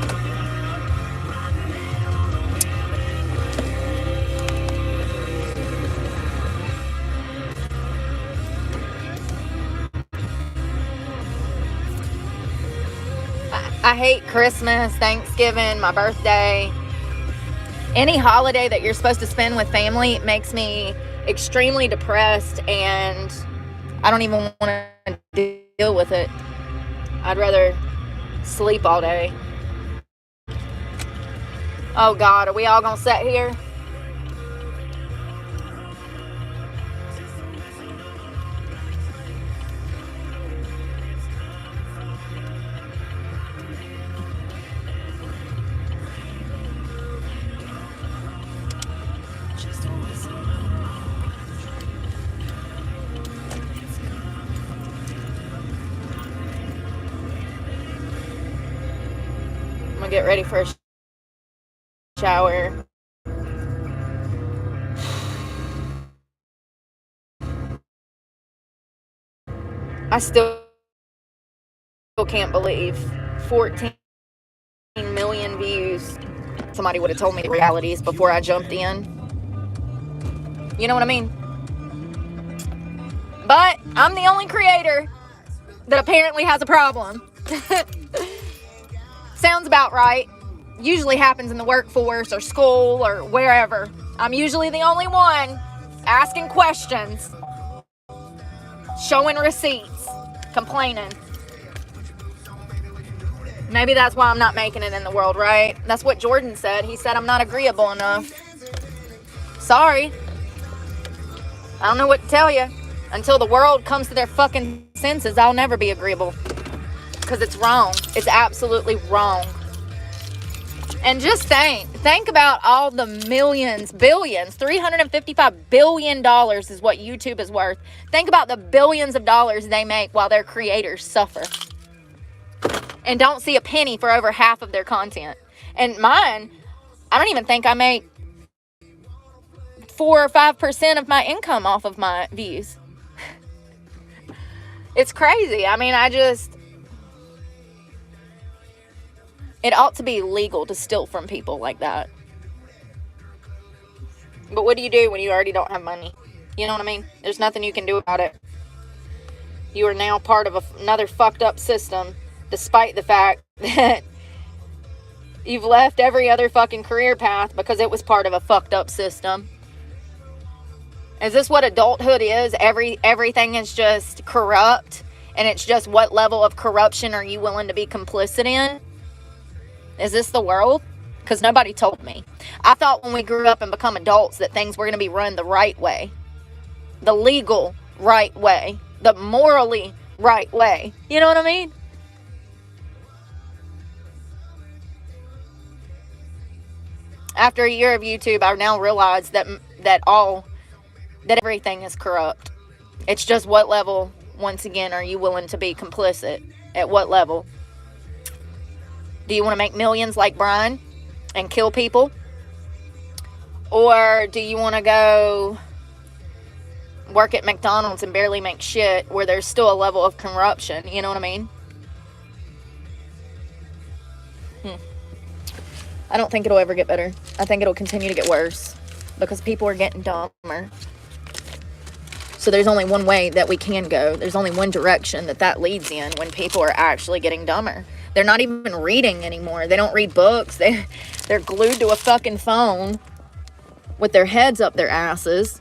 Speaker 1: I hate Christmas, Thanksgiving, my birthday. Any holiday that you're supposed to spend with family makes me extremely depressed, and I don't even want to deal with it. I'd rather sleep all day. Oh God, are we all gonna sit here? I'm gonna get ready for a shower. I still can't believe 14 million views. Somebody would have told me the realities before I jumped in. You know what I mean? But I'm the only creator that apparently has a problem. Sounds about right. Usually happens in the workforce or school or wherever. I'm usually the only one asking questions, showing receipts, complaining. Maybe that's why I'm not making it in the world, right? That's what Jordan said. He said I'm not agreeable enough. Sorry. I don't know what to tell you. Until the world comes to their fucking senses, I'll never be agreeable. Because it's wrong. It's absolutely wrong. And just think about all the millions, billions, $355 billion is what YouTube is worth. Think about the billions of dollars they make while their creators suffer. And don't see a penny for over half of their content. And mine, I don't even think I make 4 or 5% of my income off of my views. It's crazy. I mean, it ought to be legal to steal from people like that. But what do you do when you already don't have money? You know what I mean? There's nothing you can do about it. You are now part of another fucked up system, despite the fact that you've left every other fucking career path because it was part of a fucked up system. Is this what adulthood is? Everything is just corrupt, and it's just what level of corruption are you willing to be complicit in? Is this the world? Because nobody told me. I thought when we grew up and become adults that things were going to be run the right way. The legal right way. The morally right way. You know what I mean? After a year of YouTube, I now realize that everything is corrupt. It's just what level, once again, are you willing to be complicit? At what level? Do you want to make millions like Brian and kill people? Or do you want to go work at McDonald's and barely make shit where there's still a level of corruption? You know what I mean? I don't think it'll ever get better. I think it'll continue to get worse because people are getting dumber. So there's only one way that we can go. There's only one direction that leads in when people are actually getting dumber. They're not even reading anymore. They don't read books. They're glued to a fucking phone with their heads up their asses.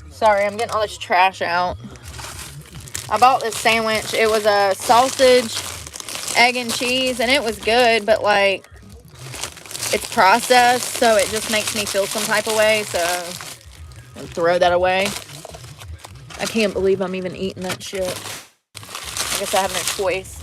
Speaker 1: Sorry, I'm getting all this trash out. I bought this sandwich. It was a sausage, egg, and cheese, and it was good, but like, it's processed, so it just makes me feel some type of way, so I'll throw that away. I can't believe I'm even eating that shit. I guess I have no choice.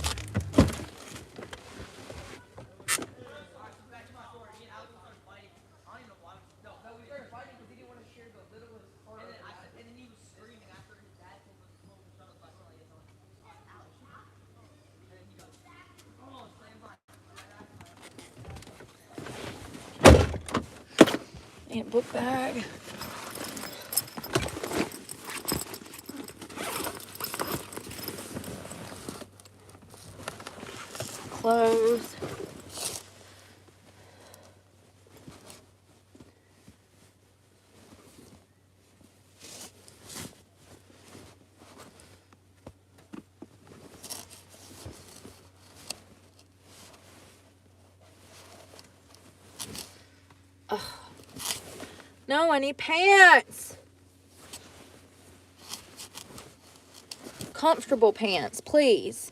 Speaker 1: And book bag. Clothes. Ugh. No, I need pants. Comfortable pants, please.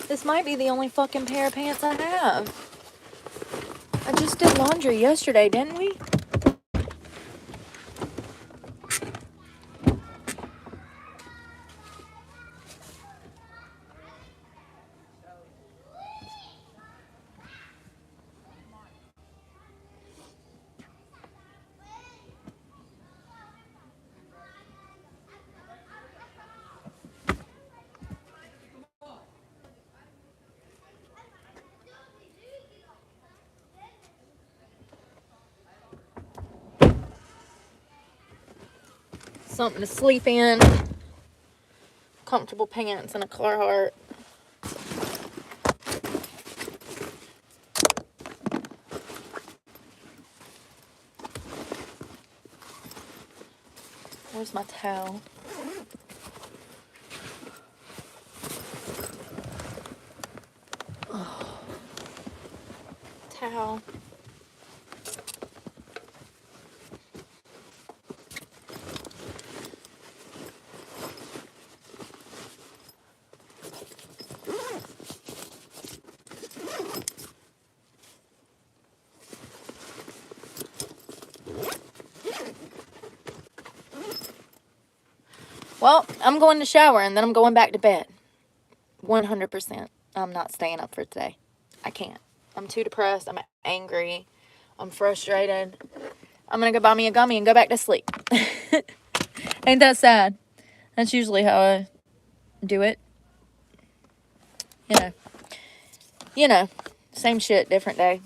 Speaker 1: This might be the only fucking pair of pants I have. I just did laundry yesterday, didn't we? Something to sleep in. Comfortable pants and a Carhartt. Where's my towel? Oh. Towel. Well, I'm going to shower and then I'm going back to bed. 100%. I'm not staying up for today. I can't. I'm too depressed. I'm angry. I'm frustrated. I'm going to go buy me a gummy and go back to sleep. Ain't that sad? That's usually how I do it. You know, same shit, different day.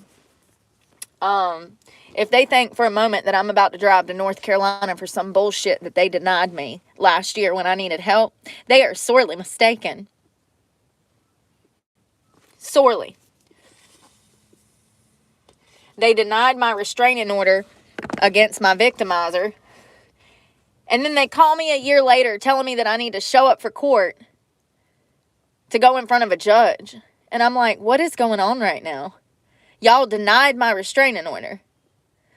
Speaker 1: If they think for a moment that I'm about to drive to North Carolina for some bullshit that they denied me last year when I needed help, they are sorely mistaken. Sorely. They denied my restraining order against my victimizer. And then they call me a year later telling me that I need to show up for court to go in front of a judge. And I'm like, what is going on right now? Y'all denied my restraining order.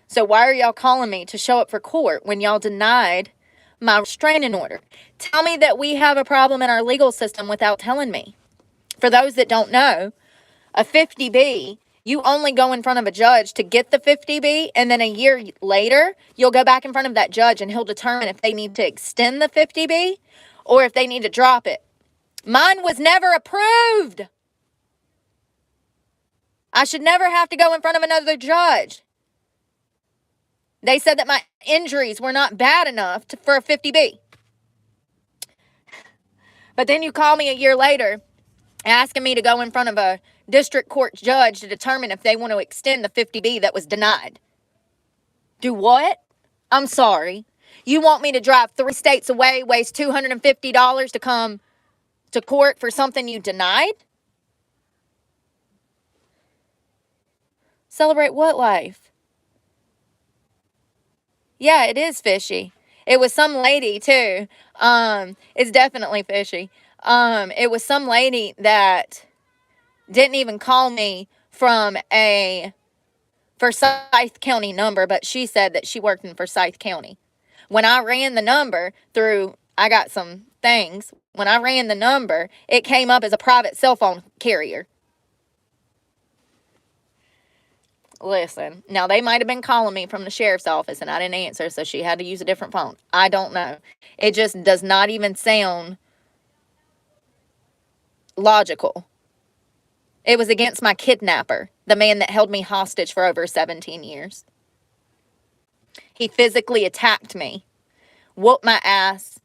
Speaker 1: So why are y'all calling me to show up for court when y'all denied my restraining order? Tell me that we have a problem in our legal system without telling me. For those that don't know, a 50B, you only go in front of a judge to get the 50B, and then a year later, you'll go back in front of that judge and he'll determine if they need to extend the 50B or if they need to drop it. Mine was never approved. I should never have to go in front of another judge. They said that my injuries were not bad enough for a 50B. But then you call me a year later asking me to go in front of a district court judge to determine if they want to extend the 50B that was denied. Do what? I'm sorry. You want me to drive 3 states away, waste $250 to come to court for something you denied? Celebrate what life? Yeah, it is fishy. It was some lady too. It's definitely fishy. It was some lady that didn't even call me from a Forsyth County number, but she said that she worked in Forsyth County. When I ran the number through, I got some things. When I ran the number, it came up as a private cell phone carrier. Listen, now they might have been calling me from the sheriff's office and I didn't answer, so she had to use a different phone. I don't know. It just does not even sound logical. It was against my kidnapper, the man that held me hostage for over 17 years. He physically attacked me, whooped my ass,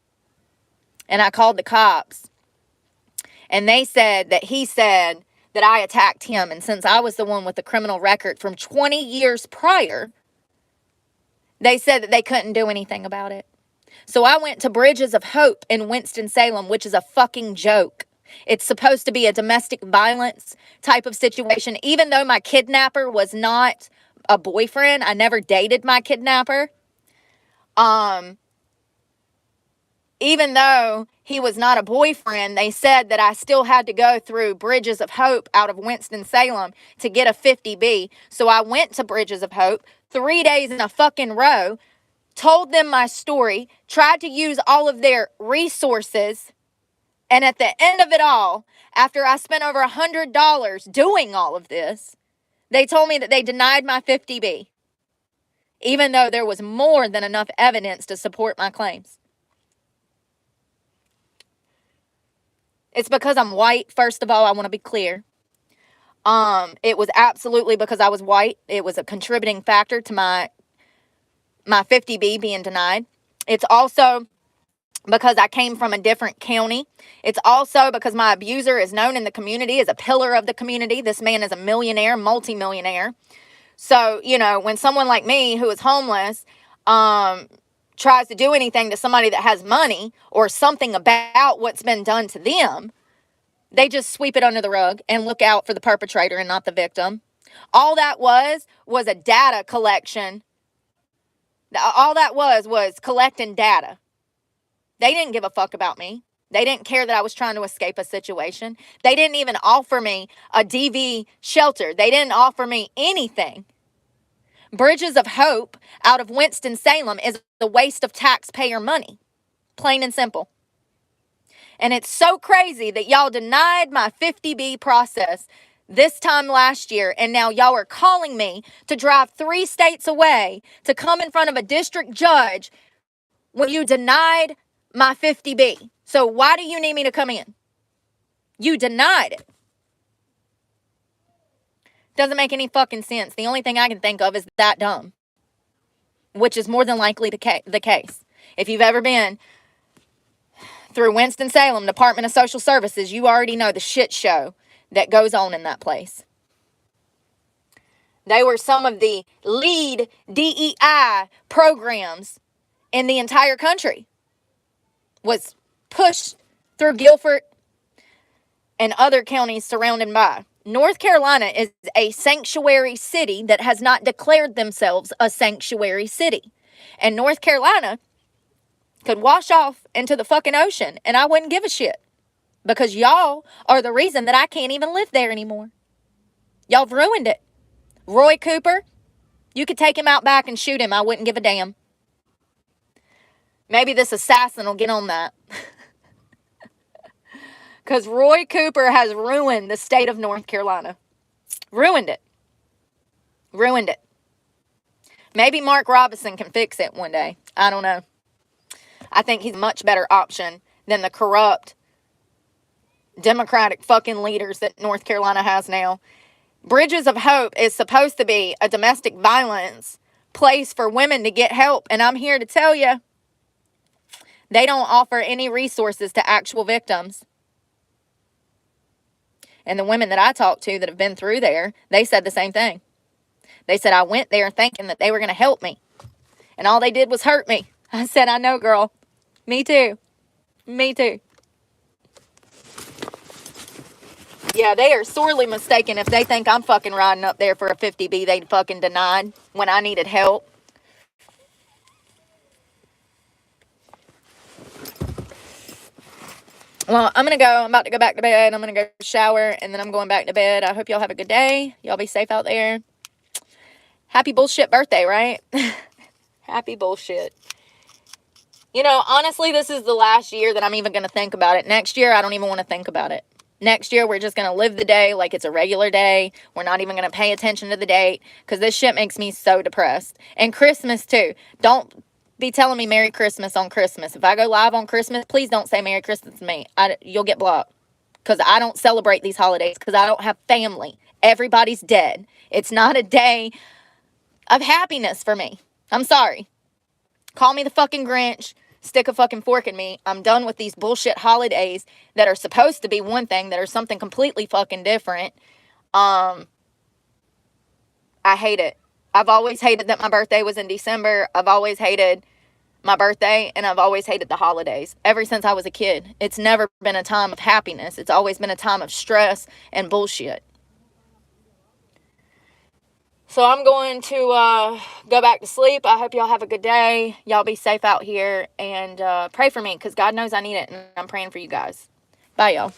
Speaker 1: and I called the cops. And they said that he said that I attacked him. And since I was the one with the criminal record from 20 years prior, they said that they couldn't do anything about it. So I went to Bridges of Hope in Winston-Salem, which is a fucking joke. It's supposed to be a domestic violence type of situation. Even though my kidnapper was not a boyfriend, I never dated my kidnapper. Even though he was not a boyfriend, they said that I still had to go through Bridges of Hope out of Winston-Salem to get a 50B. So I went to Bridges of Hope 3 days in a fucking row, told them my story, tried to use all of their resources. And at the end of it all, after I spent over $100 doing all of this, they told me that they denied my 50B, even though there was more than enough evidence to support my claims. It's because I'm white. First of all, I want to be clear. It was absolutely because I was white. It was a contributing factor to my 50B being denied. It's also because I came from a different county. It's also because my abuser is known in the community as a pillar of the community. This man is a millionaire, multimillionaire. So, you know, when someone like me who is homeless tries to do anything to somebody that has money or something about what's been done to them, they just sweep it under the rug and look out for the perpetrator and not the victim. All that was a data collection. All that was collecting data. They didn't give a fuck about me. They didn't care that I was trying to escape a situation. They didn't even offer me a DV shelter. They didn't offer me anything. Bridges of Hope out of Winston-Salem is a waste of taxpayer money. Plain and simple. And it's so crazy that y'all denied my 50B process this time last year, and now y'all are calling me to drive 3 states away to come in front of a district judge when you denied my 50B. So why do you need me to come in? You denied it. Doesn't make any fucking sense. The only thing I can think of is that dumb, which is more than likely the case. If you've ever been through Winston-Salem Department of Social Services, you already know the shit show that goes on in that place. They were some of the lead DEI programs in the entire country. Was pushed through Guilford and other counties surrounded by. North Carolina is a sanctuary city that has not declared themselves a sanctuary city. And North Carolina could wash off into the fucking ocean and I wouldn't give a shit. Because y'all are the reason that I can't even live there anymore. Y'all have ruined it. Roy Cooper, you could take him out back and shoot him. I wouldn't give a damn. Maybe this assassin will get on that. Because Roy Cooper has ruined the state of North Carolina. Ruined it. Ruined it. Maybe Mark Robinson can fix it one day. I don't know. I think he's a much better option than the corrupt Democratic fucking leaders that North Carolina has now. Bridges of Hope is supposed to be a domestic violence place for women to get help. And I'm here to tell you, they don't offer any resources to actual victims. And the women that I talked to that have been through there, they said the same thing. They said, I went there thinking that they were going to help me. And all they did was hurt me. I said, I know, girl. Me too. Me too. Yeah, they are sorely mistaken if they think I'm fucking riding up there for a 50B they fucking denied when I needed help. Well, I'm going to go. I'm about to go back to bed. I'm going to go shower, and then I'm going back to bed. I hope y'all have a good day. Y'all be safe out there. Happy bullshit birthday, right? Happy bullshit. You know, honestly, this is the last year that I'm even going to think about it. Next year, I don't even want to think about it. Next year, we're just going to live the day like it's a regular day. We're not even going to pay attention to the date because this shit makes me so depressed. And Christmas, too. Don't be telling me Merry Christmas on Christmas. If I go live on Christmas, please don't say Merry Christmas to me. You'll get blocked because I don't celebrate these holidays because I don't have family. Everybody's dead. It's not a day of happiness for me. I'm sorry. Call me the fucking Grinch. Stick a fucking fork in me. I'm done with these bullshit holidays that are supposed to be one thing that are something completely fucking different. I hate it. I've always hated that my birthday was in December. I've always hated my birthday, and I've always hated the holidays ever since I was a kid. It's never been a time of happiness. It's always been a time of stress and bullshit. So I'm going to go back to sleep. I hope y'all have a good day. Y'all be safe out here, and pray for me because God knows I need it, and I'm praying for you guys. Bye, y'all.